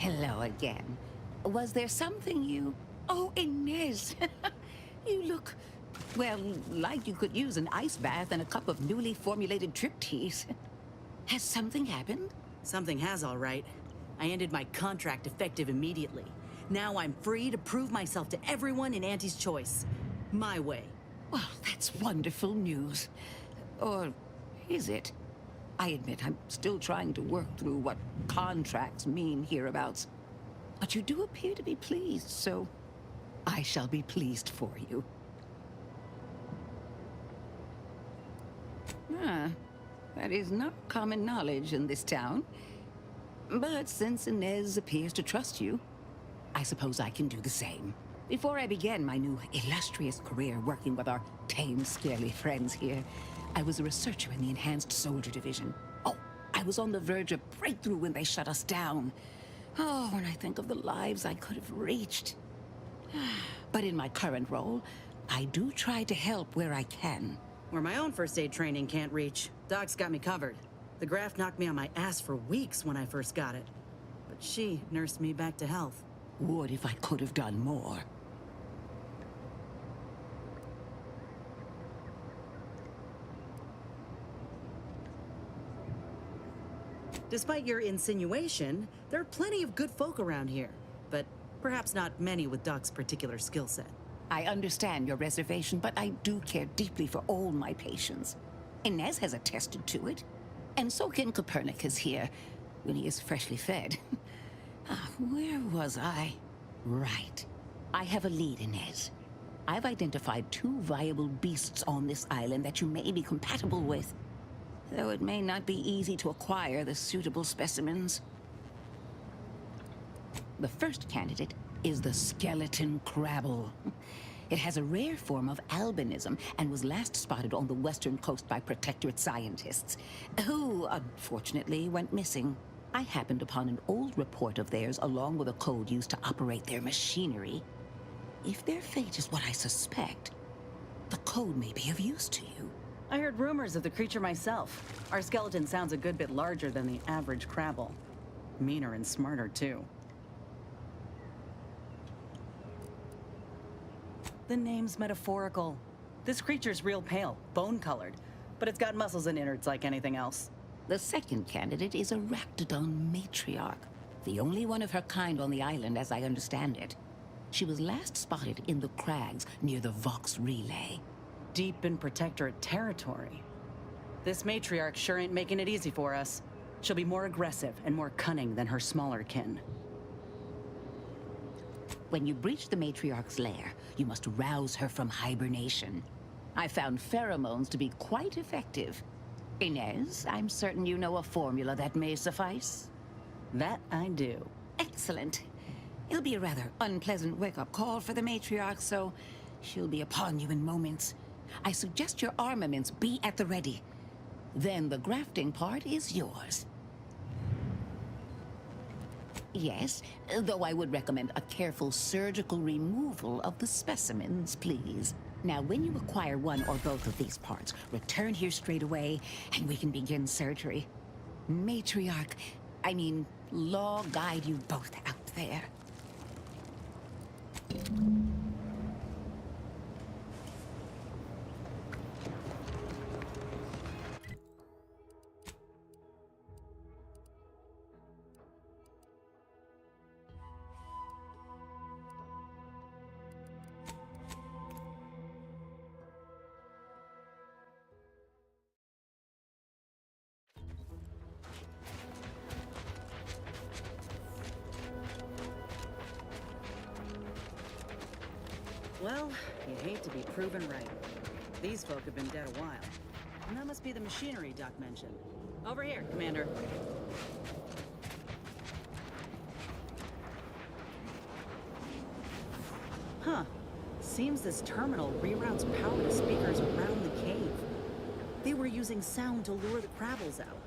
Hello again. Was there something you... Oh, Inez! You look, well, like you could use an ice bath and a cup of newly formulated trip teas. Has something happened? Something has, all right. I ended my contract effective immediately. Now I'm free to prove myself to everyone in Auntie's Choice. My way. Well, that's wonderful news. Or is it? I admit I'm still trying to work through what contracts mean hereabouts. But you do appear to be pleased, so I shall be pleased for you. Ah, that is not common knowledge in this town. But since Inez appears to trust you, I suppose I can do the same. Before I began my new illustrious career working with our tame, scaly friends here, I was a researcher in the Enhanced Soldier Division. Oh, I was on the verge of breakthrough when they shut us down. Oh, when I think of the lives I could have reached. But in my current role, I do try to help where I can. Where my own first aid training can't reach, Doc's got me covered. The graft knocked me on my ass for weeks when I first got it. But she nursed me back to health. Would if I could have done more. Despite your insinuation, there are plenty of good folk around here, but perhaps not many with Doc's particular skill set. I understand your reservation, but I do care deeply for all my patients. Inez has attested to it, and so can Copernicus here, when he is freshly fed. Where was I? Right. I have a lead, Inez. I've identified 2 viable beasts on this island that you may be compatible with, though it may not be easy to acquire the suitable specimens. The first candidate is the skeleton crabble. It has a rare form of albinism and was last spotted on the western coast by Protectorate scientists, who unfortunately went missing. I happened upon an old report of theirs along with a code used to operate their machinery. If their fate is what I suspect, the code may be of use to you. I heard rumors of the creature myself. Our skeleton sounds a good bit larger than the average crabble. Meaner and smarter, too. The name's metaphorical. This creature's real pale, bone-colored, but it's got muscles and innards like anything else. The second candidate is a Raptidon matriarch, the only one of her kind on the island as I understand it. She was last spotted in the crags near the Vox Relay. Deep in Protectorate territory. This matriarch sure ain't making it easy for us. She'll be more aggressive and more cunning than her smaller kin. When you breach the matriarch's lair, you must rouse her from hibernation. I found pheromones to be quite effective. Inez, I'm certain you know a formula that may suffice. That I do. Excellent. It'll be a rather unpleasant wake-up call for the matriarch, so she'll be upon you in moments. I suggest your armaments be at the ready. Then the grafting part is yours. Yes, though I would recommend a careful surgical removal of the specimens, please. Now, when you acquire one or both of these parts, return here straight away, and we can begin surgery. Matriarch, Law guide you both out there. Well, you hate to be proven right. These folk have been dead a while. And that must be the machinery Doc mentioned. Over here, Commander. Huh. Seems this terminal reroutes power to speakers around the cave. They were using sound to lure the crabbles out.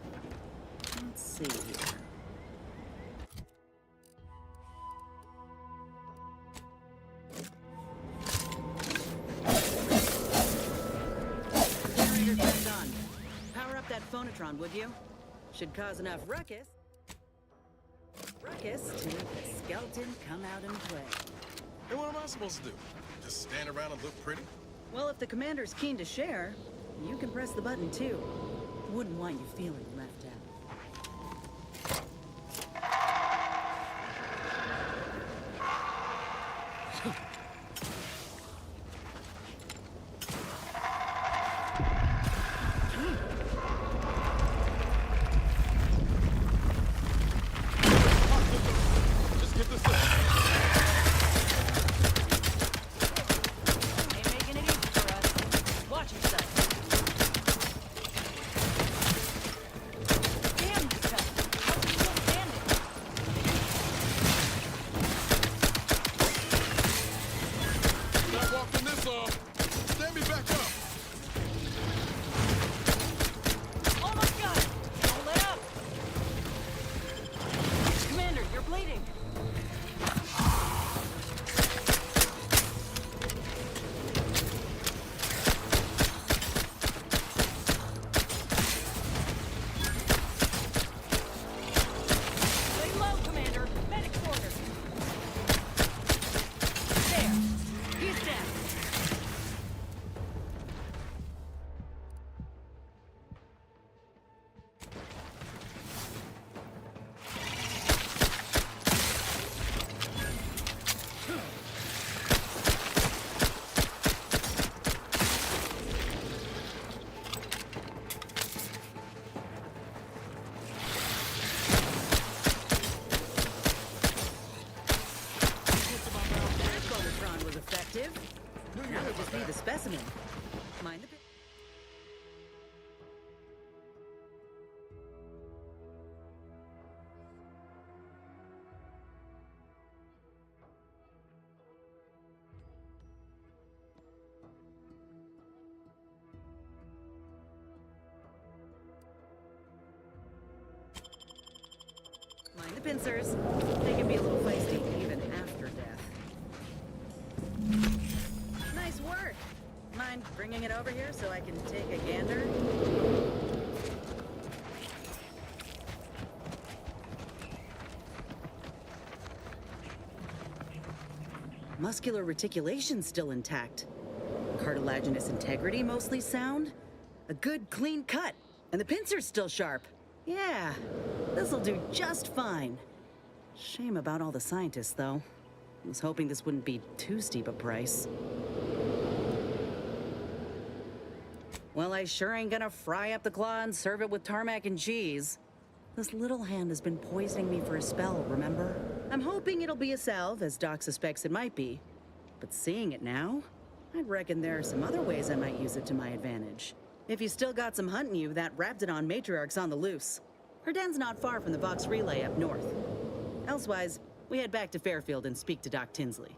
Let's see here. Phonotron, would you? Should cause enough ruckus to make the skeleton come out and play. And what am I supposed to do? Just stand around and look pretty? Well, if the commander's keen to share, you can press the button too. Wouldn't want you feeling left out. Just give this up. be the specimen. Mind the pin. Mind the pincers. They can be a little feisty even after death. Nice work. Mind bringing it over here so I can take a gander? Muscular reticulation's still intact. Cartilaginous integrity mostly sound. A good clean cut. And the pincer's still sharp. Yeah, this'll do just fine. Shame about all the scientists, though. I was hoping this wouldn't be too steep a price. Well, I sure ain't gonna fry up the claw and serve it with tarmac and cheese. This little hand has been poisoning me for a spell, remember? I'm hoping it'll be a salve, as Doc suspects it might be. But seeing it now, I'd reckon there are some other ways I might use it to my advantage. If you still got some hunting you, that Raptidon matriarch's on the loose. Her den's not far from the Vox Relay up north. Elsewise, we head back to Fairfield and speak to Doc Tinsley.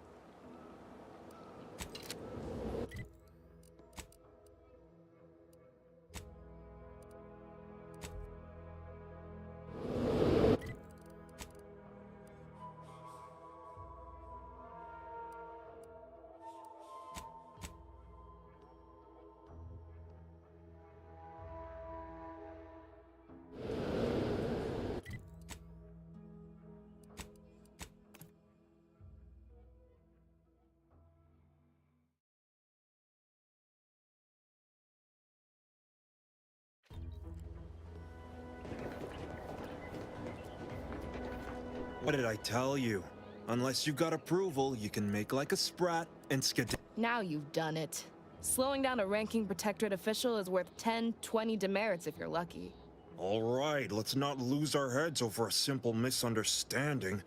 What did I tell you? Unless you got approval, you can make like a sprat and skedaddle. Now you've done it. Slowing down a ranking protectorate official is worth 10, 20 demerits if you're lucky. All right, let's not lose our heads over a simple misunderstanding.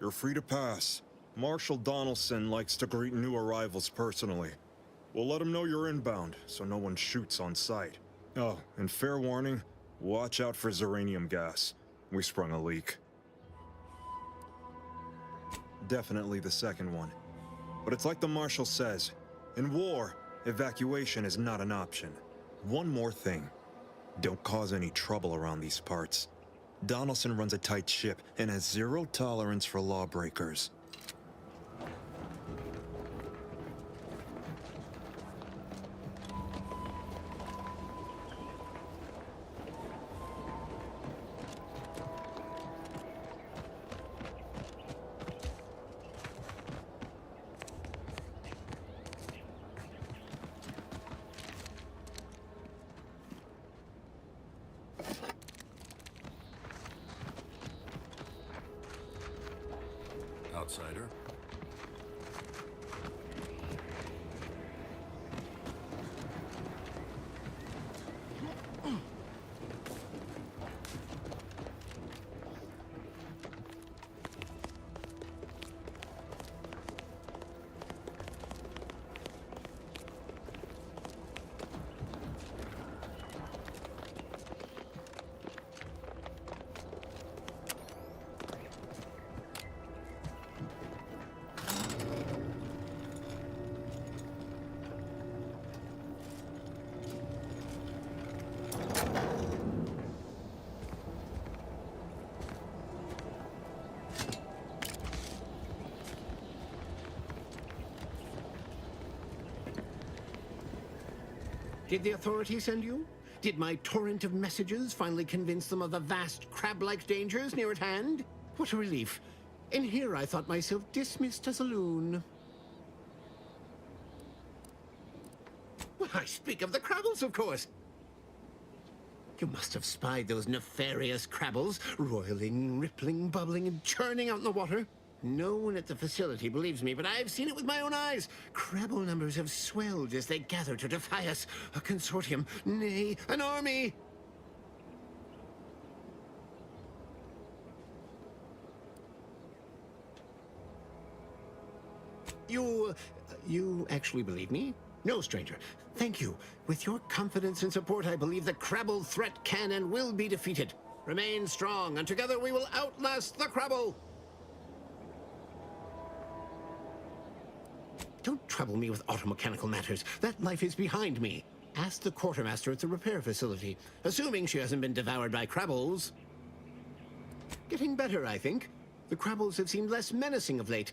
You're free to pass. Marshal Donaldson likes to greet new arrivals personally. We'll let him know you're inbound, so no one shoots on sight. Oh, and fair warning, watch out for xeranium gas. We sprung a leak. Definitely the second one. But it's like the Marshal says, in war, evacuation is not an option. One more thing. Don't cause any trouble around these parts. Donaldson runs a tight ship and has zero tolerance for lawbreakers. Outsider. Did the authorities send you? Did my torrent of messages finally convince them of the vast crab-like dangers near at hand? What a relief. In here I thought myself dismissed as a loon. Well, I speak of the Crabbles, of course. You must have spied those nefarious Crabbles, roiling, rippling, bubbling, and churning out in the water. No one at the facility believes me, but I've seen it with my own eyes. Crabble numbers have swelled as they gather to defy us. A consortium, nay, an army. You actually believe me? No, stranger. Thank you. With your confidence and support, I believe the Krabble threat can and will be defeated. Remain strong, and together we will outlast the Krabble! Don't trouble me with automechanical matters. That life is behind me. Ask the quartermaster at the repair facility, assuming she hasn't been devoured by Krabbles. Getting better, I think. The Krabbles have seemed less menacing of late.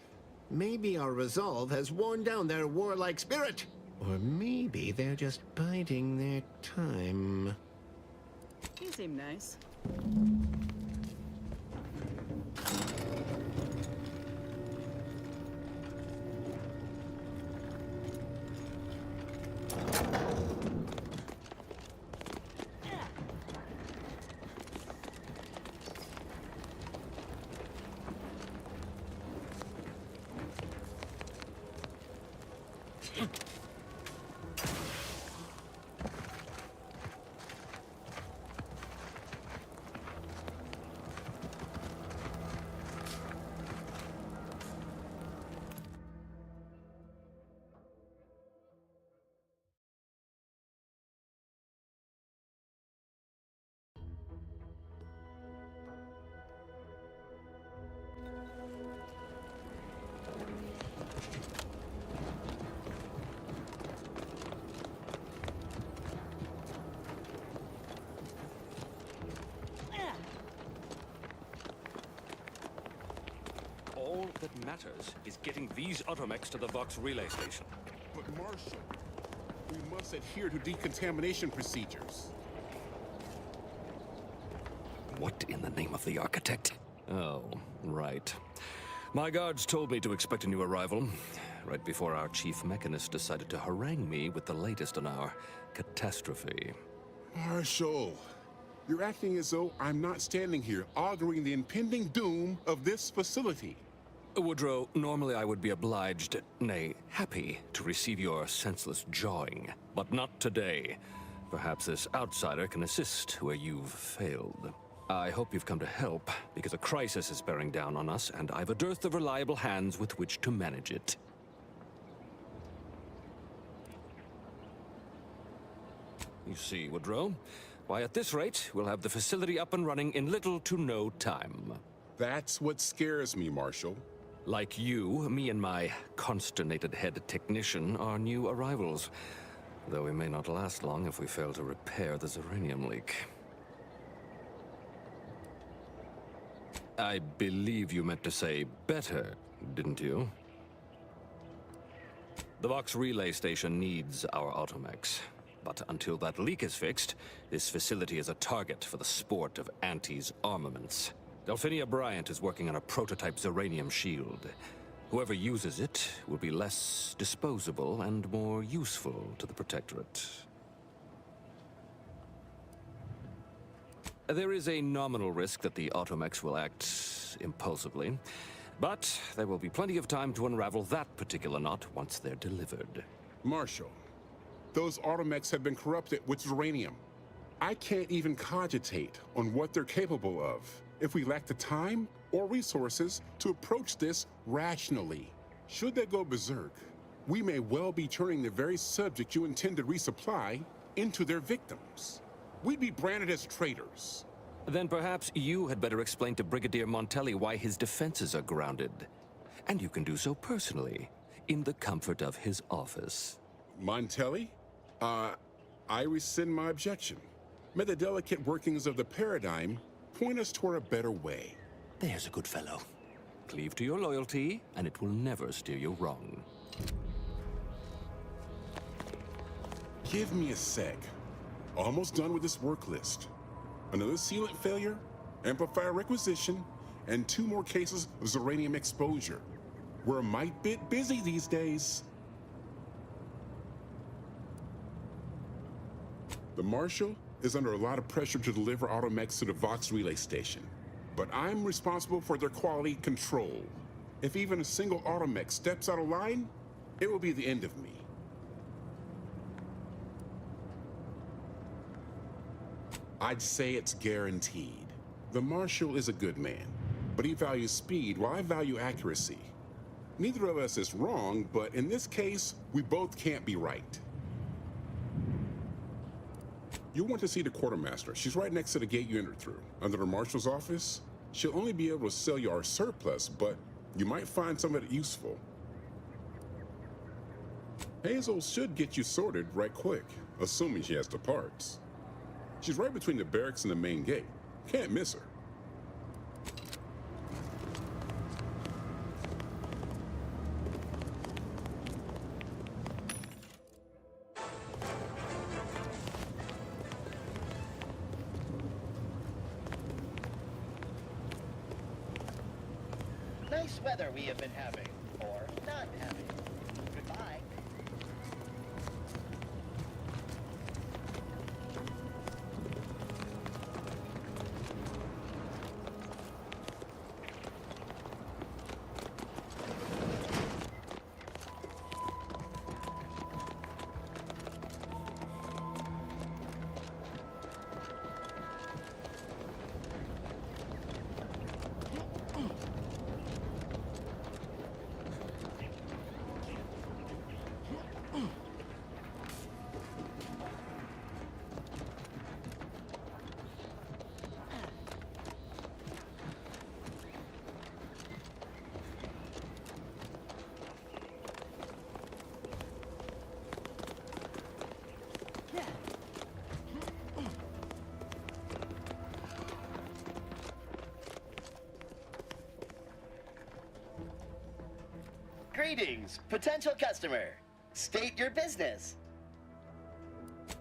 Maybe our resolve has worn down their warlike spirit. Or maybe they're just biding their time. You seem nice. All that matters is getting these automechs to the Vox relay station. But Marshal, we must adhere to decontamination procedures. What in the name of the architect? Oh, right. My guards told me to expect a new arrival, right before our chief mechanist decided to harangue me with the latest on our catastrophe. Marshal, you're acting as though I'm not standing here auguring the impending doom of this facility. Woodrow, normally I would be obliged, nay, happy, to receive your senseless jawing. But not today. Perhaps this outsider can assist where you've failed. I hope you've come to help, because a crisis is bearing down on us, and I've a dearth of reliable hands with which to manage it. You see, Woodrow, why at this rate, we'll have the facility up and running in little to no time. That's what scares me, Marshal. Like you, me and my consternated head technician are new arrivals. Though we may not last long if we fail to repair the uranium leak. I believe you meant to say better, didn't you? The Vox relay station needs our automechs. But until that leak is fixed, this facility is a target for the sport of Auntie's armaments. Delphinia Bryant is working on a prototype uranium shield. Whoever uses it will be less disposable and more useful to the Protectorate. There is a nominal risk that the automechs will act impulsively, but there will be plenty of time to unravel that particular knot once they're delivered. Marshal, those automechs have been corrupted with uranium. I can't even cogitate on what they're capable of if we lack the time or resources to approach this rationally. Should they go berserk, we may well be turning the very subject you intend to resupply into their victims. We'd be branded as traitors. Then perhaps you had better explain to Brigadier Montelli why his defenses are grounded. And you can do so personally, in the comfort of his office. Montelli? I rescind my objection. May the delicate workings of the paradigm point us toward a better way. There's a good fellow. Cleave to your loyalty, and it will never steer you wrong. Give me a sec. Almost done with this work list. Another sealant failure, amplifier requisition, and 2 more cases of uranium exposure. We're a mite bit busy these days. The Marshal is under a lot of pressure to deliver automechs to the Vox relay station, but I'm responsible for their quality control. If even a single automech steps out of line, it will be the end of me. I'd say it's guaranteed. The Marshal is a good man, but he values speed while I value accuracy. Neither of us is wrong, but in this case, we both can't be right. You want to see the quartermaster. She's right next to the gate you entered through. Under the marshal's office, she'll only be able to sell you our surplus, but you might find some of it useful. Hazel should get you sorted right quick, assuming she has the parts. She's right between the barracks and the main gate. Can't miss her. Nice weather we have been having, or not having. Goodbye. Greetings, potential customer. State your business.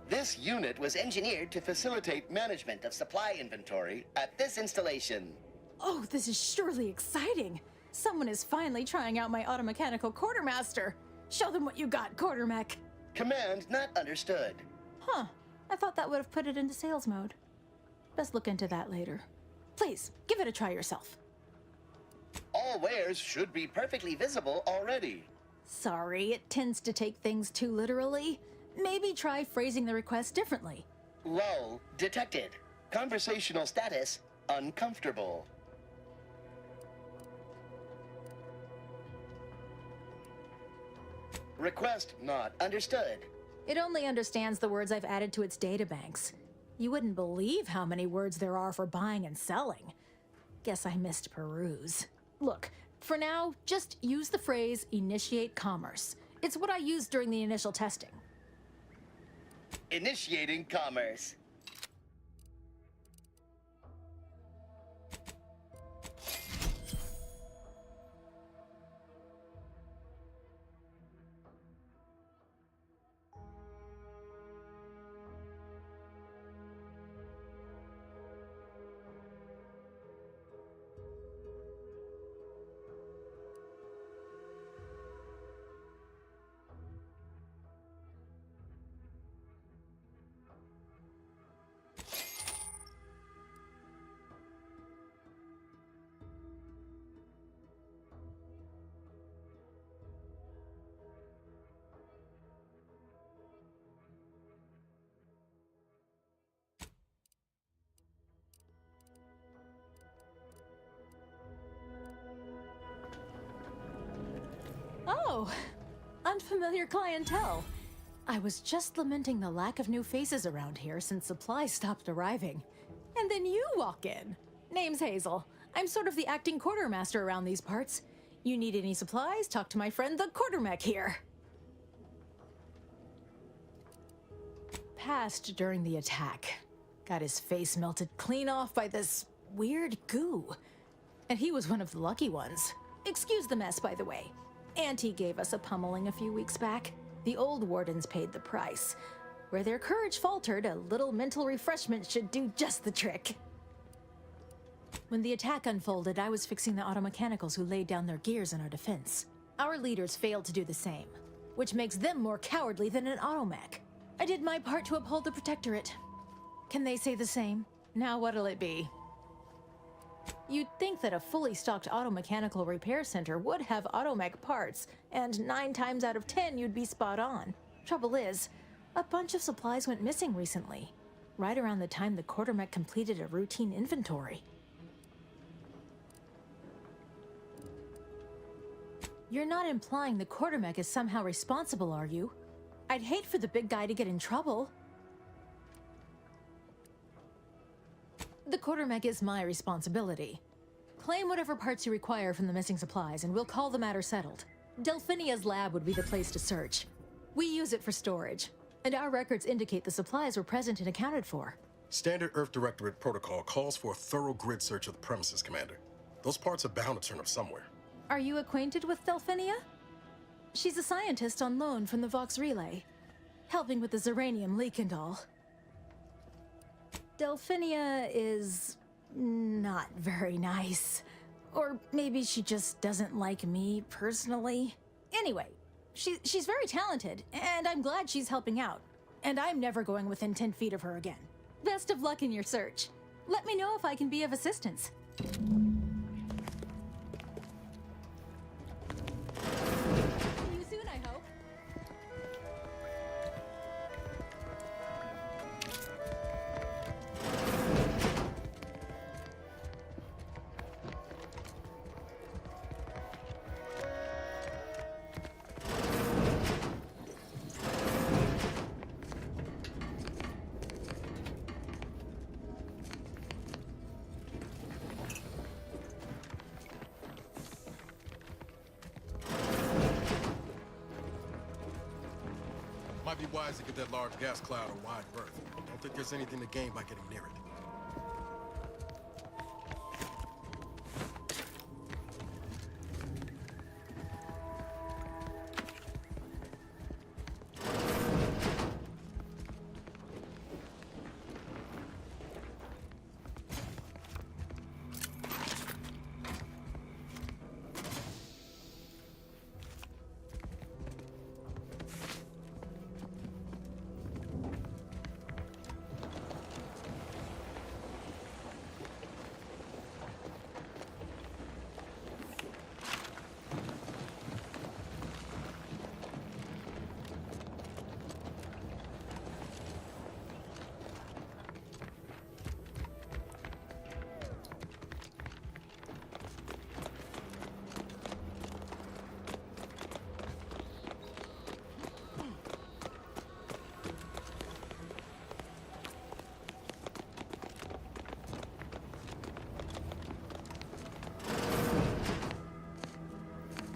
This unit was engineered to facilitate management of supply inventory at this installation. Oh, this is surely exciting. Someone is finally trying out my automechanical quartermaster. Show them what you got, quartermech. Command not understood. Huh. I thought that would have put it into sales mode. Best look into that later. Please, give it a try yourself. All wares should be perfectly visible already. Sorry, it tends to take things too literally. Maybe try phrasing the request differently. Lull detected. Conversational status uncomfortable. Request not understood. It only understands the words I've added to its databanks. You wouldn't believe how many words there are for buying and selling. Guess I missed peruse. Look, for now, just use the phrase initiate commerce. It's what I used during the initial testing. Initiating commerce. Oh, unfamiliar clientele. I was just lamenting the lack of new faces around here since supplies stopped arriving. And then you walk in. Name's Hazel. I'm sort of the acting quartermaster around these parts. You need any supplies? Talk to my friend the quartermech here. Passed during the attack. Got his face melted clean off by this weird goo. And he was one of the lucky ones. Excuse the mess, by the way. Auntie gave us a pummeling a few weeks back. The old wardens paid the price. Where their courage faltered, a little mental refreshment should do just the trick. When the attack unfolded, I was fixing the automechanicals who laid down their gears in our defense. Our leaders failed to do the same, which makes them more cowardly than an automech. I did my part to uphold the Protectorate. Can they say the same? Now what'll it be? You'd think that a fully stocked automechanical repair center would have automech parts, and 9 times out of 10 you'd be spot on. Trouble is, a bunch of supplies went missing recently, right around the time the quartermech completed a routine inventory. You're not implying the quartermech is somehow responsible, are you? I'd hate for the big guy to get in trouble. The quartermech is my responsibility. Claim whatever parts you require from the missing supplies, and we'll call the matter settled. Delphinia's lab would be the place to search. We use it for storage, and our records indicate the supplies were present and accounted for. Standard Earth Directorate protocol calls for a thorough grid search of the premises, Commander. Those parts are bound to turn up somewhere. Are you acquainted with Delphinia? She's a scientist on loan from the Vox Relay, helping with the Zeranium leak and all. Delphinia is not very nice. Or maybe she just doesn't like me personally. Anyway, she's very talented, and I'm glad she's helping out. And I'm never going within 10 feet of her again. Best of luck in your search. Let me know if I can be of assistance. See you soon, I hope. Might be wise to get that large gas cloud a wide berth. Don't think there's anything to gain by getting near it.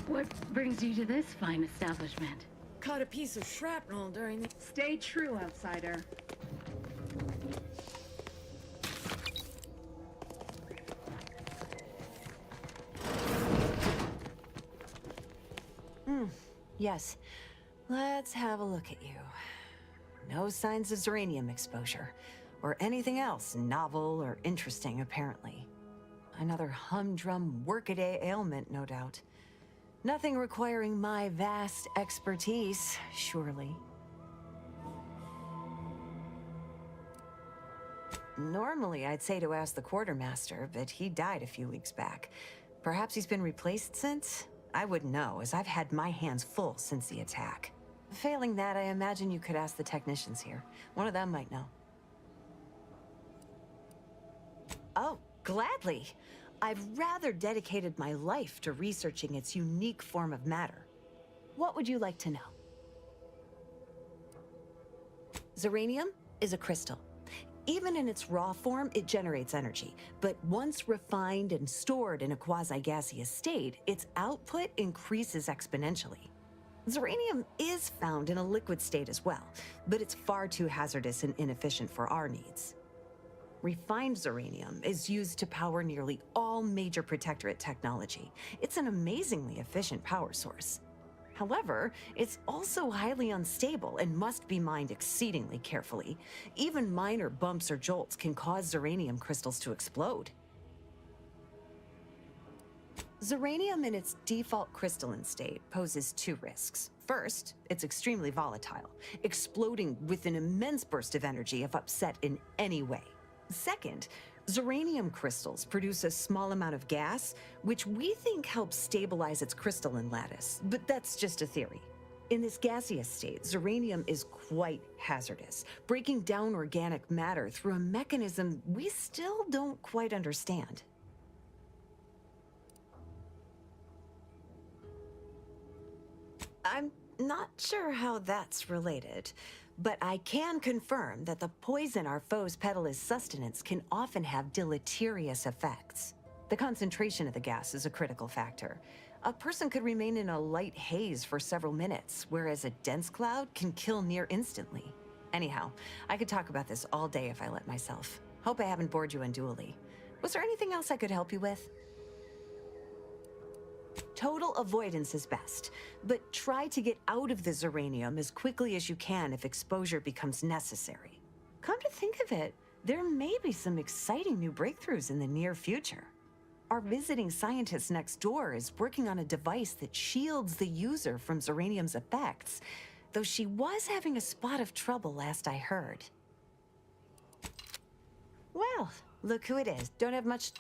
What brings you to this fine establishment? Caught a piece of shrapnel during the... Stay true, outsider. Yes. Let's have a look at you. No signs of Zeranium exposure, or anything else novel or interesting, apparently. Another humdrum workaday ailment, no doubt. Nothing requiring my vast expertise, surely. Normally, I'd say to ask the quartermaster, but he died a few weeks back. Perhaps he's been replaced since? I wouldn't know, as I've had my hands full since the attack. Failing that, I imagine you could ask the technicians here. One of them might know. Oh, gladly. I've rather dedicated my life to researching its unique form of matter. What would you like to know? Zeranium is a crystal. Even in its raw form, it generates energy. But once refined and stored in a quasi-gaseous state, its output increases exponentially. Zeranium is found in a liquid state as well, but it's far too hazardous and inefficient for our needs. Refined zeranium is used to power nearly all major Protectorate technology. It's an amazingly efficient power source. However, it's also highly unstable and must be mined exceedingly carefully. Even minor bumps or jolts can cause zeranium crystals to explode. Zeranium in its default crystalline state poses two risks. First, it's extremely volatile, exploding with an immense burst of energy if upset in any way. Second, zeranium crystals produce a small amount of gas, which we think helps stabilize its crystalline lattice, but that's just a theory. In this gaseous state, zeranium is quite hazardous, breaking down organic matter through a mechanism we still don't quite understand. I'm not sure how that's related, but I can confirm that the poison our foes peddle as sustenance can often have deleterious effects. The concentration of the gas is a critical factor. A person could remain in a light haze for several minutes, whereas a dense cloud can kill near instantly. Anyhow, I could talk about this all day if I let myself. Hope I haven't bored you unduly. Was there anything else I could help you with? Total avoidance is best, but try to get out of the Zeranium as quickly as you can if exposure becomes necessary. Come to think of it, there may be some exciting new breakthroughs in the near future. Our visiting scientist next door is working on a device that shields the user from Zeranium's effects, though she was having a spot of trouble last I heard. Well, look who it is. Don't have much...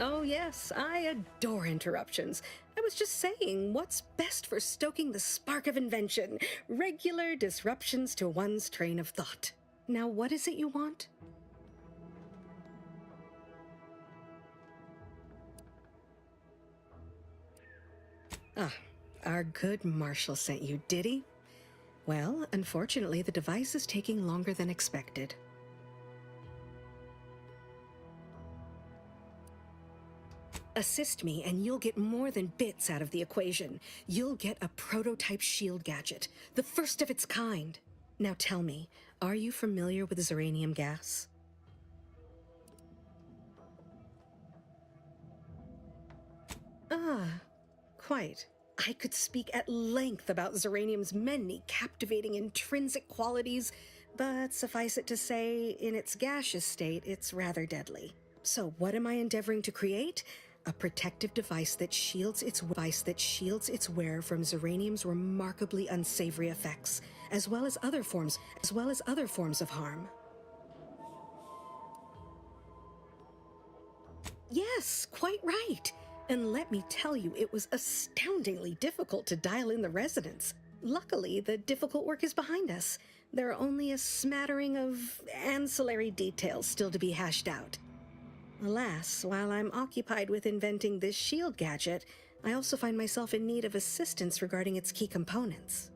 Oh yes, I adore interruptions. I was just saying, what's best for stoking the spark of invention? Regular disruptions to one's train of thought. Now what is it you want? Ah, our good Marshal sent you, did he? Well, unfortunately, the device is taking longer than expected. Assist me, and you'll get more than bits out of the equation. You'll get a prototype shield gadget, the first of its kind. Now tell me, are you familiar with Zeranium gas? Ah, quite. I could speak at length about Zeranium's many captivating intrinsic qualities, but suffice it to say, in its gaseous state, it's rather deadly. So what am I endeavoring to create? A protective device that shields its wearer from Zeranium's remarkably unsavory effects, as well as other forms of harm. Yes, quite right. And let me tell you, it was astoundingly difficult to dial in the resonance. Luckily, the difficult work is behind us. There are only a smattering of ancillary details still to be hashed out. Alas, while I'm occupied with inventing this shield gadget, I also find myself in need of assistance regarding its key components.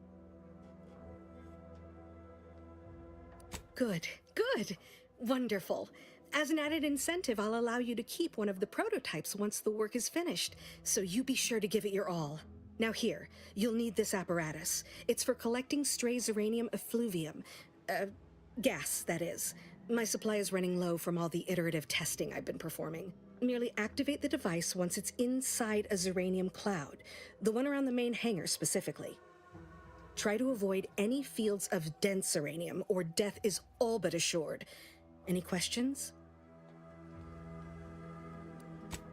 Good, good, wonderful. As an added incentive, I'll allow you to keep one of the prototypes once the work is finished, so you be sure to give it your all. Now here, you'll need this apparatus. It's for collecting stray Zeranium effluvium. Gas, that is. My supply is running low from all the iterative testing I've been performing. Merely activate the device once it's inside a Zeranium cloud, the one around the main hangar specifically. Try to avoid any fields of dense Zeranium, or death is all but assured. Any questions?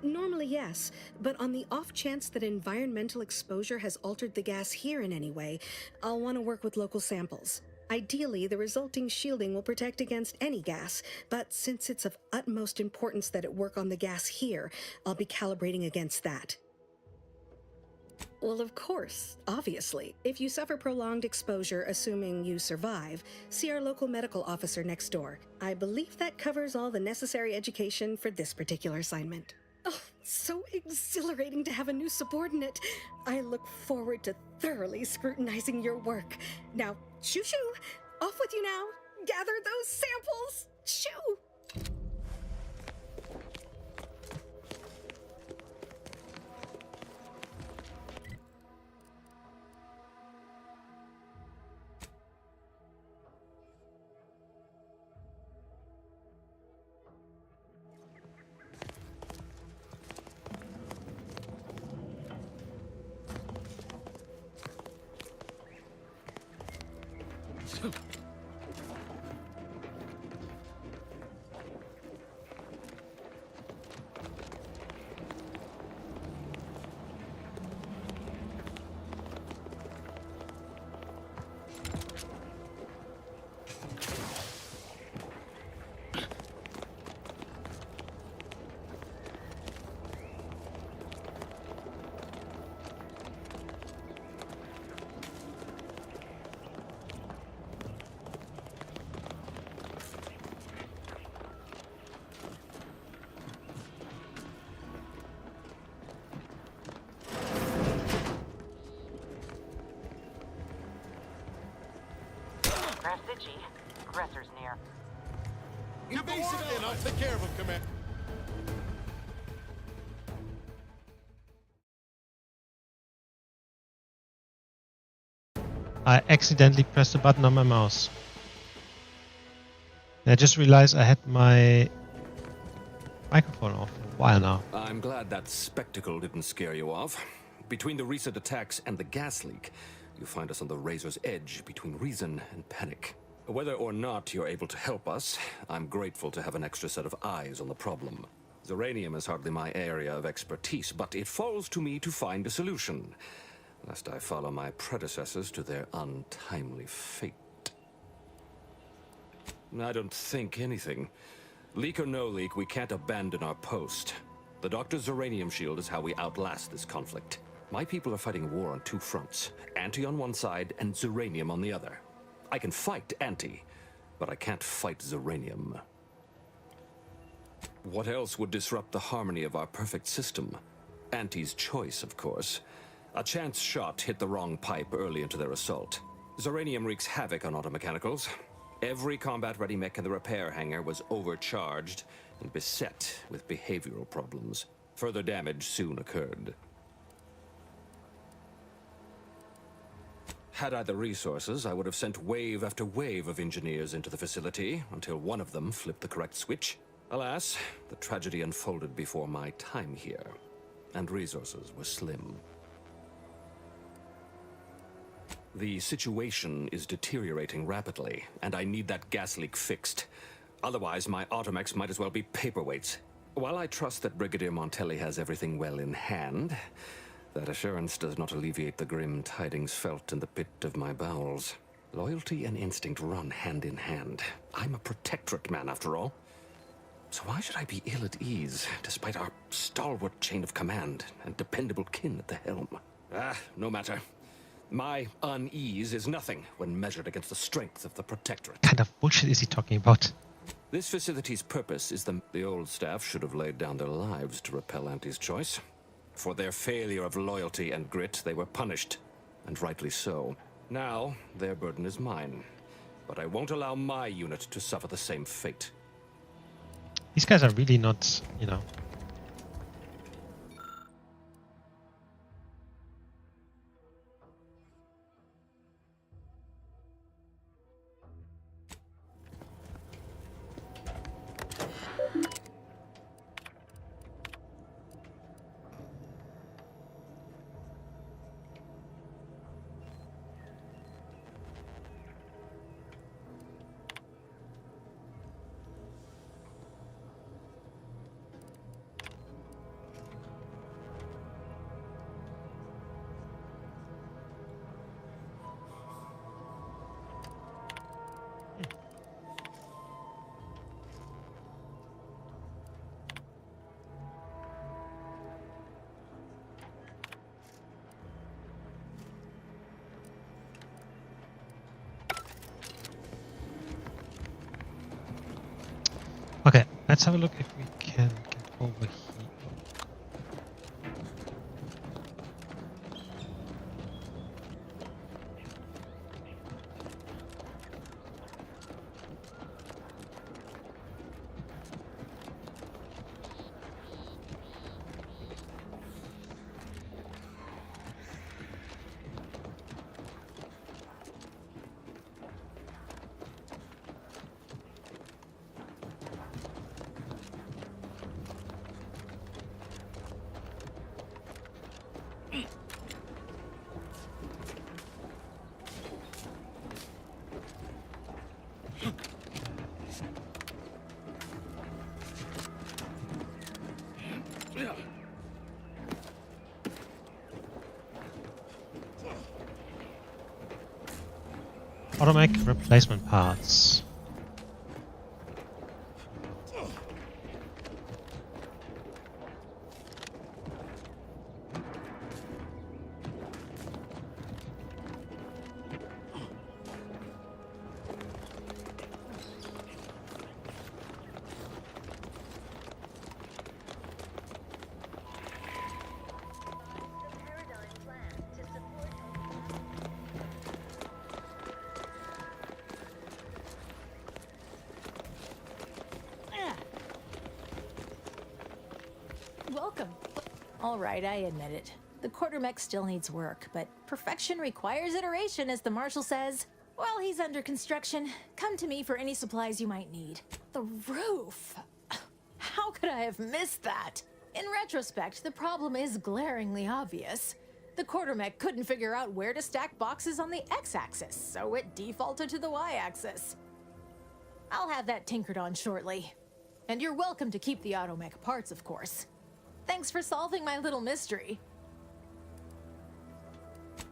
Normally, yes, but on the off chance that environmental exposure has altered the gas here in any way, I'll want to work with local samples. Ideally, the resulting shielding will protect against any gas, but since it's of utmost importance that it work on the gas here, I'll be calibrating against that. Well, of course, obviously. If you suffer prolonged exposure, assuming you survive, see our local medical officer next door. I believe that covers all the necessary education for this particular assignment. Oh, so exhilarating to have a new subordinate. I look forward to thoroughly scrutinizing your work. Now, shoo-shoo! Off with you now! Gather those samples! Shoo! Aggressors near. You base it in, I'll take care of him, Commander. I accidentally pressed a button on my mouse. And I just realized I had my microphone off for a while now. I'm glad that spectacle didn't scare you off. Between the recent attacks and the gas leak, you find us on the razor's edge between reason and panic. Whether or not you're able to help us, I'm grateful to have an extra set of eyes on the problem. Zeranium is hardly my area of expertise, but it falls to me to find a solution, lest I follow my predecessors to their untimely fate. I don't think anything. Leak or no leak, we can't abandon our post. The Doctor's Zeranium shield is how we outlast this conflict. My people are fighting a war on two fronts, Anti on one side and Zeranium on the other. I can fight Anti, but I can't fight Zeranium. What else would disrupt the harmony of our perfect system? Anti's choice, of course. A chance shot hit the wrong pipe early into their assault. Zeranium wreaks havoc on automechanicals. Every combat-ready mech in the repair hangar was overcharged and beset with behavioral problems. Further damage soon occurred. Had I the resources, I would have sent wave after wave of engineers into the facility until one of them flipped the correct switch. Alas, the tragedy unfolded before my time here, and resources were slim. The situation is deteriorating rapidly, and I need that gas leak fixed. Otherwise, my automechs might as well be paperweights. While I trust that Brigadier Montelli has everything well in hand, that assurance does not alleviate the grim tidings felt in the pit of my bowels. Loyalty and instinct run hand in hand. I'm a protectorate man, after all. So why should I be ill at ease, despite our stalwart chain of command and dependable kin at the helm? No matter. My unease is nothing when measured against the strength of the protectorate. What kind of bullshit is he talking about? This the purpose is the old staff should have laid down their lives to repel Anti's choice. For their failure of loyalty and grit, they were punished, and rightly so. Now, their burden is mine. But I won't allow my unit to suffer the same fate. These guys are really not, you know... Let's have a look if we can get over here. Automech replacement parts. Welcome. All right, I admit it. The quartermech still needs work, but perfection requires iteration, as the marshal says. While he's under construction, come to me for any supplies you might need. The roof! How could I have missed that? In retrospect, the problem is glaringly obvious. The quartermech couldn't figure out where to stack boxes on the x-axis, so it defaulted to the y-axis. I'll have that tinkered on shortly. And you're welcome to keep the automech parts, of course. Thanks for solving my little mystery.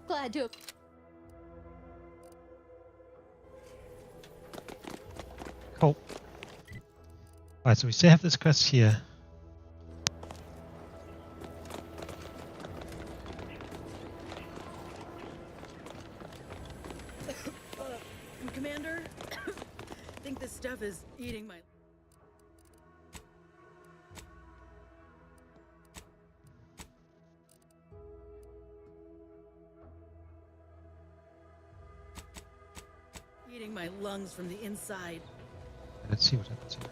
Glad to... Cool. Alright, so we still have this quest here. Commander, I think this stuff is eating my... eating my lungs from the inside. Let's see what happens here.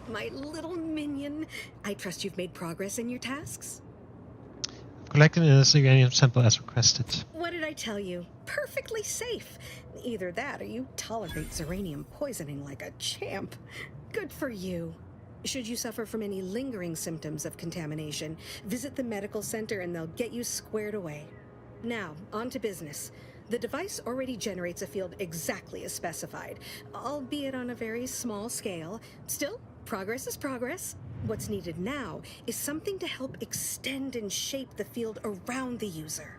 My little minion. I trust you've made progress in your tasks? Collected in this uranium sample as requested. What did I tell you? Perfectly safe. Either that or you tolerate Zeranium poisoning like a champ. Good for you. Should you suffer from any lingering symptoms of contamination, visit the medical center and they'll get you squared away. Now, on to business. The device already generates a field exactly as specified, albeit on a very small scale. Still, progress is progress. What's needed now is something to help extend and shape the field around the user.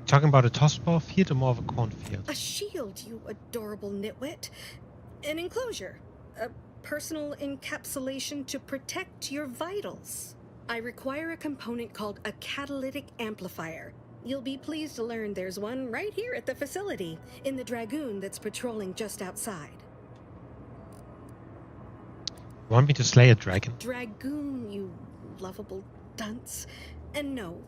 Talking about a tossball field or more of a cornfield? A shield, you adorable nitwit. An enclosure. A personal encapsulation to protect your vitals. I require a component called a catalytic amplifier. You'll be pleased to learn there's one right here at the facility, in the Dragoon that's patrolling just outside. You want me to slay a dragon? Dragoon, you lovable dunce. And no,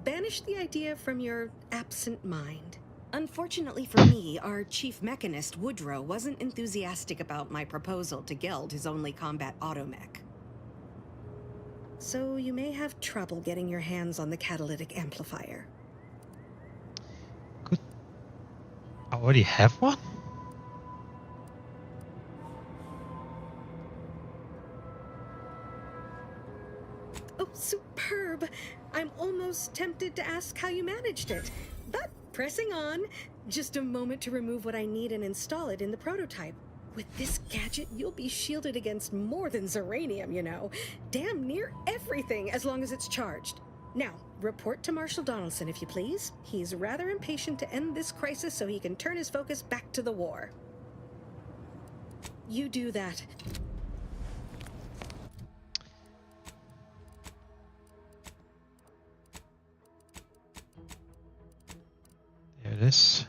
banish the idea from your absent mind. Unfortunately for me, our chief mechanist, Woodrow, wasn't enthusiastic about my proposal to Geld his only combat automech. So you may have trouble getting your hands on the catalytic amplifier. Good. I already have one? Oh, superb! I'm almost tempted to ask how you managed it. But pressing on, just a moment to remove what I need and install it in the prototype. With this gadget, you'll be shielded against more than Zeranium, you know. Damn near everything, as long as it's charged. Now, report to Marshal Donaldson, if you please. He's rather impatient to end this crisis so he can turn his focus back to the war. You do that. There it is.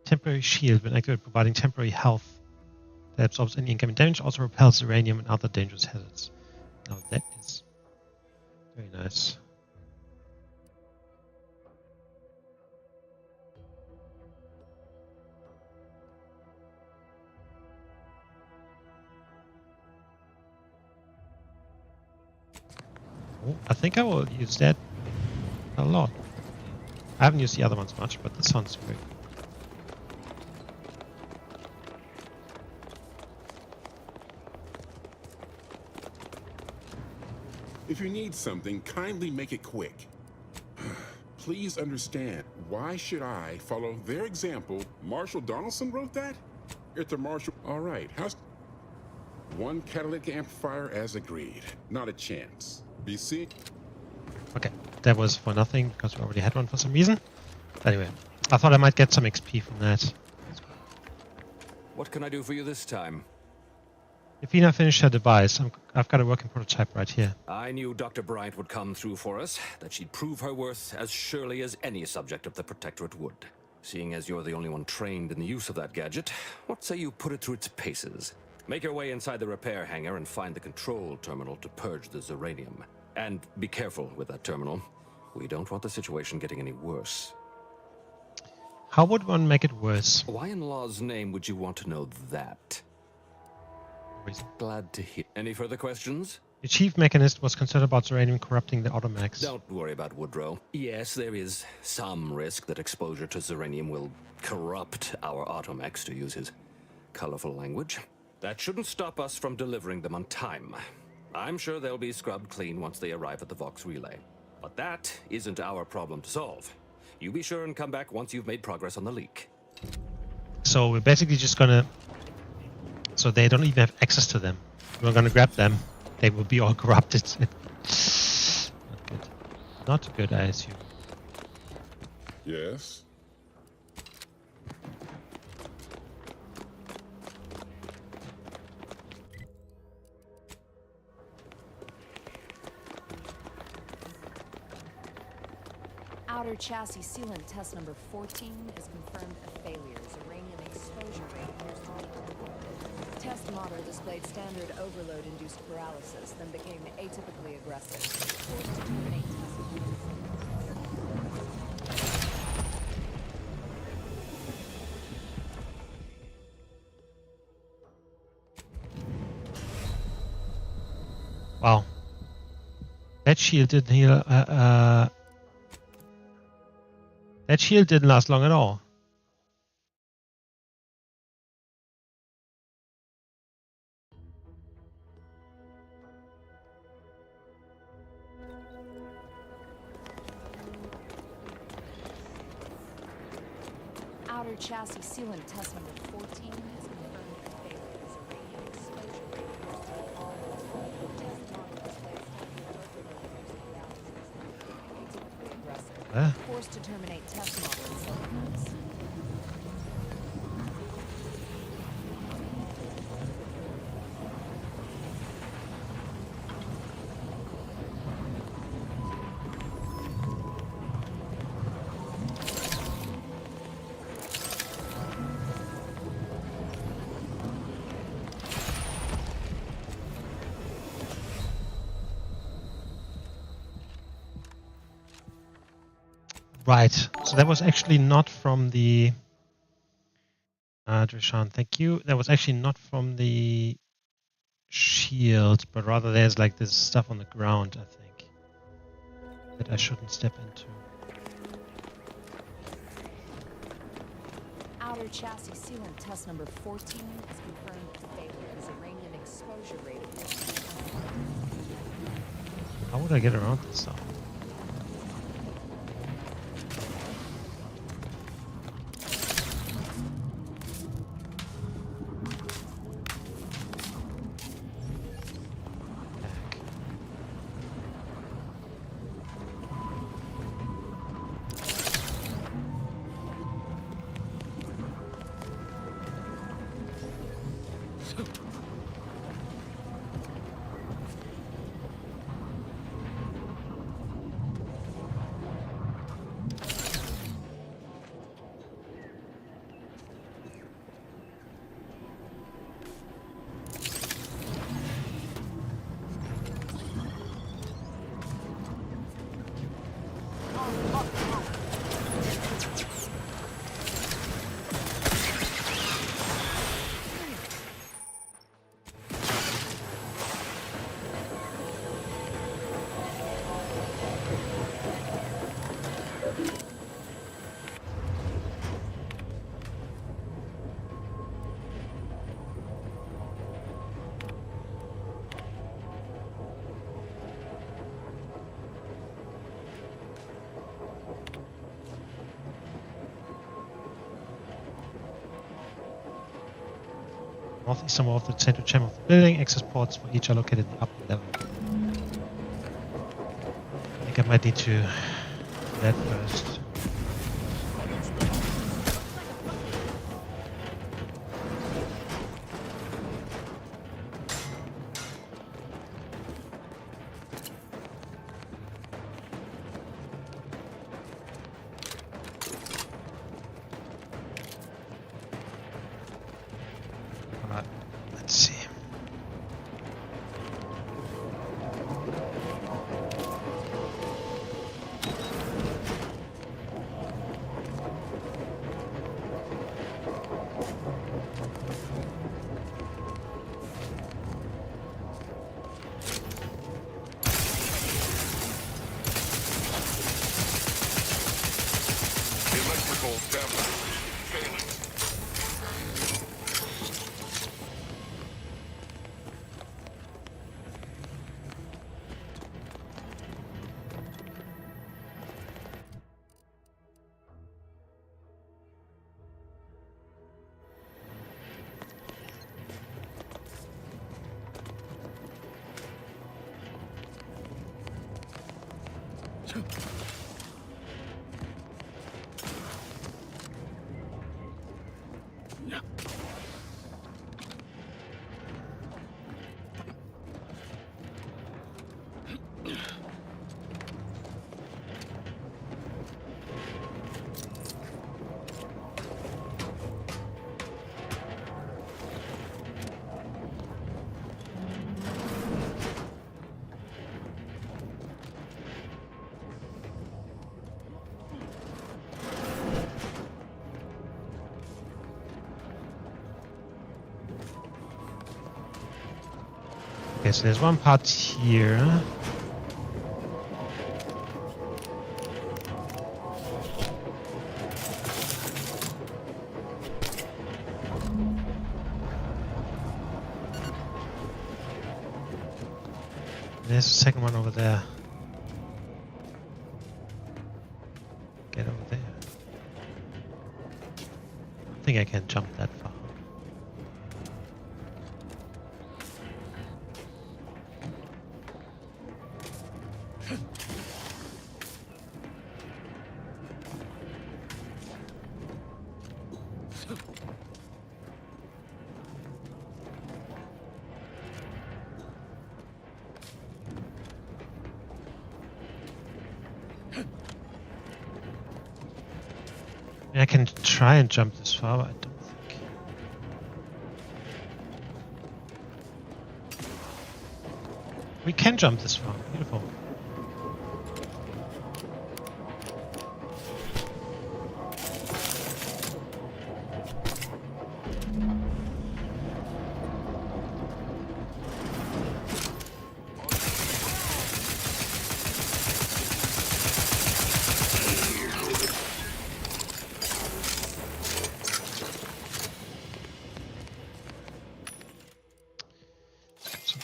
Temporary shield when activated, providing temporary health that absorbs any incoming damage, also repels uranium and other dangerous hazards. Now that is very nice. Oh, I think I will use that a lot. I haven't used the other ones much, but this sounds great. If you need something, kindly make it quick. Please understand, why should I follow their example? Marshal Donaldson wrote that? If the Marshal... All right, how's... One catalytic amplifier as agreed. Not a chance. BC? Okay, that was for nothing because we already had one for some reason. Anyway, I thought I might get some XP from that. What can I do for you this time? If Ina finished her device, I've got a working prototype right here. I knew Dr. Bryant would come through for us, that she'd prove her worth as surely as any subject of the Protectorate would. Seeing as you're the only one trained in the use of that gadget, what say you put it through its paces? Make your way inside the repair hangar and find the control terminal to purge the Zeranium. And be careful with that terminal. We don't want the situation getting any worse. How would one make it worse? Why in law's name would you want to know that? Glad to hear. Any further questions? The chief mechanist was concerned about uranium corrupting the automax. Don't worry about Woodrow. Yes, there is some risk that exposure to Zeranium will corrupt our automax, to use his colorful language. That shouldn't stop us from delivering them on time. I'm sure they'll be scrubbed clean once they arrive at the Vox relay. But that isn't our problem to solve. You be sure and come back once you've made progress on the leak. So we're basically just gonna... So they don't even have access to them. We're gonna grab them. They will be all corrupted. Not good. Not good, I assume. Yes? Outer chassis sealant test number 14 is confirmed a failure. Uranium exposure rate appears to be unknown. Test model displayed standard overload-induced paralysis, then became atypically aggressive. Forced to terminate Wow. That shield didn't heal. That shield didn't last long at all. outer chassis sealant test number 14 is confirmed a failure. Uranium exposure rate appears to be unknown. Test model displays atypically aggressive. Forced to terminate test model in seconds. Right, so that was actually not from the... Drishan, thank you. That was actually not from the shield, but rather there's like this stuff on the ground, I think, that I shouldn't step into. Outer chassis sealant test number 14 is confirmed a failure. Uranium exposure rate appears to be unknown. How would I get around this stuff? Northeastern wall of the central chamber of the building. Access ports for each are located in the upper level. I think I might need to do that first. Let's see. Electrical damage. Failing. Okay, so there's one part here. There's a second one over there. Get over there. I think I can jump that far. I can try and jump this far, but I don't think. We can jump this far. Beautiful.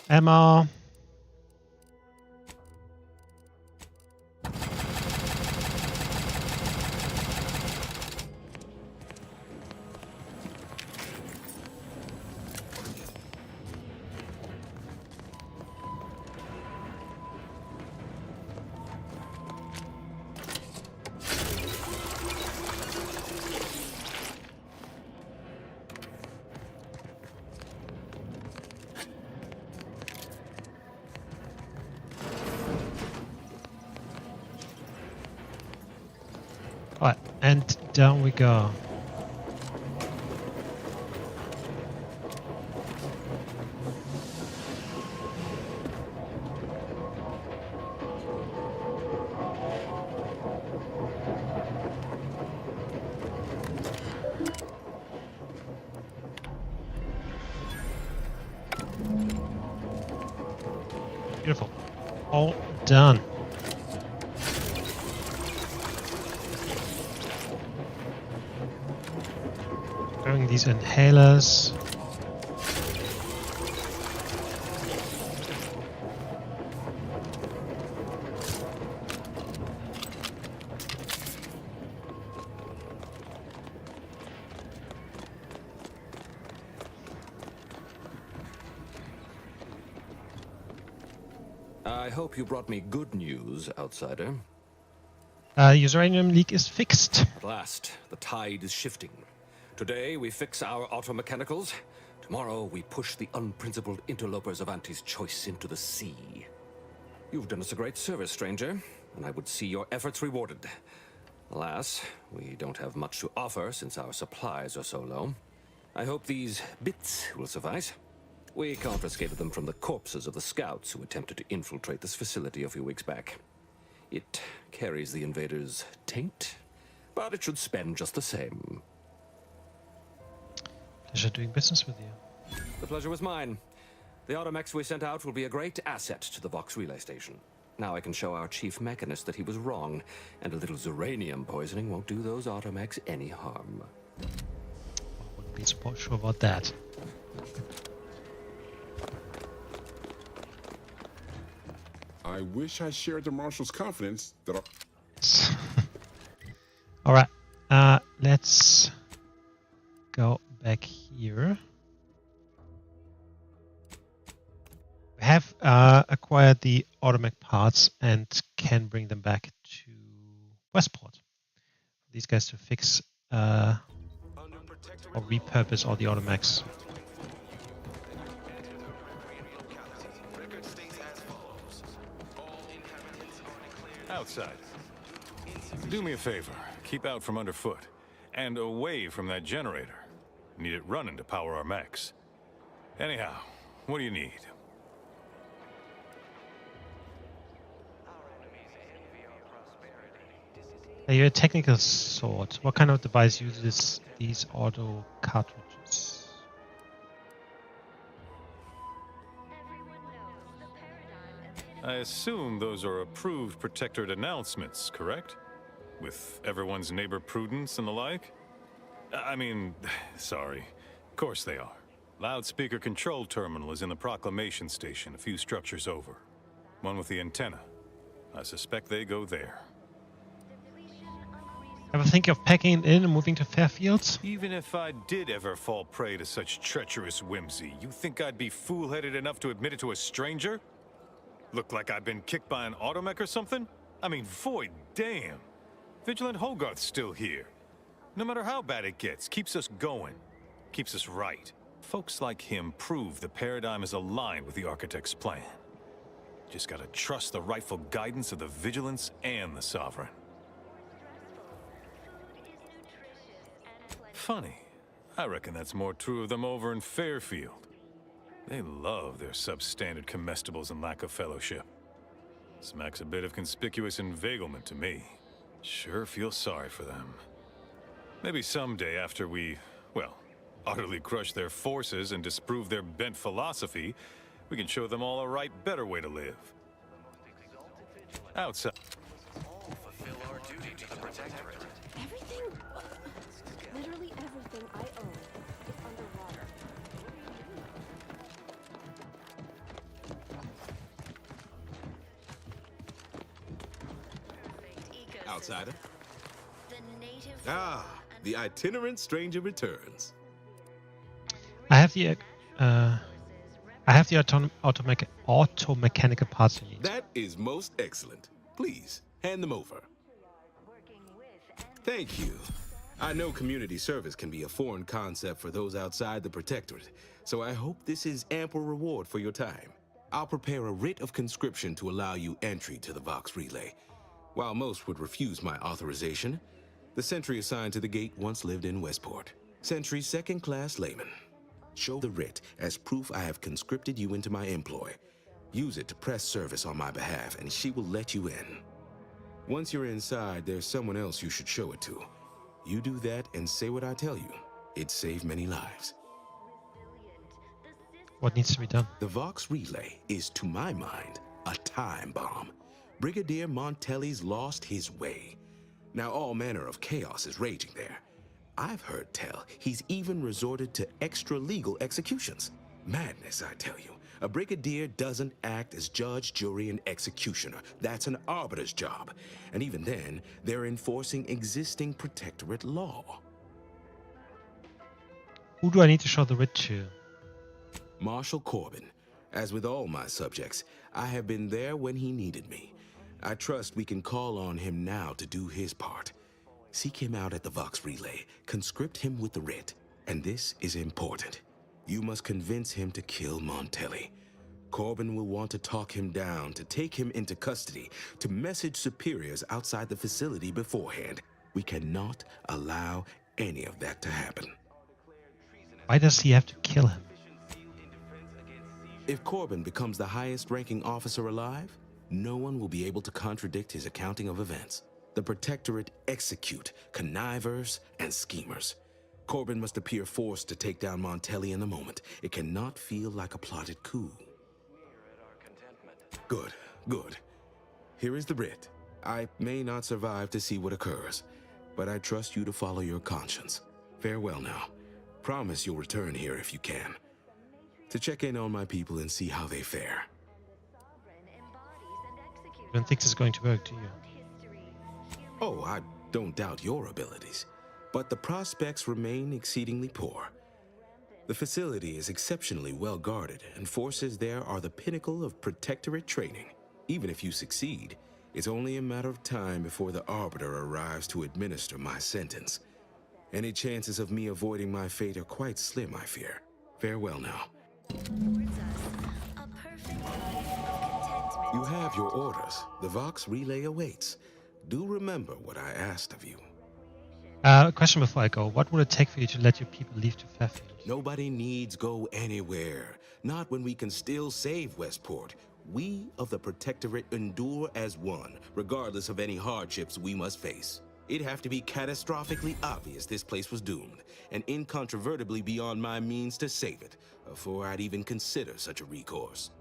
Ammo. Alright, and down we go. Beautiful. All done. Grabbing these inhalers. I hope you brought me good news, outsider. Uranium leak is fixed. At last, the tide is shifting. Today, we fix our automechanicals. Tomorrow, we push the unprincipled interlopers of Auntie's choice into the sea. You've done us a great service, stranger, and I would see your efforts rewarded. Alas, we don't have much to offer since our supplies are so low. I hope these bits will suffice. We confiscated them from the corpses of the scouts who attempted to infiltrate this facility a few weeks back. It carries the invaders' taint, but it should spend just the same. Pleasure doing business with you. The pleasure was mine. The automechs we sent out will be a great asset to the Vox relay station. Now I can show our chief mechanist that he was wrong, and a little uranium poisoning won't do those automechs any harm. I wouldn't be so sure about that. I wish I shared the Marshal's confidence that Alright, let's go back here. We have acquired the automech parts and can bring them back to Westport. These guys to fix or repurpose all the automechs. Outside. Do me a favor. Keep out from underfoot. And away from that generator. Need it running to power our mechs. Anyhow, what do you need? You're a technical sort. What kind of device uses these auto cartridges? I assume those are approved protectorate announcements, correct? With everyone's neighbor prudence and the like? I mean, sorry. Of course they are. Loudspeaker control terminal is in the proclamation station a few structures over. One with the antenna. I suspect they go there. Ever think of packing it in and moving to Fairfields? Even if I did ever fall prey to such treacherous whimsy, you think I'd be fool-headed enough to admit it to a stranger? Look like I've been kicked by an automech or something? I mean, void damn. Vigilant Hogarth's still here. No matter how bad it gets, keeps us going. Keeps us right. Folks like him prove the paradigm is aligned with the Architect's plan. Just gotta trust the rightful guidance of the Vigilance and the Sovereign. Funny. I reckon that's more true of them over in Fairfield. They love their substandard comestibles and lack of fellowship. Smacks a bit of conspicuous inveiglement to me. Sure feel sorry for them. Maybe someday after we, well, utterly crush their forces and disprove their bent philosophy, we can show them all a right, better way to live. Outside. Fulfill our duty to the Protectorate. Everything, literally everything I own is underwater. Outsider. Ah, the itinerant stranger returns. I have the automechanical parts you need. That is most excellent. Please, hand them over. Thank you. I know community service can be a foreign concept for those outside the Protectorate, so I hope this is ample reward for your time. I'll prepare a writ of conscription to allow you entry to the Vox Relay. While most would refuse my authorization, the sentry assigned to the gate once lived in Westport. Sentry second-class layman. Show the writ as proof I have conscripted you into my employ. Use it to press service on my behalf, and she will let you in. Once you're inside, there's someone else you should show it to. You do that and say what I tell you. It saved many lives. What needs to be done? The Vox Relay is, to my mind, a time bomb. Brigadier Montelli's lost his way. Now all manner of chaos is raging there. I've heard tell he's even resorted to extra-legal executions. Madness, I tell you. A brigadier doesn't act as judge, jury, and executioner. That's an arbiter's job. And even then, they're enforcing existing Protectorate law. Who do I need to show the writ to? Marshal Corbin. As with all my subjects, I have been there when he needed me. I trust we can call on him now to do his part. Seek him out at the Vox Relay, conscript him with the writ, and this is important. You must convince him to kill Montelli. Corbin will want to talk him down, to take him into custody, to message superiors outside the facility beforehand. We cannot allow any of that to happen. Why does he have to kill him? If Corbin becomes the highest-ranking officer alive, no one will be able to contradict his accounting of events. The Protectorate execute connivers and schemers. Corbin must appear forced to take down Montelli in a moment. It cannot feel like a plotted coup. Good, good. Here is the writ. I may not survive to see what occurs, but I trust you to follow your conscience. Farewell now. Promise you'll return here if you can, to check in on my people and see how they fare. I don't think this is going to work, do you? Oh, I don't doubt your abilities, but the prospects remain exceedingly poor. The facility is exceptionally well guarded, and forces there are the pinnacle of Protectorate training. Even if you succeed, it's only a matter of time before the Arbiter arrives to administer my sentence. Any chances of me avoiding my fate are quite slim, I fear. Farewell now. You have your orders. The Vox Relay awaits. Do remember what I asked of you. A question before I go. What would it take for you to let your people leave to Fairfield? Nobody needs go anywhere. Not when we can still save Westport. We of the Protectorate endure as one, regardless of any hardships we must face. It'd have to be catastrophically obvious this place was doomed, and incontrovertibly beyond my means to save it, before I'd even consider such a recourse.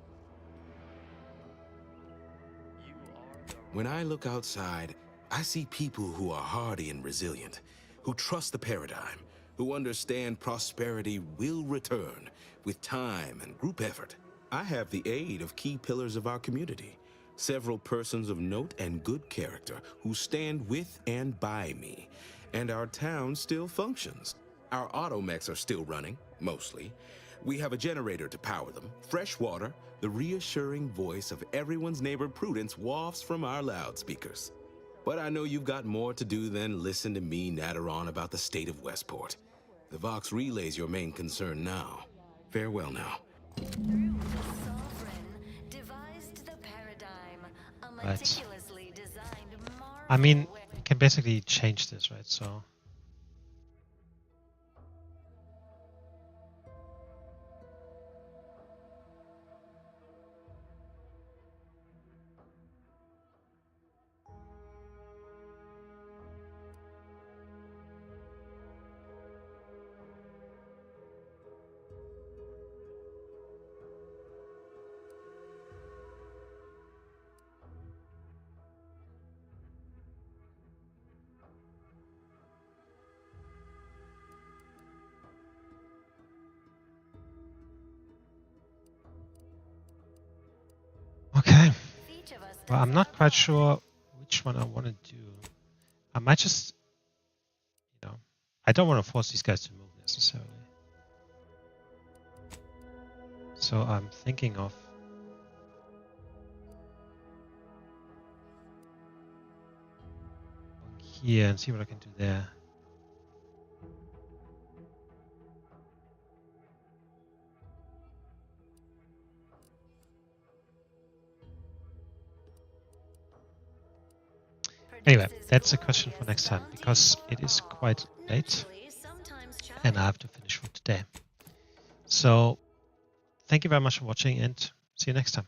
When I look outside, I see people who are hardy and resilient, who trust the paradigm, who understand prosperity will return with time and group effort. I have the aid of key pillars of our community, several persons of note and good character who stand with and by me, and our town still functions. Our automechs are still running, mostly. We have a generator to power them, fresh water, the reassuring voice of everyone's neighbor Prudence wafts from our loudspeakers. But I know you've got more to do than listen to me natter on about the state of Westport. The Vox Relay's your main concern now. Farewell now. Right. I mean, you can basically change this, right? So. Okay. Well, I'm not quite sure which one I want to do. I might just, I don't want to force these guys to move necessarily. So I'm thinking of going here and see what I can do there. Anyway, that's a question for next time, because it is quite late and I have to finish for today. So thank you very much for watching and see you next time.